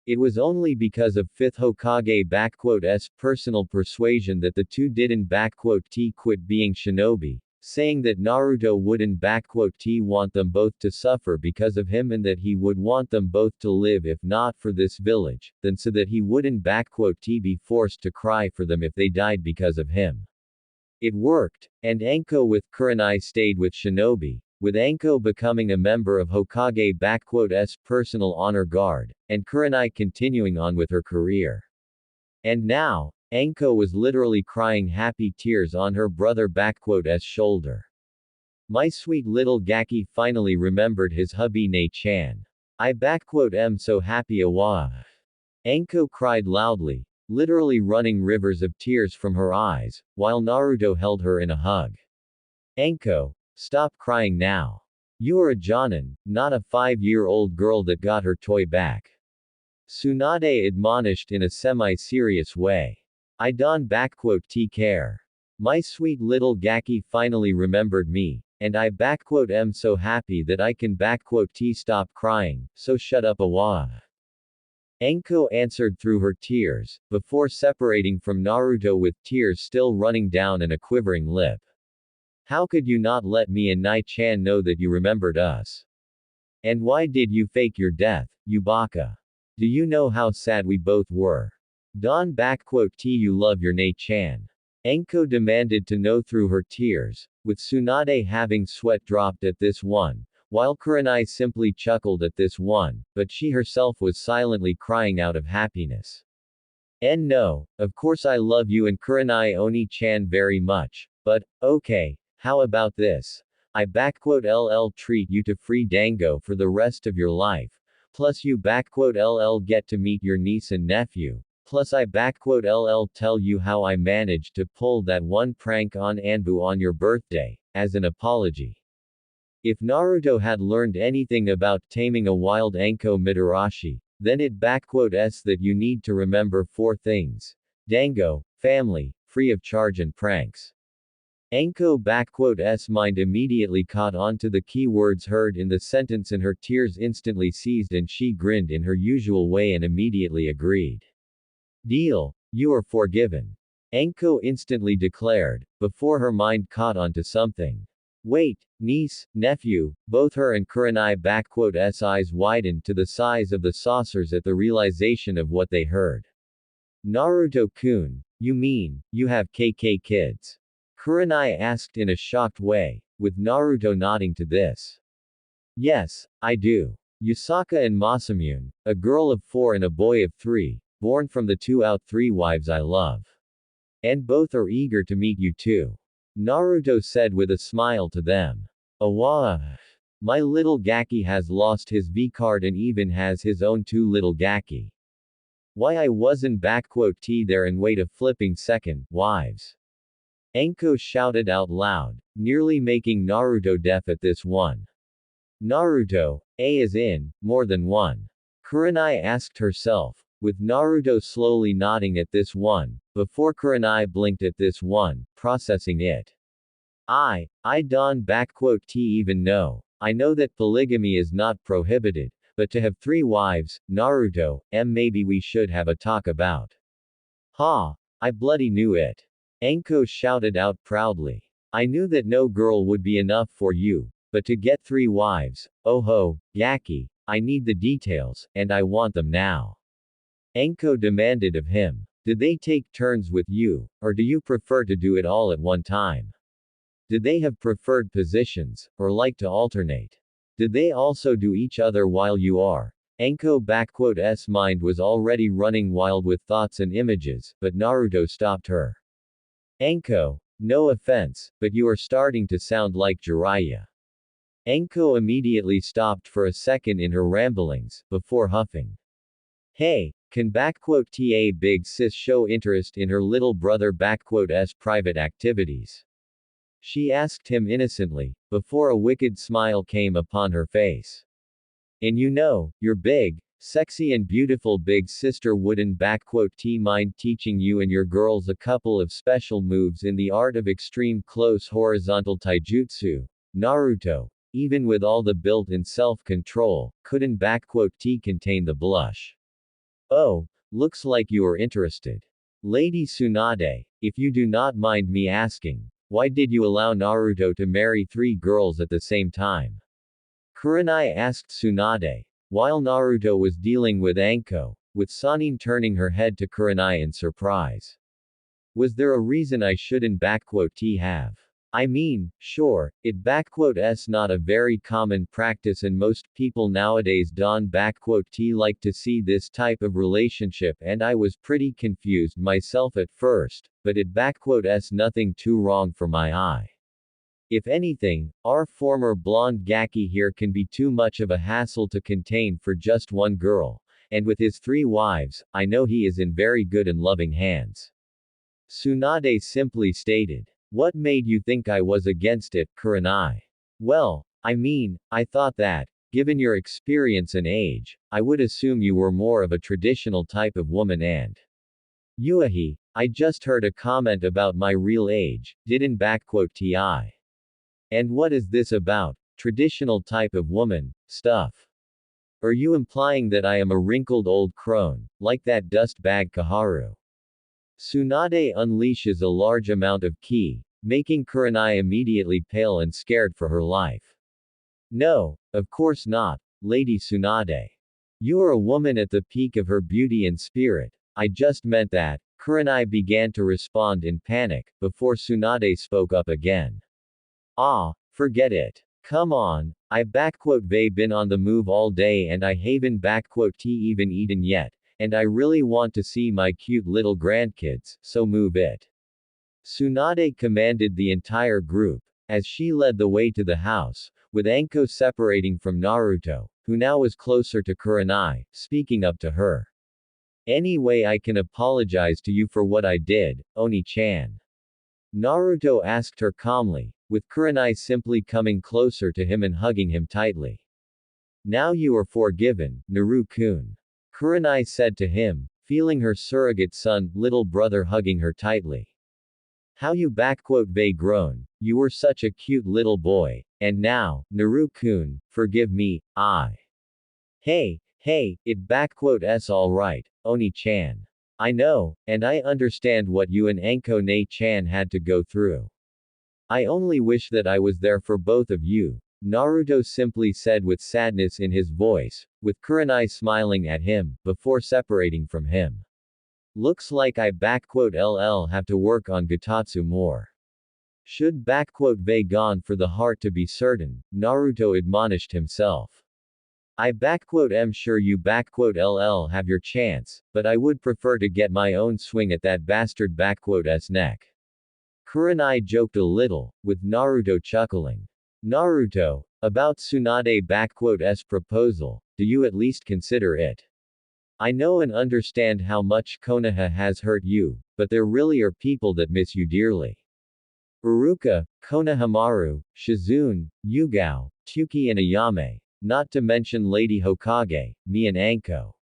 It was only because of 5th Hokage's personal persuasion that the two didn't quit being shinobi, saying that Naruto wouldn't want them both to suffer because of him and that he would want them both to live if not for this village, then so that he wouldn't be forced to cry for them if they died because of him. It worked, and Enko with Kurenai stayed with shinobi, with Enko becoming a member of Hokage's personal honor guard, and Kurenai continuing on with her career. And now, Enko was literally crying happy tears on her brother's shoulder. My sweet little Gaki finally remembered his hubby Ne-chan. I am so happy awa. Enko cried loudly, literally running rivers of tears from her eyes, while Naruto held her in a hug. Enko, stop crying now. You are a Jonin, not a 5-year-old girl that got her toy back. Tsunade admonished in a semi-serious way. I don't care. My sweet little Gaki finally remembered me, and I am so happy that I can stop crying, so shut up awa. Enko answered through her tears, before separating from Naruto with tears still running down and a quivering lip. How could you not let me and Nai-chan know that you remembered us? And why did you fake your death, you baka? Do you know how sad we both were? Don you love your Nai-chan. Enko demanded to know through her tears, with Tsunade having sweat dropped at this one, while Kurenai simply chuckled at this one, but she herself was silently crying out of happiness. And no, of course I love you and Kurenai Oni-chan very much, but, okay, how about this? I treat you to free dango for the rest of your life, plus you get to meet your niece and nephew. Plus I tell you how I managed to pull that one prank on Anbu on your birthday, as an apology. If Naruto had learned anything about taming a wild Enko Mitarashi, then it that you need to remember 4 things. Dango, family, free of charge and pranks. Enko's mind immediately caught on to the key words heard in the sentence and her tears instantly ceased and she grinned in her usual way and immediately agreed. Deal, you are forgiven. Enko instantly declared, before her mind caught on to something. Wait, niece, nephew, both her and Kurenai's eyes widened to the size of the saucers at the realization of what they heard. Naruto-kun, you mean, you have KK kids? Kurenai asked in a shocked way, with Naruto nodding to this. Yes, I do. Yusaka and Masamune, a girl of 4 and a boy of 3, born from the 2 out 3 wives I love. And both are eager to meet you too. Naruto said with a smile to them. Awa. My little Gaki has lost his V-card and even has his own 2 little Gaki. Why I wasn't there and wait a flipping second, wives. Enko shouted out loud, nearly making Naruto deaf at this one. Naruto, A is in, more than one. Kurenai asked herself, with Naruto slowly nodding at this one, before Kurenai blinked at this one, processing it. I don't backquote t even know. I know that polygamy is not prohibited, but to have 3 wives, Naruto, maybe we should have a talk about. Ha! I bloody knew it. Anko shouted out proudly. I knew that no girl would be enough for you, but to get 3 wives, oh ho, Yaki, I need the details, and I want them now. Anko demanded of him. Did they take turns with you, or do you prefer to do it all at one time? Did they have preferred positions, or like to alternate? Did they also do each other while you are? Anko*'s mind was already running wild with thoughts and images, but Naruto stopped her. Anko, no offense, but you are starting to sound like Jiraiya. Anko immediately stopped for a second in her ramblings, before huffing. Hey, can ta big sis show interest in her little brother*'s private activities? She asked him innocently, before a wicked smile came upon her face. And you know, your big, sexy and beautiful big sister wouldn't mind teaching you and your girls a couple of special moves in the art of extreme close horizontal taijutsu. Naruto, even with all the built-in self-control, couldn't contain the blush. Oh, looks like you are interested. Lady Tsunade, if you do not mind me asking, why did you allow Naruto to marry 3 girls at the same time? Kurenai asked Tsunade. While Naruto was dealing with Anko, with Sanin turning her head to Kurenai in surprise. Was there a reason I shouldn't have? I mean, sure, it's not a very common practice and most people nowadays don't like to see this type of relationship and I was pretty confused myself at first, but it's nothing too wrong for my eye. If anything, our former blonde Gaki here can be too much of a hassle to contain for just one girl, and with his 3 wives, I know he is in very good and loving hands. Tsunade simply stated. What made you think I was against it, Kurenai? Well, I mean, I thought that, given your experience and age, I would assume you were more of a traditional type of woman and. Yuahi, I just heard a comment about my real age, didn't ti. And what is this about, traditional type of woman, stuff? Are you implying that I am a wrinkled old crone, like that dust bag Kaharu? Tsunade unleashes a large amount of ki, making Kurenai immediately pale and scared for her life. No, of course not, Lady Tsunade. You are a woman at the peak of her beauty and spirit. I just meant that. Kurenai began to respond in panic, before Tsunade spoke up again. Forget it. Come on, I been on the move all day and I haven't even eaten yet. And I really want to see my cute little grandkids, so move it. Tsunade commanded the entire group, as she led the way to the house, with Anko separating from Naruto, who now was closer to Kurenai, speaking up to her. Anyway, I can apologize to you for what I did, Oni-chan. Naruto asked her calmly, with Kurenai simply coming closer to him and hugging him tightly. Now you are forgiven, Naru-kun. Kurenai said to him, feeling her surrogate son, little brother hugging her tightly. How you grown, you were such a cute little boy, and now, Naru-kun, forgive me, Hey, it's alright, Oni-chan. I know, and I understand what you and Anko-ne-chan had to go through. I only wish that I was there for both of you, Naruto simply said with sadness in his voice, with Kurenai smiling at him, before separating from him. Looks like I LL have to work on Gatatsu more. Should gone for the heart to be certain, Naruto admonished himself. I am sure you LL have your chance, but I would prefer to get my own swing at that bastard s neck. Kurenai joked a little, with Naruto chuckling. Naruto, about Tsunade***'s proposal, do you at least consider it? I know and understand how much Konoha has hurt you, but there really are people that miss you dearly. Uruka, Konohamaru, Shizune, Yugao, Tuki and Ayame, not to mention Lady Hokage, me and Anko.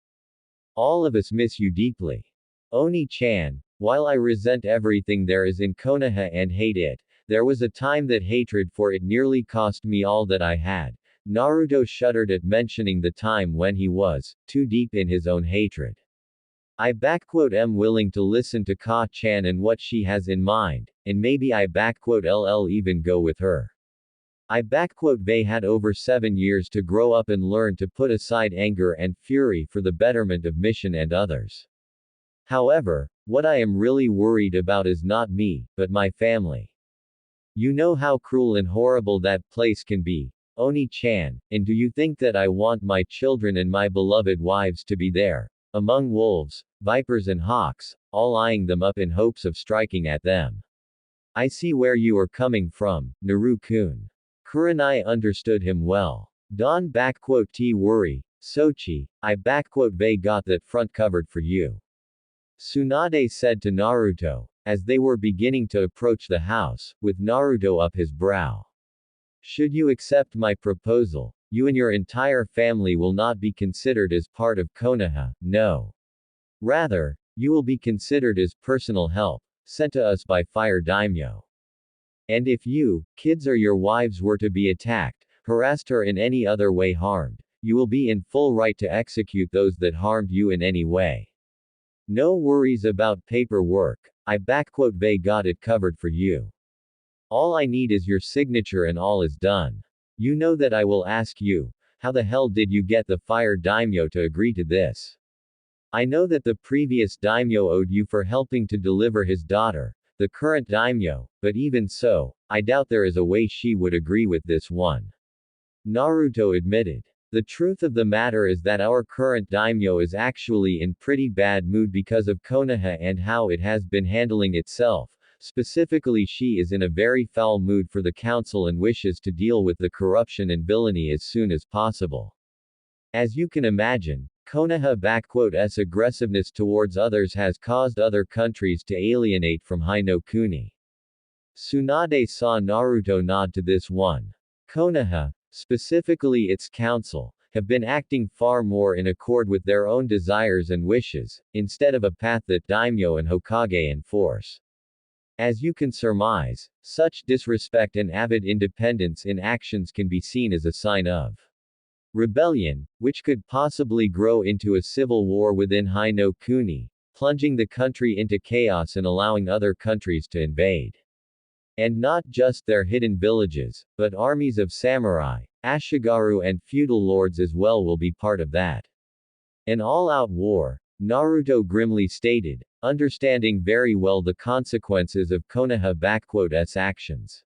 All of us miss you deeply. Oni-chan, while I resent everything there is in Konoha and hate it, There was a time that hatred for it nearly cost me all that I had. Naruto shuddered at mentioning the time when he was too deep in his own hatred. Am willing to listen to Ka-chan and what she has in mind, and maybe LL even go with her. They had over 7 years to grow up and learn to put aside anger and fury for the betterment of mission and others. However, what I am really worried about is not me, but my family. You know how cruel and horrible that place can be, Oni-chan, and do you think that I want my children and my beloved wives to be there, among wolves, vipers and hawks, all eyeing them up in hopes of striking at them? I see where you are coming from, Naru-kun. Kurenai understood him well. Don T worry, Sochi, they got that front covered for you. Tsunade said to Naruto, as they were beginning to approach the house, with Naruto up his brow. Should you accept my proposal, you and your entire family will not be considered as part of Konoha, no. Rather, you will be considered as personal help, sent to us by Fire Daimyo. And if you, kids or your wives were to be attacked, harassed or in any other way harmed, you will be in full right to execute those that harmed you in any way. No worries about paperwork, they got it covered for you. All I need is your signature and all is done. You know that I will ask you, how the hell did you get the Fire Daimyo to agree to this? I know that the previous daimyo owed you for helping to deliver his daughter, the current daimyo, but even so, I doubt there is a way she would agree with this one. Naruto admitted. The truth of the matter is that our current daimyo is actually in pretty bad mood because of Konoha and how it has been handling itself. Specifically, she is in a very foul mood for the council and wishes to deal with the corruption and villainy as soon as possible. As you can imagine, Konoha's aggressiveness towards others has caused other countries to alienate from Hi-no-Kuni. Tsunade saw Naruto nod to this one. Konoha, specifically its council, have been acting far more in accord with their own desires and wishes, instead of a path that daimyo and Hokage enforce. As you can surmise, such disrespect and avid independence in actions can be seen as a sign of rebellion, which could possibly grow into a civil war within Hi-no-Kuni, plunging the country into chaos and allowing other countries to invade. And not just their hidden villages, but armies of samurai, ashigaru and feudal lords as well will be part of that. An all-out war, Naruto grimly stated, understanding very well the consequences of Konoha's actions.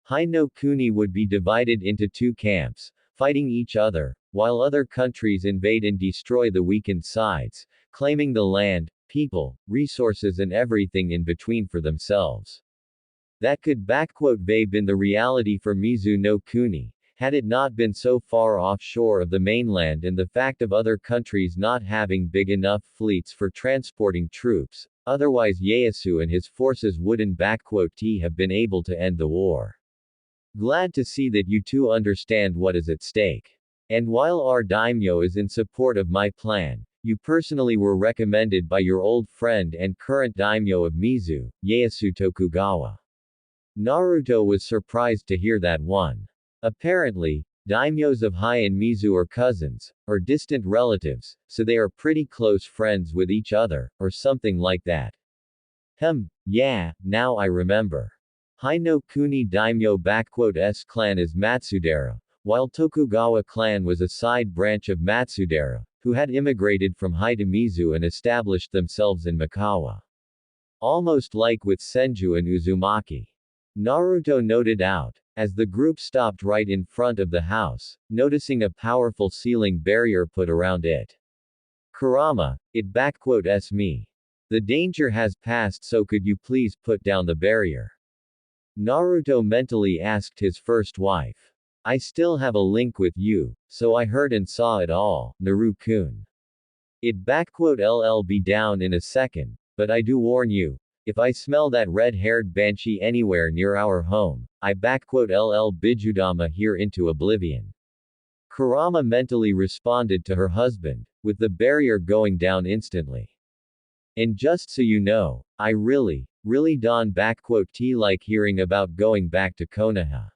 Hi-no-Kuni would be divided into two camps, fighting each other, while other countries invade and destroy the weakened sides, claiming the land, people, resources and everything in between for themselves. That could been the reality for Mizu no Kuni, had it not been so far offshore of the mainland and the fact of other countries not having big enough fleets for transporting troops, otherwise Ieyasu and his forces wouldn't have been able to end the war. Glad to see that you two understand what is at stake. And while our daimyo is in support of my plan, you personally were recommended by your old friend and current daimyo of Mizu, Ieyasu Tokugawa. Naruto was surprised to hear that one. Apparently, daimyos of Hai and Mizu are cousins, or distant relatives, so they are pretty close friends with each other, or something like that. Yeah, now I remember. Hi-no-Kuni daimyo clan is Matsudera, while Tokugawa clan was a side branch of Matsudera, who had immigrated from Hai to Mizu and established themselves in Mikawa. Almost like with Senju and Uzumaki. Naruto noted out, as the group stopped right in front of the house, noticing a powerful ceiling barrier put around it. Kurama, it me. The danger has passed, so could you please put down the barrier? Naruto mentally asked his first wife. I still have a link with you, so I heard and saw it all, Naru-kun. It be down in a second, but I do warn you, if I smell that red-haired banshee anywhere near our home, I bijudama here into oblivion. Kurama mentally responded to her husband, with the barrier going down instantly. And just so you know, I really don't like hearing about going back to Konoha.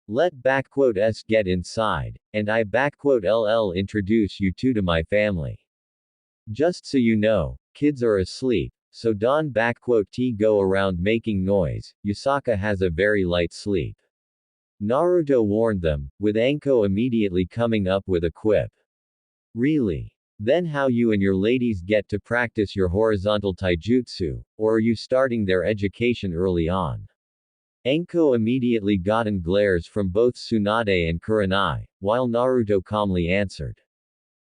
Let s get inside, and I introduce you two to my family. Just so you know, kids are asleep, so don't go around making noise. Yusaka has a very light sleep. Naruto warned them, with Anko immediately coming up with a quip. Really? Then how you and your ladies get to practice your horizontal taijutsu, or are you starting their education early on? Anko immediately gotten glares from both Tsunade and Kurenai, while Naruto calmly answered.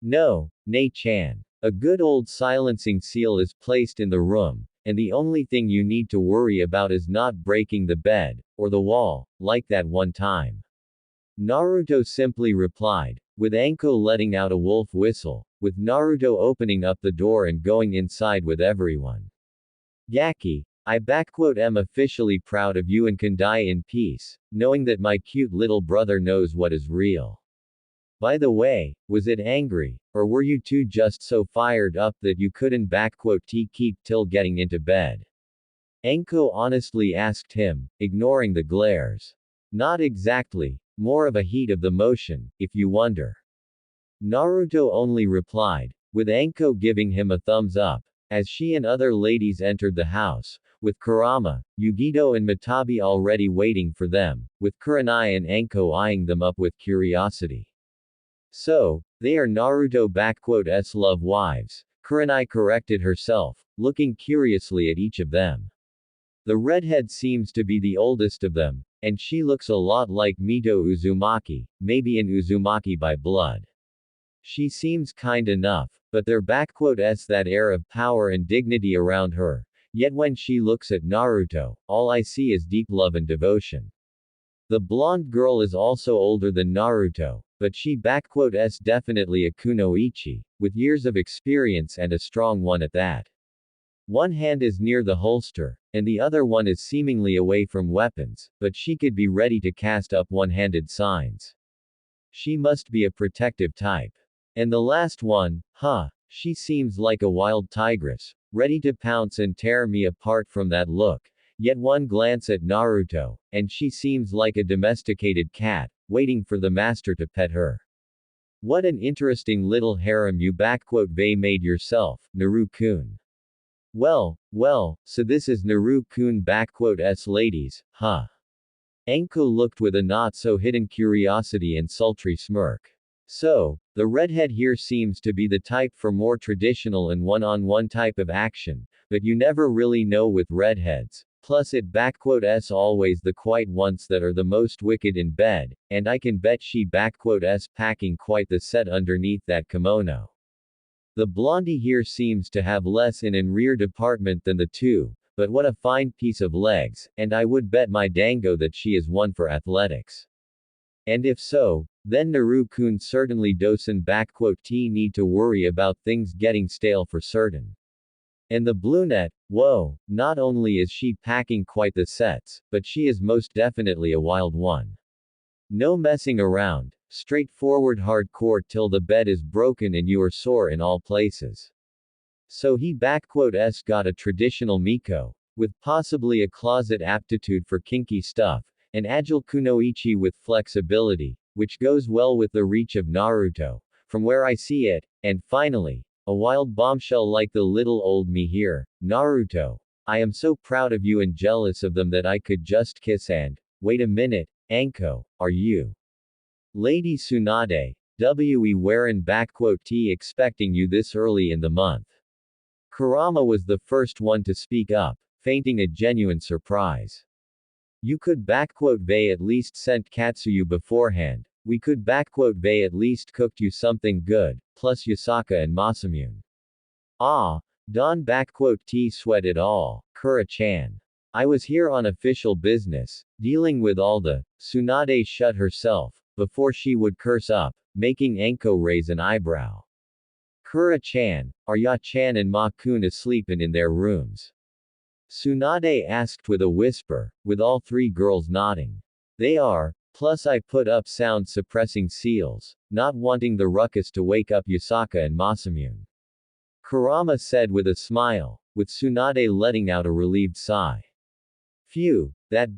No, Nei-chan. A good old silencing seal is placed in the room, and the only thing you need to worry about is not breaking the bed, or the wall, like that one time. Naruto simply replied, with Anko letting out a wolf whistle, with Naruto opening up the door and going inside with everyone. Yaki, I am officially proud of you and can die in peace, knowing that my cute little brother knows what is real. By the way, was it angry, or were you two just so fired up that you couldn't keep till getting into bed? Anko honestly asked him, ignoring the glares. Not exactly, more of a heat of the motion, if you wonder. Naruto only replied, with Anko giving him a thumbs up, as she and other ladies entered the house, with Kurama, Yugito and Matabi already waiting for them, with Kurenai and Anko eyeing them up with curiosity. So, they are Naruto love wives, Kurenai corrected herself, looking curiously at each of them. The redhead seems to be the oldest of them, and she looks a lot like Mito Uzumaki, maybe an Uzumaki by blood. She seems kind enough, but there that air of power and dignity around her, yet when she looks at Naruto, all I see is deep love and devotion. The blonde girl is also older than Naruto, but she definitely a kunoichi, with years of experience and a strong one at that. One hand is near the holster, and the other one is seemingly away from weapons, but she could be ready to cast up one-handed signs. She must be a protective type. And the last one, she seems like a wild tigress, ready to pounce and tear me apart from that look. Yet one glance at Naruto, and she seems like a domesticated cat, waiting for the master to pet her. What an interesting little harem you made yourself, Naru-kun. Well, so this is Naru-kun ladies, huh? Anko looked with a not-so-hidden curiosity and sultry smirk. So, the redhead here seems to be the type for more traditional and one-on-one type of action, but you never really know with redheads. Plus it always the quiet ones that are the most wicked in bed, and I can bet she packing quite the set underneath that kimono. The blondie here seems to have less in and rear department than the two, but what a fine piece of legs, and I would bet my dango that she is one for athletics. And if so, then Naru-kun certainly doesn't need to worry about things getting stale for certain. And the brunette, whoa, not only is she packing quite the sets, but she is most definitely a wild one. No messing around, straightforward hardcore till the bed is broken and you are sore in all places. So he got a traditional Miko, with possibly a closet aptitude for kinky stuff, an agile kunoichi with flexibility, which goes well with the reach of Naruto, from where I see it, and finally, a wild bombshell like the little old me here, Naruto. I am so proud of you and jealous of them that I could just kiss and, wait a minute, Anko, are you? Lady Tsunade, we weren't expecting you this early in the month. Kurama was the first one to speak up, fainting a genuine surprise. You could at least sent Katsuyu beforehand, we could at least cooked you something good, plus Yusaka and Masamune. Ah, don sweat it all, Kura-chan. I was here on official business, dealing with all the, Tsunade shut herself, before she would curse up, making Anko raise an eyebrow. Kura-chan, are Ya-chan and Ma-kun asleep and in their rooms? Tsunade asked with a whisper, with all three girls nodding. They are, plus I put up sound-suppressing seals, not wanting the ruckus to wake up Yusaka and Masamune. Kurama said with a smile, with Tsunade letting out a relieved sigh. Phew, that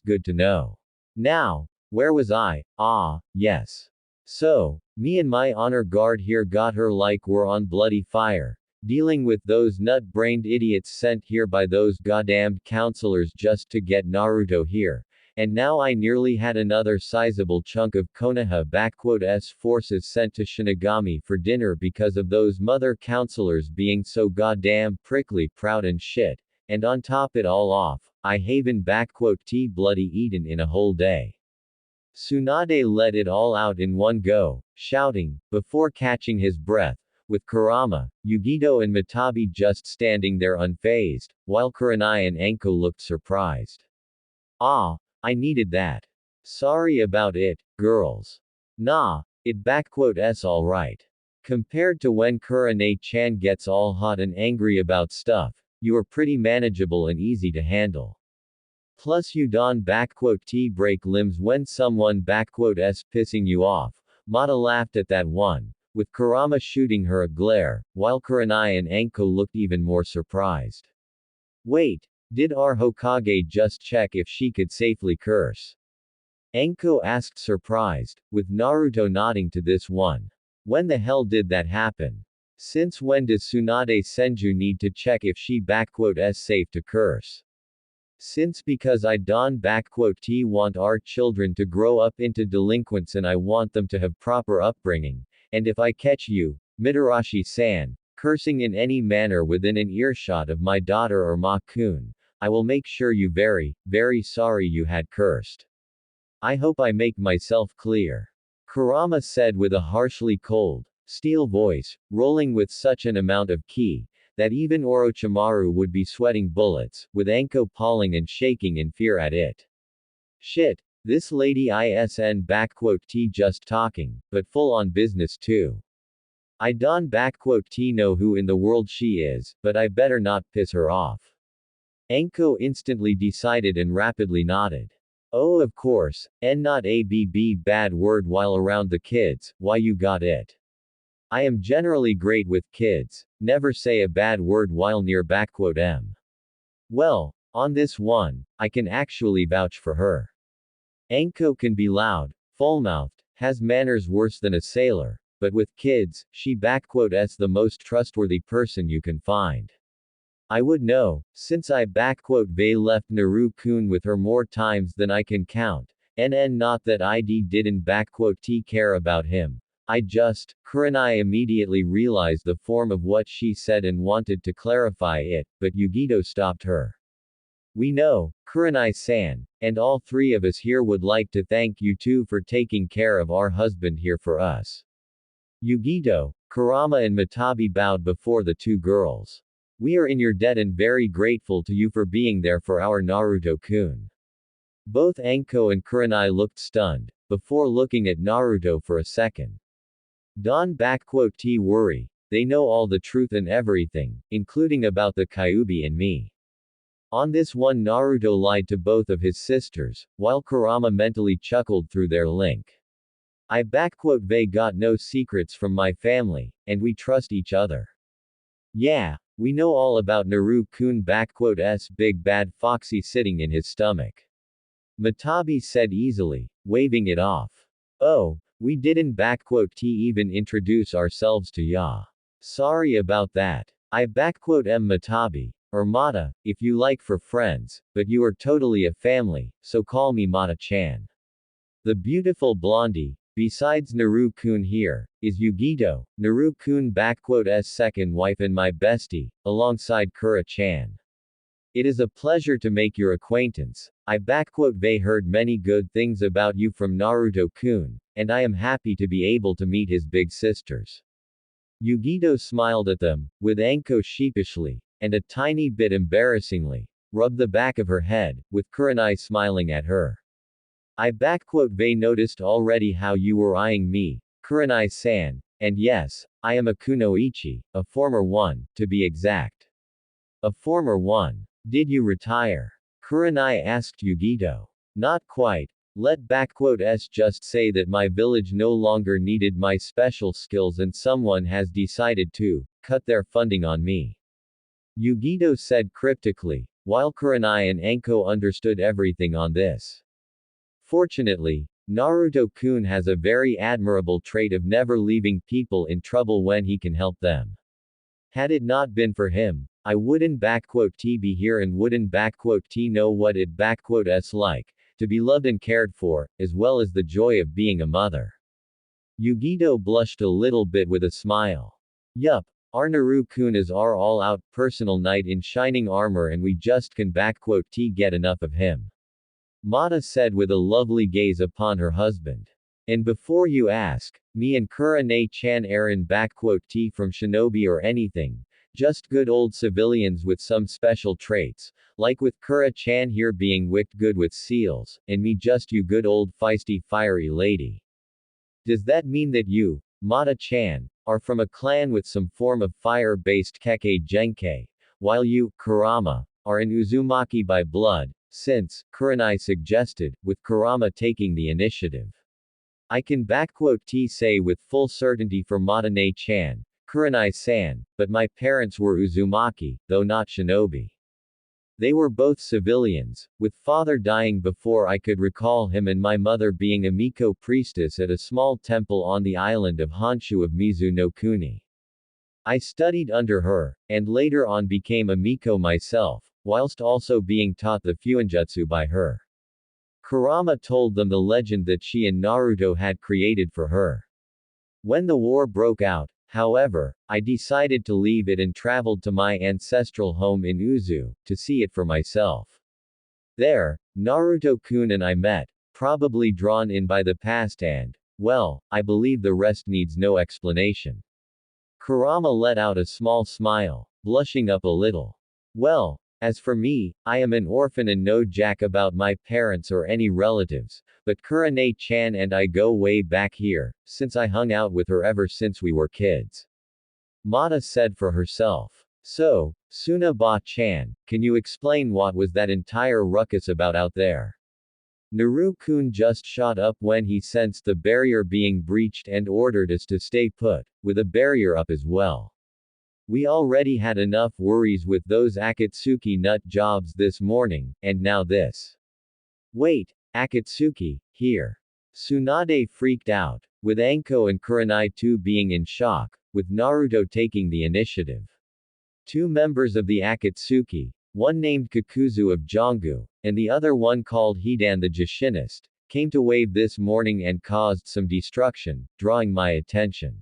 good to know. Now, where was I? Ah, yes. So, me and my honor guard here got her like we're on bloody fire, dealing with those nut-brained idiots sent here by those goddamned counselors just to get Naruto here, and now I nearly had another sizable chunk of Konoha's forces sent to Shinigami for dinner because of those mother counselors being so goddamn prickly proud and shit, and on top it all off, I haven't T bloody eaten in a whole day. Tsunade let it all out in one go, shouting, before catching his breath, with Kurama, Yugito and Matabi just standing there unfazed, while Kurenai and Anko looked surprised. Ah, I needed that. Sorry about it, girls. Nah, it's alright. Compared to when Kurenai-chan gets all hot and angry about stuff, you are pretty manageable and easy to handle. Plus you don T break limbs when someone pissing you off. Mata laughed at that one, with Kurama shooting her a glare, while Kurenai and Anko looked even more surprised. Wait, did our Hokage just check if she could safely curse? Anko asked surprised, with Naruto nodding to this one. When the hell did that happen? Since when does Tsunade Senju need to check if she safe to curse? Since because I don't want our children to grow up into delinquents and I want them to have proper upbringing, and if I catch you, Mitarashi-san, cursing in any manner within an earshot of my daughter or Ma-kun, I will make sure you very sorry you had cursed. I hope I make myself clear. Kurama said with a harshly cold, steel voice, rolling with such an amount of ki, that even Orochimaru would be sweating bullets, with Anko palling and shaking in fear at it. Shit, this lady isn just talking, but full on business too. I don't know who in the world she is, but I better not piss her off. Anko instantly decided and rapidly nodded. Oh of course, not a bad word while around the kids, why you got it. I am generally great with kids, never say a bad word while near m. Well, on this one, I can actually vouch for her. Anko can be loud, full-mouthed, has manners worse than a sailor, but with kids, she the most trustworthy person you can find. I would know, since I left Naru-kun with her more times than I can count, not that I didn't care about him. Kurenai immediately realized the form of what she said and wanted to clarify it, but Yugito stopped her. We know, Kurenai-san, and all three of us here would like to thank you too for taking care of our husband here for us. Yugito, Kurama and Matabi bowed before the two girls. We are in your debt and very grateful to you for being there for our Naruto-kun. Both Anko and Kurenai looked stunned, before looking at Naruto for a second. Don't worry, they know all the truth and everything, including about the Kyuubi and me. On this one Naruto lied to both of his sisters, while Kurama mentally chuckled through their link. I they got no secrets from my family, and we trust each other. Yeah, we know all about Naru-kun big bad foxy sitting in his stomach. Matabi said easily, waving it off. Oh, we didn't even introduce ourselves to ya. Sorry about that. I am Matabi, or Mata, if you like for friends, but you are totally a family, so call me Mata-chan. The beautiful blondie, besides Naru-kun here, is Yugito, Naru-kun second wife and my bestie, alongside Kura-chan. It is a pleasure to make your acquaintance. I heard many good things about you from Naruto-kun, and I am happy to be able to meet his big sisters. Yugito smiled at them, with Anko sheepishly, and a tiny bit embarrassingly, rubbed the back of her head, with Kurenai smiling at her. I noticed already how you were eyeing me, Kurenai-san, and yes, I am a kunoichi, a former one, to be exact. A former one. Did you retire? Kurenai asked Yugito. Not quite. Let just say that my village no longer needed my special skills and someone has decided to cut their funding on me. Yugito said cryptically, while Kurenai and Anko understood everything on this. Fortunately, Naruto-kun has a very admirable trait of never leaving people in trouble when he can help them. Had it not been for him, I wouldn't be here and wouldn't know what it's like to be loved and cared for, as well as the joy of being a mother. Yugito blushed a little bit with a smile. Yup, our Naru-kun is our all-out, personal knight in shining armor and we just can get enough of him. Mata said with a lovely gaze upon her husband. And before you ask, me and Kurenai-chan aren't from Shinobi or anything, just good old civilians with some special traits, like with Kura-chan here being wicked good with seals, and me just you good old feisty fiery lady. Does that mean that you, Mata-chan, are from a clan with some form of fire-based Kekkei Genkai, while you, Kurama, are an Uzumaki by blood, since, Kurenai suggested, with Kurama taking the initiative. I can say with full certainty for Matane-chan, Kurenai-san, but my parents were Uzumaki, though not shinobi. They were both civilians, with father dying before I could recall him and my mother being a Miko priestess at a small temple on the island of Honshu of Mizu no Kuni. I studied under her, and later on became a Miko myself, whilst also being taught the Fuinjutsu by her. Kurama told them the legend that she and Naruto had created for her. When the war broke out, however, I decided to leave it and traveled to my ancestral home in Uzu, to see it for myself. There, Naruto-kun and I met, probably drawn in by the past and, well, I believe the rest needs no explanation. Kurama let out a small smile, blushing up a little. Well, as for me, I am an orphan and no jack about my parents or any relatives, but Kurenai-chan and I go way back here, since I hung out with her ever since we were kids. Mata said for herself. So, Suna-ba-chan, can you explain what was that entire ruckus about out there? Naru-kun just shot up when he sensed the barrier being breached and ordered us to stay put, with a barrier up as well. We already had enough worries with those Akatsuki nut jobs this morning, and now this. Wait, Akatsuki, here. Tsunade freaked out, with Anko and Kurenai too being in shock, with Naruto taking the initiative. Two members of the Akatsuki, one named Kakuzu of Jongu, and the other one called Hidan the Jushinist, came to wave this morning and caused some destruction, drawing my attention.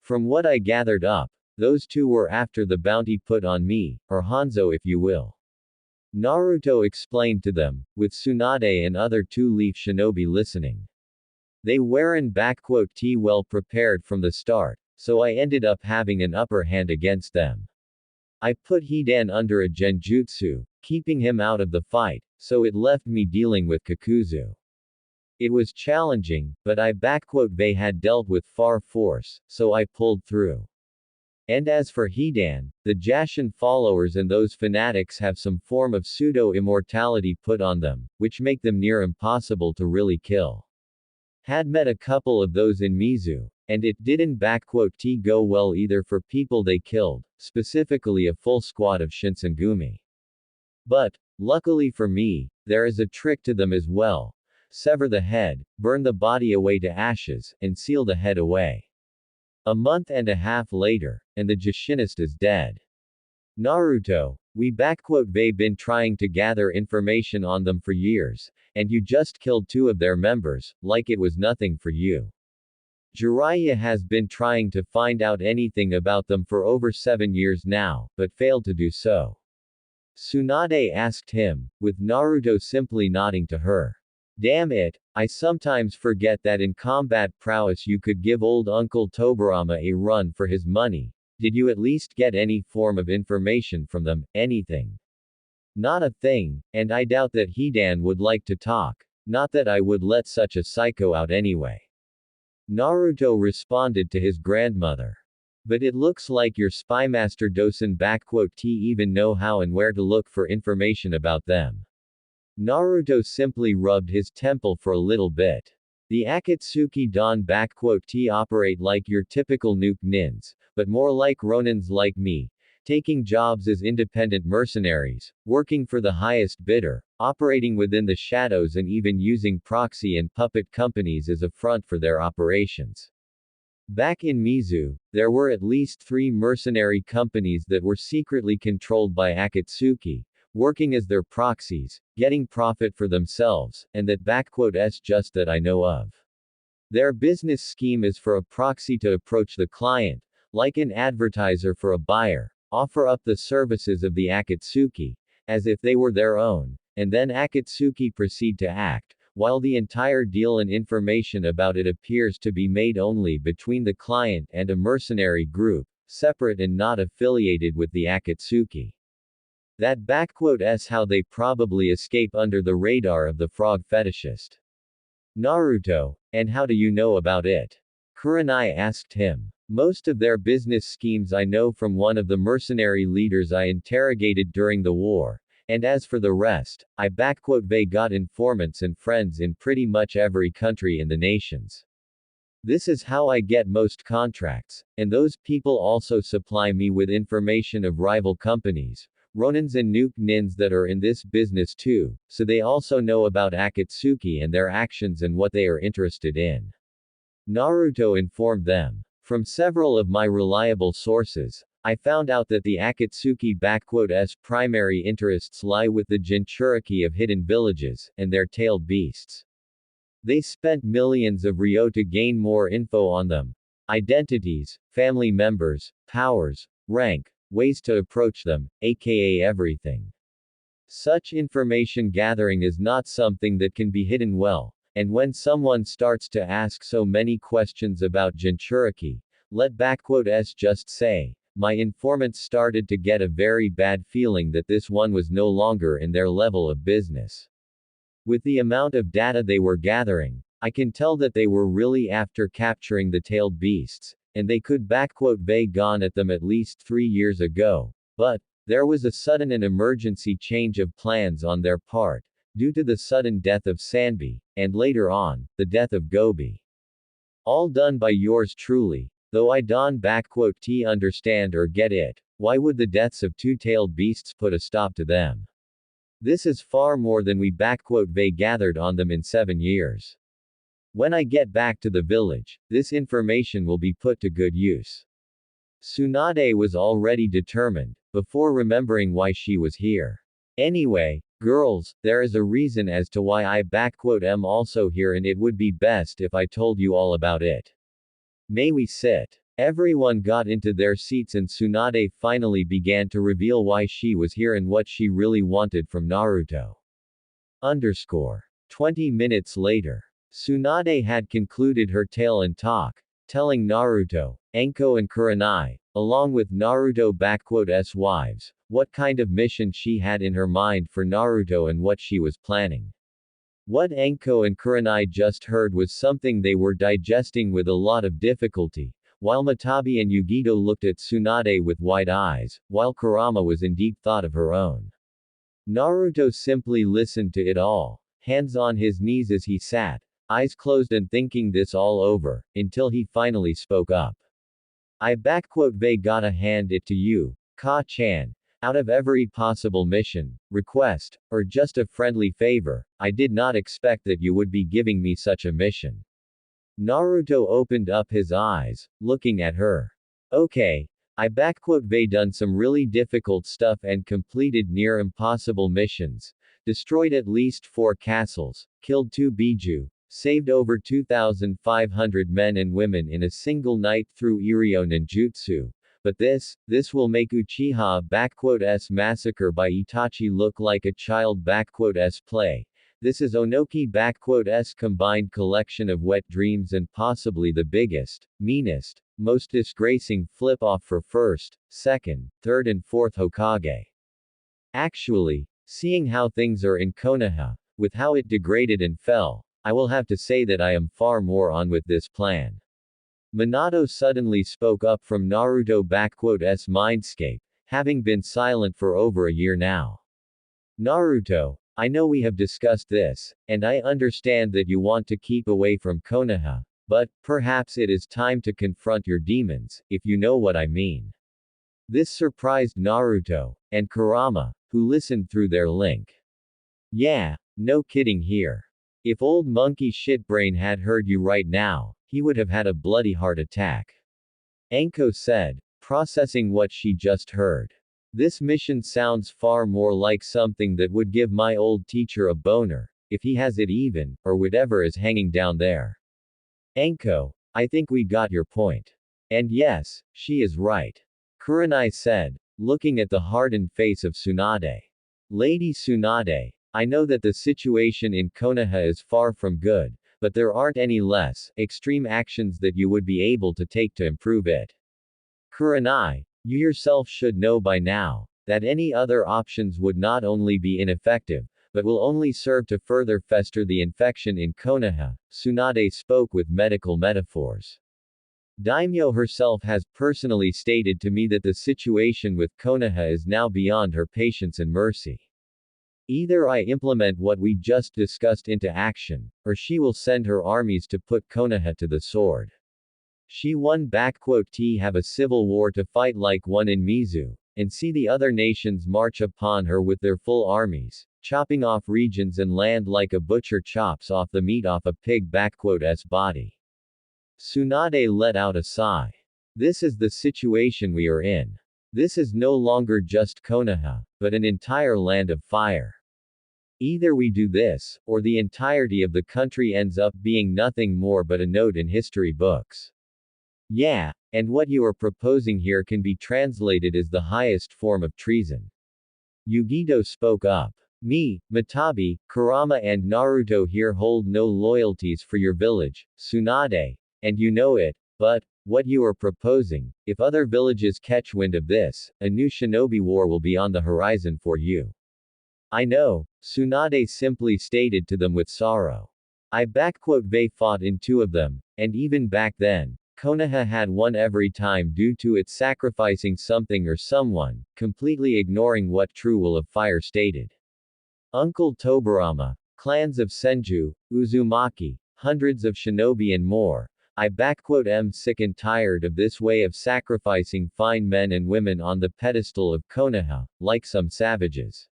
From what I gathered up, those two were after the bounty put on me, or Hanzo if you will. Naruto explained to them, with Tsunade and other two-leaf shinobi listening. They weren't well prepared from the start, so I ended up having an upper hand against them. I put Hidan under a genjutsu, keeping him out of the fight, so it left me dealing with Kakuzu. It was challenging, but they had dealt with far force, so I pulled through. And as for Hidan, the Jashin followers and those fanatics have some form of pseudo-immortality put on them, which make them near impossible to really kill. Had met a couple of those in Mizu, and it didn't go well either for people they killed, specifically a full squad of Shinsengumi. But, luckily for me, there is a trick to them as well. Sever the head, burn the body away to ashes, and seal the head away. A month and a half later, and the Jushinist is dead. Naruto, we been trying to gather information on them for years, and you just killed two of their members, like it was nothing for you. Jiraiya has been trying to find out anything about them for over 7 years now, but failed to do so. Tsunade asked him, with Naruto simply nodding to her. Damn it, I sometimes forget that in combat prowess you could give old Uncle Tobirama a run for his money. Did you at least get any form of information from them, anything? Not a thing, and I doubt that Hidan would like to talk. Not that I would let such a psycho out anyway. Naruto responded to his grandmother. But it looks like your spymaster doesn't even know how and where to look for information about them. Naruto simply rubbed his temple for a little bit. The Akatsuki Don operate like your typical nuke nins, but more like ronins like me, taking jobs as independent mercenaries, working for the highest bidder, operating within the shadows and even using proxy and puppet companies as a front for their operations. Back in Mizu, there were at least 3 mercenary companies that were secretly controlled by Akatsuki, working as their proxies, getting profit for themselves, and that s just that I know of. Their business scheme is for a proxy to approach the client, like an advertiser for a buyer, offer up the services of the Akatsuki, as if they were their own, and then Akatsuki proceed to act, while the entire deal and information about it appears to be made only between the client and a mercenary group, separate and not affiliated with the Akatsuki. That s how they probably escape under the radar of the frog fetishist. Naruto, and how do you know about it? Kurenai asked him. Most of their business schemes I know from one of the mercenary leaders I interrogated during the war, and as for the rest, they got informants and friends in pretty much every country in the nations. This is how I get most contracts, and those people also supply me with information of rival companies, Ronins and Nuke Nins that are in this business too, so they also know about Akatsuki and their actions and what they are interested in. Naruto informed them. From several of my reliable sources, I found out that the Akatsuki-s primary interests lie with the Jinchuriki of hidden villages, and their tailed beasts. They spent millions of ryo to gain more info on them. Identities, family members, powers, rank, ways to approach them, aka everything. Such information gathering is not something that can be hidden well, and when someone starts to ask so many questions about Jinchuriki, let s just say, my informants started to get a very bad feeling that this one was no longer in their level of business. With the amount of data they were gathering, I can tell that they were really after capturing the tailed beasts, and they could gone at them at least 3 years ago, but there was a sudden and emergency change of plans on their part, due to the sudden death of Sanbi, and later on, the death of Gobi. All done by yours truly, though I don't understand or get it, why would the deaths of 2-tailed beasts put a stop to them? This is far more than we gathered on them in 7 years. When I get back to the village, this information will be put to good use. Tsunade was already determined, before remembering why she was here. Anyway, girls, there is a reason as to why I am also here, and it would be best if I told you all about it. May we sit? Everyone got into their seats and Tsunade finally began to reveal why she was here and what she really wanted from Naruto. 20 minutes later. Tsunade had concluded her tale and talk, telling Naruto, Enko and Kurenai, along with Naruto-s wives, what kind of mission she had in her mind for Naruto and what she was planning. What Enko and Kurenai just heard was something they were digesting with a lot of difficulty, while Matabi and Yugito looked at Tsunade with wide eyes, while Kurama was in deep thought of her own. Naruto simply listened to it all, hands on his knees as he sat, eyes closed and thinking this all over, until he finally spoke up. I gotta hand it to you, Ka-chan. Out of every possible mission, request, or just a friendly favor, I did not expect that you would be giving me such a mission. Naruto opened up his eyes, looking at her. Okay. I done some really difficult stuff and completed near impossible missions, destroyed at least 4 castles, killed 2 biju, saved over 2,500 men and women in a single night through Iryo ninjutsu. But this will make Uchiha massacre by Itachi look like a child play. This is Onoki combined collection of wet dreams and possibly the biggest, meanest, most disgracing flip-off for first, second, third and fourth Hokage. Actually, seeing how things are in Konoha, with how it degraded and fell, I will have to say that I am far more on with this plan. Minato suddenly spoke up from Naruto-s mindscape, having been silent for over a year now. Naruto, I know we have discussed this, and I understand that you want to keep away from Konoha, but perhaps it is time to confront your demons, if you know what I mean. This surprised Naruto and Kurama, who listened through their link. Yeah, no kidding here. If old monkey shitbrain had heard you right now, he would have had a bloody heart attack. Anko said, processing what she just heard. This mission sounds far more like something that would give my old teacher a boner, if he has it even, or whatever is hanging down there. Anko, I think we got your point. And yes, she is right. Kurenai said, looking at the hardened face of Tsunade. Lady Tsunade, I know that the situation in Konoha is far from good, but there aren't any less extreme actions that you would be able to take to improve it. Kurenai, you yourself should know by now that any other options would not only be ineffective, but will only serve to further fester the infection in Konoha. Tsunade spoke with medical metaphors. Daimyo herself has personally stated to me that the situation with Konoha is now beyond her patience and mercy. Either I implement what we just discussed into action, or she will send her armies to put Konoha to the sword. She won T have a civil war to fight like one in Mizu, and see the other nations march upon her with their full armies, chopping off regions and land like a butcher chops off the meat off a pig's body. Tsunade let out a sigh. This is the situation we are in. This is no longer just Konoha, but an entire land of fire. Either we do this, or the entirety of the country ends up being nothing more but a note in history books. Yeah, and what you are proposing here can be translated as the highest form of treason. Yugito spoke up. Me, Matabi, Kurama and Naruto here hold no loyalties for your village, Tsunade, and you know it, but, what you are proposing, if other villages catch wind of this, a new shinobi war will be on the horizon for you. I know, Tsunade simply stated to them with sorrow. They fought in two of them, and even back then, Konoha had won every time due to its sacrificing something or someone, completely ignoring what True Will of Fire stated. Uncle Tobarama, clans of Senju, Uzumaki, hundreds of shinobi and more, am sick and tired of this way of sacrificing fine men and women on the pedestal of Konoha, like some savages.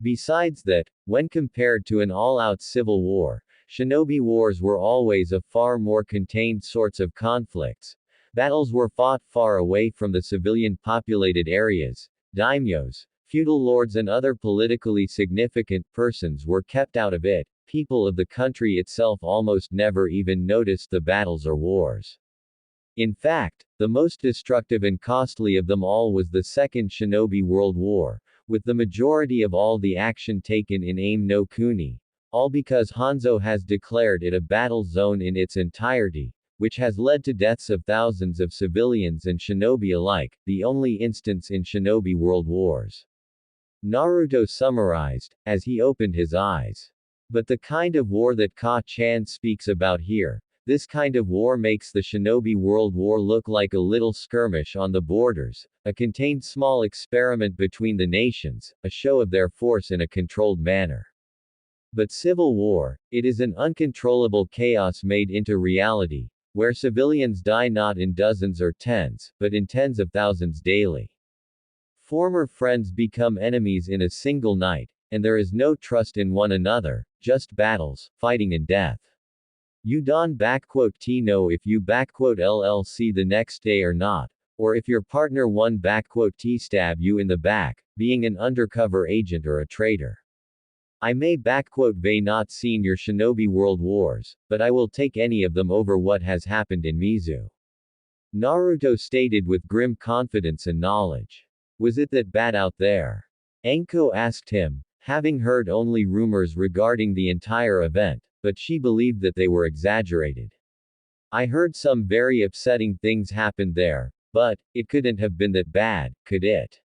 Besides that, when compared to an all-out civil war, shinobi wars were always a far more contained sorts of conflicts. Battles were fought far away from the civilian-populated areas. Daimyos, feudal lords and other politically significant persons were kept out of it. People of the country itself almost never even noticed the battles or wars. In fact, the most destructive and costly of them all was the Second Shinobi World War, with the majority of all the action taken in Aim no Kuni, all because Hanzo has declared it a battle zone in its entirety, which has led to deaths of thousands of civilians and shinobi alike, the only instance in shinobi world wars. Naruto summarized, as he opened his eyes. But the kind of war that Ka-chan speaks about here, this kind of war makes the Shinobi World War look like a little skirmish on the borders, a contained small experiment between the nations, a show of their force in a controlled manner. But civil war, it is an uncontrollable chaos made into reality, where civilians die not in dozens or tens, but in tens of thousands daily. Former friends become enemies in a single night, and there is no trust in one another, just battles, fighting and death. You don't know if you LLC the next day or not, or if your partner stab you in the back, being an undercover agent or a traitor. I may not seen your shinobi world wars, but I will take any of them over what has happened in Mizu. Naruto stated with grim confidence and knowledge. Was it that bad out there? Anko asked him, having heard only rumors regarding the entire event, but she believed that they were exaggerated. I heard some very upsetting things happened there, but, it couldn't have been that bad, could it?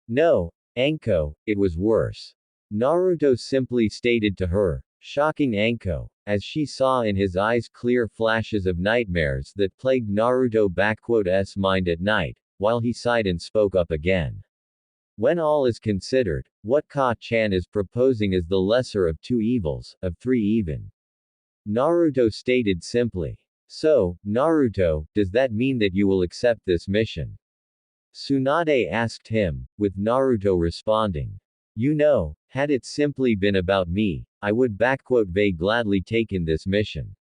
No, Anko, it was worse. Naruto simply stated to her, shocking Anko, as she saw in his eyes clear flashes of nightmares that plagued Naruto's mind at night, while he sighed and spoke up again. When all is considered, what Ka-chan is proposing is the lesser of two evils, of three even. Naruto stated simply. So, Naruto, does that mean that you will accept this mission? Tsunade asked him, with Naruto responding. You know, had it simply been about me, I would gladly taken this mission.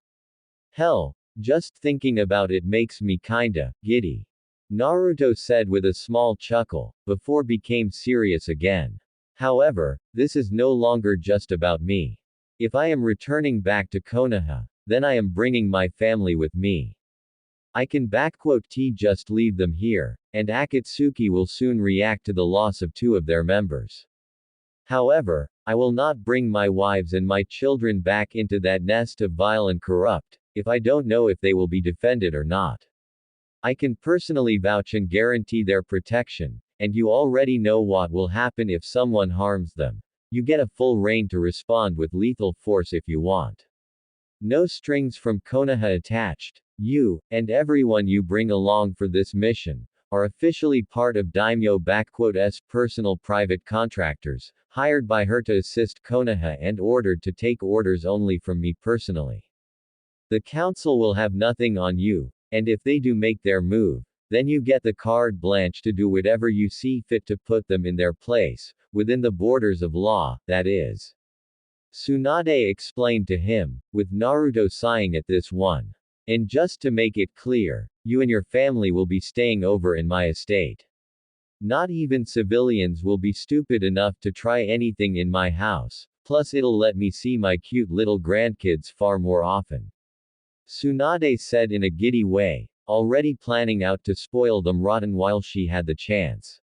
Hell, just thinking about it makes me kinda giddy. Naruto said with a small chuckle, before became serious again. However, this is no longer just about me. If I am returning back to Konoha, then I am bringing my family with me. I can just leave them here, and Akatsuki will soon react to the loss of two of their members. However, I will not bring my wives and my children back into that nest of vile and corrupt, if I don't know if they will be defended or not. I can personally vouch and guarantee their protection, and you already know what will happen if someone harms them. You get a full reign to respond with lethal force if you want. No strings from Konoha attached. You, and everyone you bring along for this mission, are officially part of Daimyo's personal private contractors, hired by her to assist Konoha and ordered to take orders only from me personally. The council will have nothing on you, and if they do make their move, then you get the carte blanche to do whatever you see fit to put them in their place, within the borders of law, that is. Tsunade explained to him, with Naruto sighing at this one. And just to make it clear, you and your family will be staying over in my estate. Not even civilians will be stupid enough to try anything in my house, plus it'll let me see my cute little grandkids far more often. Tsunade said in a giddy way, already planning out to spoil them rotten while she had the chance.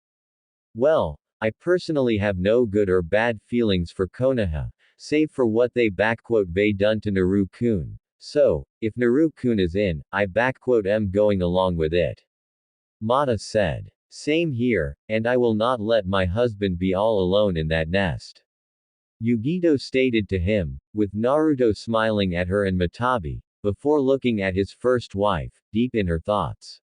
Well, I personally have no good or bad feelings for Konoha, save for what they done to Naru-kun. So, if Naru-kun is in, I am going along with it. Mata said. Same here, and I will not let my husband be all alone in that nest. Yugito stated to him, with Naruto smiling at her and Matabi, before looking at his first wife, deep in her thoughts.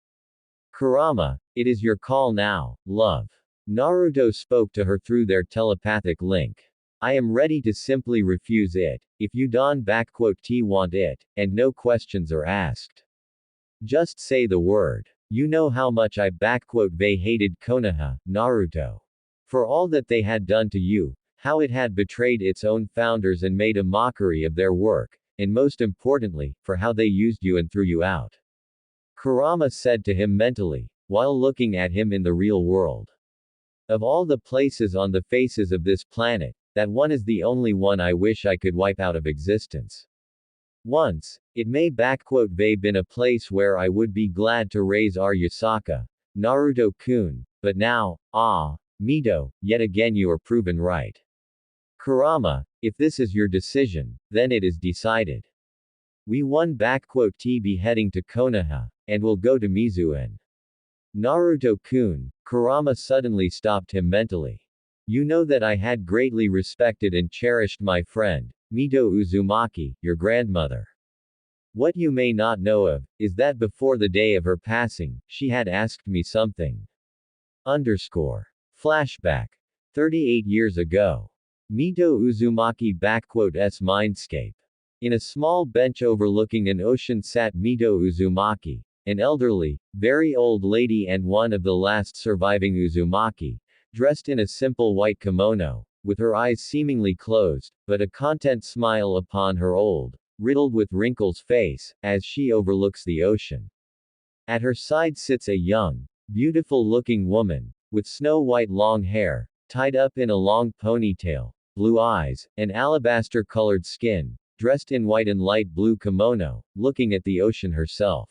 Kurama, it is your call now, love. Naruto spoke to her through their telepathic link. I am ready to simply refuse it, if you don't want it, and no questions are asked. Just say the word. You know how much I hated Konoha, Naruto. For all that they had done to you, how it had betrayed its own founders and made a mockery of their work, and most importantly, for how they used you and threw you out. Kurama said to him mentally, while looking at him in the real world. Of all the places on the faces of this planet, that one is the only one I wish I could wipe out of existence. Once, it may been a place where I would be glad to raise our Yasaka, Naruto-kun, but now, Mito, yet again you are proven right. Kurama, if this is your decision, then it is decided. We be heading to Konoha, and will go to Mizuen. Naruto-kun, Kurama suddenly stopped him mentally. You know that I had greatly respected and cherished my friend, Mito Uzumaki, your grandmother. What you may not know of, is that before the day of her passing, she had asked me something. Flashback. 38 years ago. Mito Uzumaki mindscape. In a small bench overlooking an ocean sat Mito Uzumaki, an elderly, very old lady and one of the last surviving Uzumaki, dressed in a simple white kimono, with her eyes seemingly closed, but a content smile upon her old, riddled with wrinkles face, as she overlooks the ocean. At her side sits a young, beautiful-looking woman, with snow-white long hair, tied up in a long ponytail, blue eyes, and alabaster-colored skin, dressed in white and light blue kimono, looking at the ocean herself.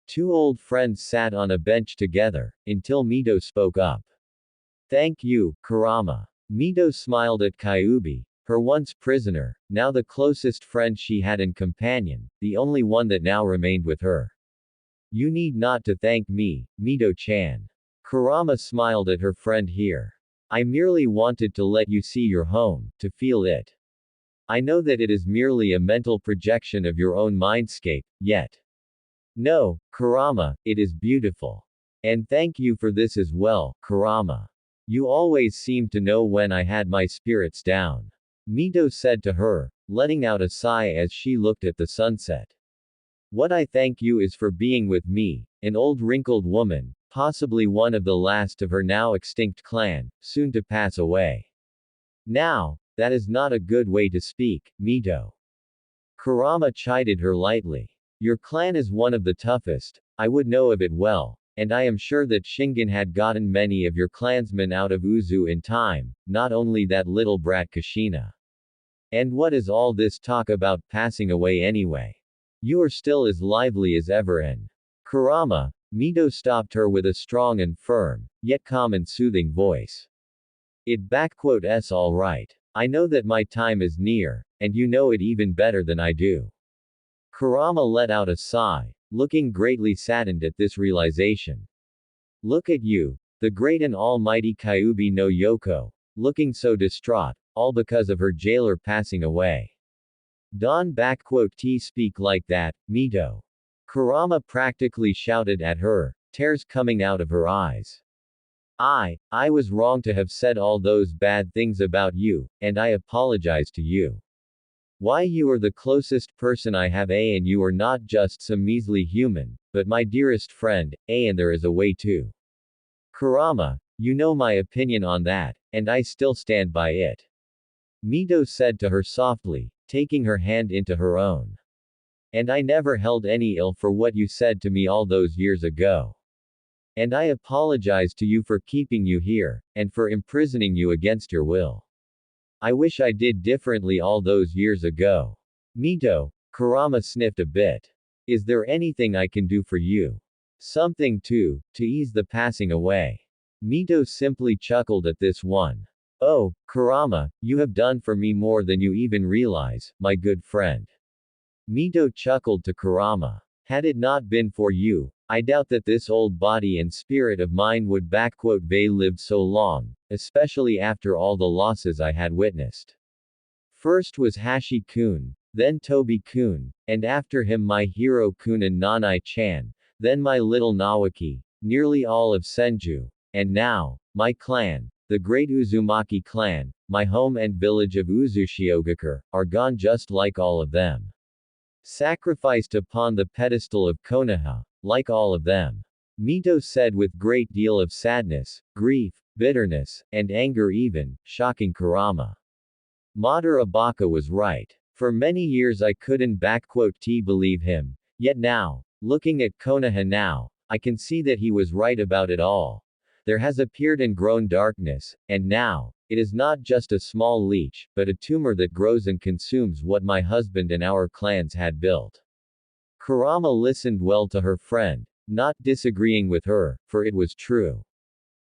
Two old friends sat on a bench together, until Mito spoke up. Thank you, Kurama. Mito smiled at Kyubi, her once prisoner, now the closest friend she had and companion, the only one that now remained with her. You need not to thank me, Mito-chan. Kurama smiled at her friend here. I merely wanted to let you see your home, to feel it. I know that it is merely a mental projection of your own mindscape, yet. No, Kurama, it is beautiful. And thank you for this as well, Kurama. You always seemed to know when I had my spirits down. Mito said to her, letting out a sigh as she looked at the sunset. What I thank you is for being with me, an old wrinkled woman, possibly one of the last of her now extinct clan, soon to pass away. Now, that is not a good way to speak, Mito. Kurama chided her lightly. Your clan is one of the toughest, I would know of it well, and I am sure that Shingen had gotten many of your clansmen out of Uzu in time, not only that little brat Kushina. And what is all this talk about passing away anyway? You are still as lively as ever and Kurama, Mito stopped her with a strong and firm, yet calm and soothing voice. S all right. I know that my time is near, and you know it even better than I do. Kurama let out a sigh, looking greatly saddened at this realization. Look at you, the great and almighty Kyuubi no Yoko, looking so distraught, all because of her jailer passing away. T speak like that, Mito. Kurama practically shouted at her, tears coming out of her eyes. I was wrong to have said all those bad things about you, and I apologize to you. Why, you are the closest person I have, and you are not just some measly human, but my dearest friend, and there is a way too. Kurama, you know my opinion on that, and I still stand by it. Mito said to her softly, taking her hand into her own. And I never held any ill for what you said to me all those years ago. And I apologize to you for keeping you here, and for imprisoning you against your will. I wish I did differently all those years ago. Mito, Kurama sniffed a bit. Is there anything I can do for you? Something to ease the passing away. Mito simply chuckled at this one. Oh, Kurama, you have done for me more than you even realize, my good friend. Mito chuckled to Kurama. Had it not been for you, I doubt that this old body and spirit of mine would live so long, especially after all the losses I had witnessed. First was Hashi-kun, then Tobi-kun, and after him my hero-kun and Nanai-chan, then my little Nawaki, nearly all of Senju, and now, my clan, the great Uzumaki clan, my home and village of Uzushiogakure, are gone just like all of them. Sacrificed upon the pedestal of Konoha, like all of them. Mito said with great deal of sadness, grief, bitterness, and anger even, shocking Kurama. Madara Baka was right. For many years I couldn't believe him, yet now, looking at Konoha now, I can see that he was right about it all. There has appeared and grown darkness, and now, it is not just a small leech, but a tumor that grows and consumes what my husband and our clans had built. Kurama listened well to her friend, not disagreeing with her, for it was true.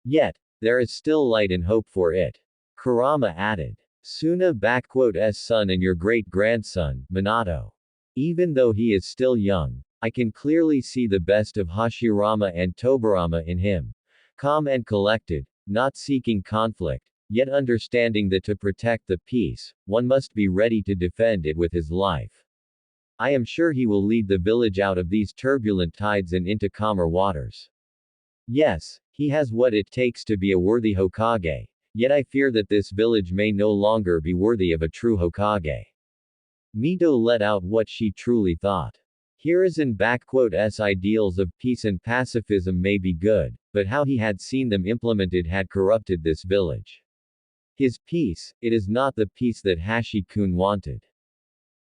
Yet, there is still light and hope for it. Kurama added. Suna-s son and your great-grandson, Minato. Even though he is still young, I can clearly see the best of Hashirama and Tobirama in him. Calm and collected, not seeking conflict, yet understanding that to protect the peace, one must be ready to defend it with his life. I am sure he will lead the village out of these turbulent tides and into calmer waters. Yes, he has what it takes to be a worthy Hokage, yet I fear that this village may no longer be worthy of a true Hokage. Mito let out what she truly thought. Hiruzen-s ideals of peace and pacifism may be good, but how he had seen them implemented had corrupted this village. His peace, it is not the peace that Hashi-kun wanted.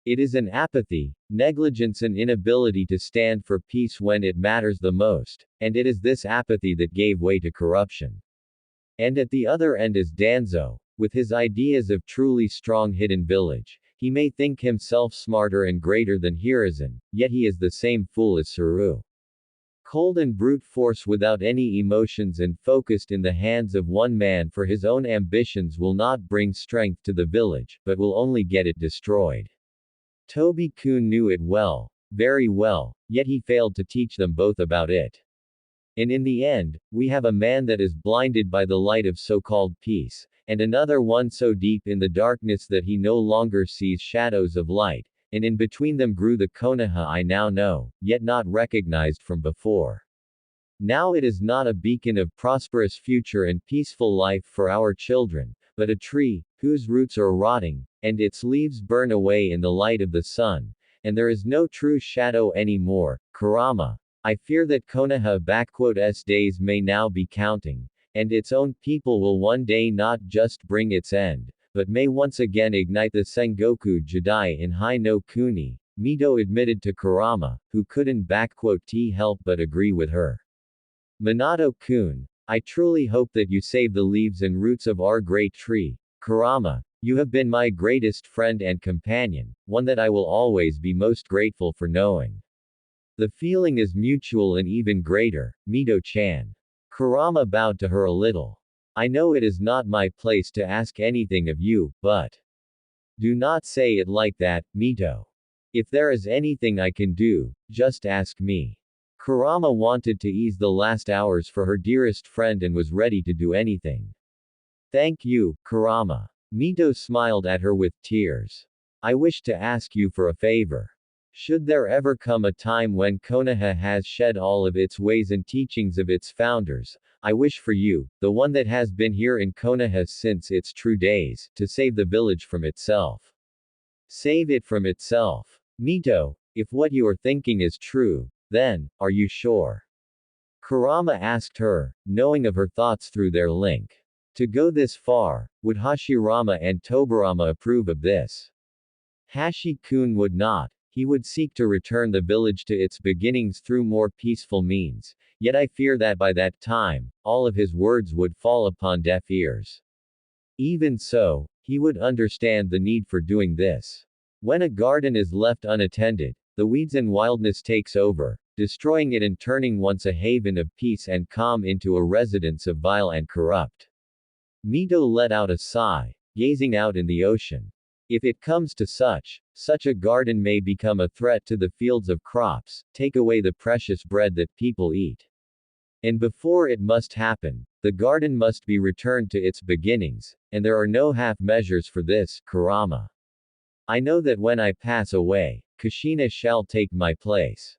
It is an apathy, negligence and inability to stand for peace when it matters the most, and it is this apathy that gave way to corruption. And at the other end is Danzo, with his ideas of truly strong hidden village. He may think himself smarter and greater than Hiruzen, yet he is the same fool as Saru. Cold and brute force without any emotions and focused in the hands of one man for his own ambitions will not bring strength to the village, but will only get it destroyed. Tobi-kun knew it well, very well, yet he failed to teach them both about it. And in the end, we have a man that is blinded by the light of so-called peace, and another one so deep in the darkness that he no longer sees shadows of light, and in between them grew the Konoha I now know, yet not recognized from before. Now it is not a beacon of prosperous future and peaceful life for our children, but a tree, whose roots are rotting, and its leaves burn away in the light of the sun, and there is no true shadow anymore. Kurama, I fear that Konoha's days may now be counting, and its own people will one day not just bring its end, but may once again ignite the Sengoku Jidai in Hai no Kuni, Mito admitted to Kurama, who couldn't help but agree with her. Minato-kun, I truly hope that you save the leaves and roots of our great tree, Kurama. You have been my greatest friend and companion, one that I will always be most grateful for knowing. The feeling is mutual and even greater, Mito-chan. Kurama bowed to her a little. I know it is not my place to ask anything of you, but do not say it like that, Mito. If there is anything I can do, just ask me. Kurama wanted to ease the last hours for her dearest friend and was ready to do anything. Thank you, Kurama. Mito smiled at her with tears. I wish to ask you for a favor. Should there ever come a time when Konoha has shed all of its ways and teachings of its founders, I wish for you, the one that has been here in Konoha since its true days, to save the village from itself. Save it from itself. Mito, if what you are thinking is true, then, are you sure? Kurama asked her, knowing of her thoughts through their link. To go this far, would Hashirama and Tobarama approve of this? Hashi-kun would not. He would seek to return the village to its beginnings through more peaceful means, yet I fear that by that time, all of his words would fall upon deaf ears. Even so, he would understand the need for doing this. When a garden is left unattended, the weeds and wildness takes over, destroying it and turning once a haven of peace and calm into a residence of vile and corrupt. Mito let out a sigh, gazing out in the ocean. If it comes to such a garden may become a threat to the fields of crops, take away the precious bread that people eat. And before it must happen, the garden must be returned to its beginnings, and there are no half measures for this, Kurama. I know that when I pass away, Kushina shall take my place.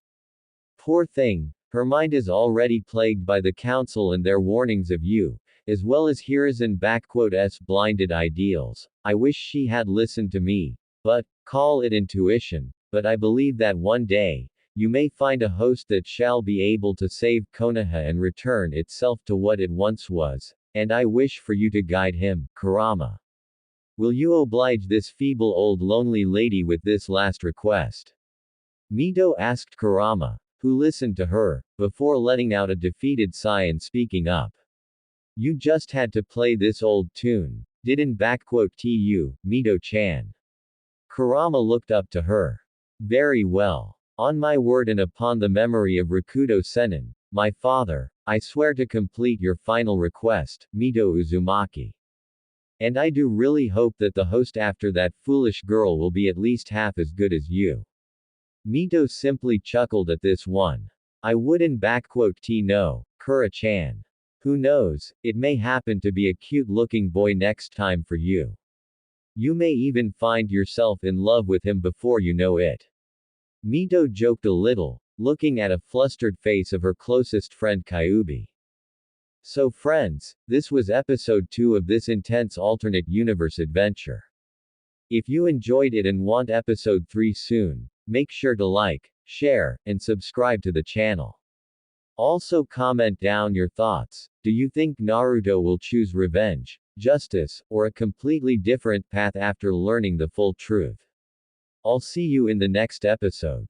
Poor thing, her mind is already plagued by the council and their warnings of you, as well as Hiruzen-s blinded ideals. I wish she had listened to me, but, call it intuition, but I believe that one day, you may find a host that shall be able to save Konoha and return itself to what it once was, and I wish for you to guide him, Kurama. Will you oblige this feeble old lonely lady with this last request? Mito asked Kurama, who listened to her, before letting out a defeated sigh and speaking up. You just had to play this old tune, didn't you, Mito-chan? Kurama looked up to her. Very well. On my word and upon the memory of Rakuto Sennin, my father, I swear to complete your final request, Mito Uzumaki. And I do really hope that the host after that foolish girl will be at least half as good as you. Mito simply chuckled at this one. I wouldn't know, Kura-chan. Who knows, it may happen to be a cute-looking boy next time for you. You may even find yourself in love with him before you know it. Mito joked a little, looking at a flustered face of her closest friend Kyubi. So friends, this was episode 2 of this intense alternate universe adventure. If you enjoyed it and want episode 3 soon, make sure to like, share, and subscribe to the channel. Also comment down your thoughts. Do you think Naruto will choose revenge, justice, or a completely different path after learning the full truth? I'll see you in the next episode.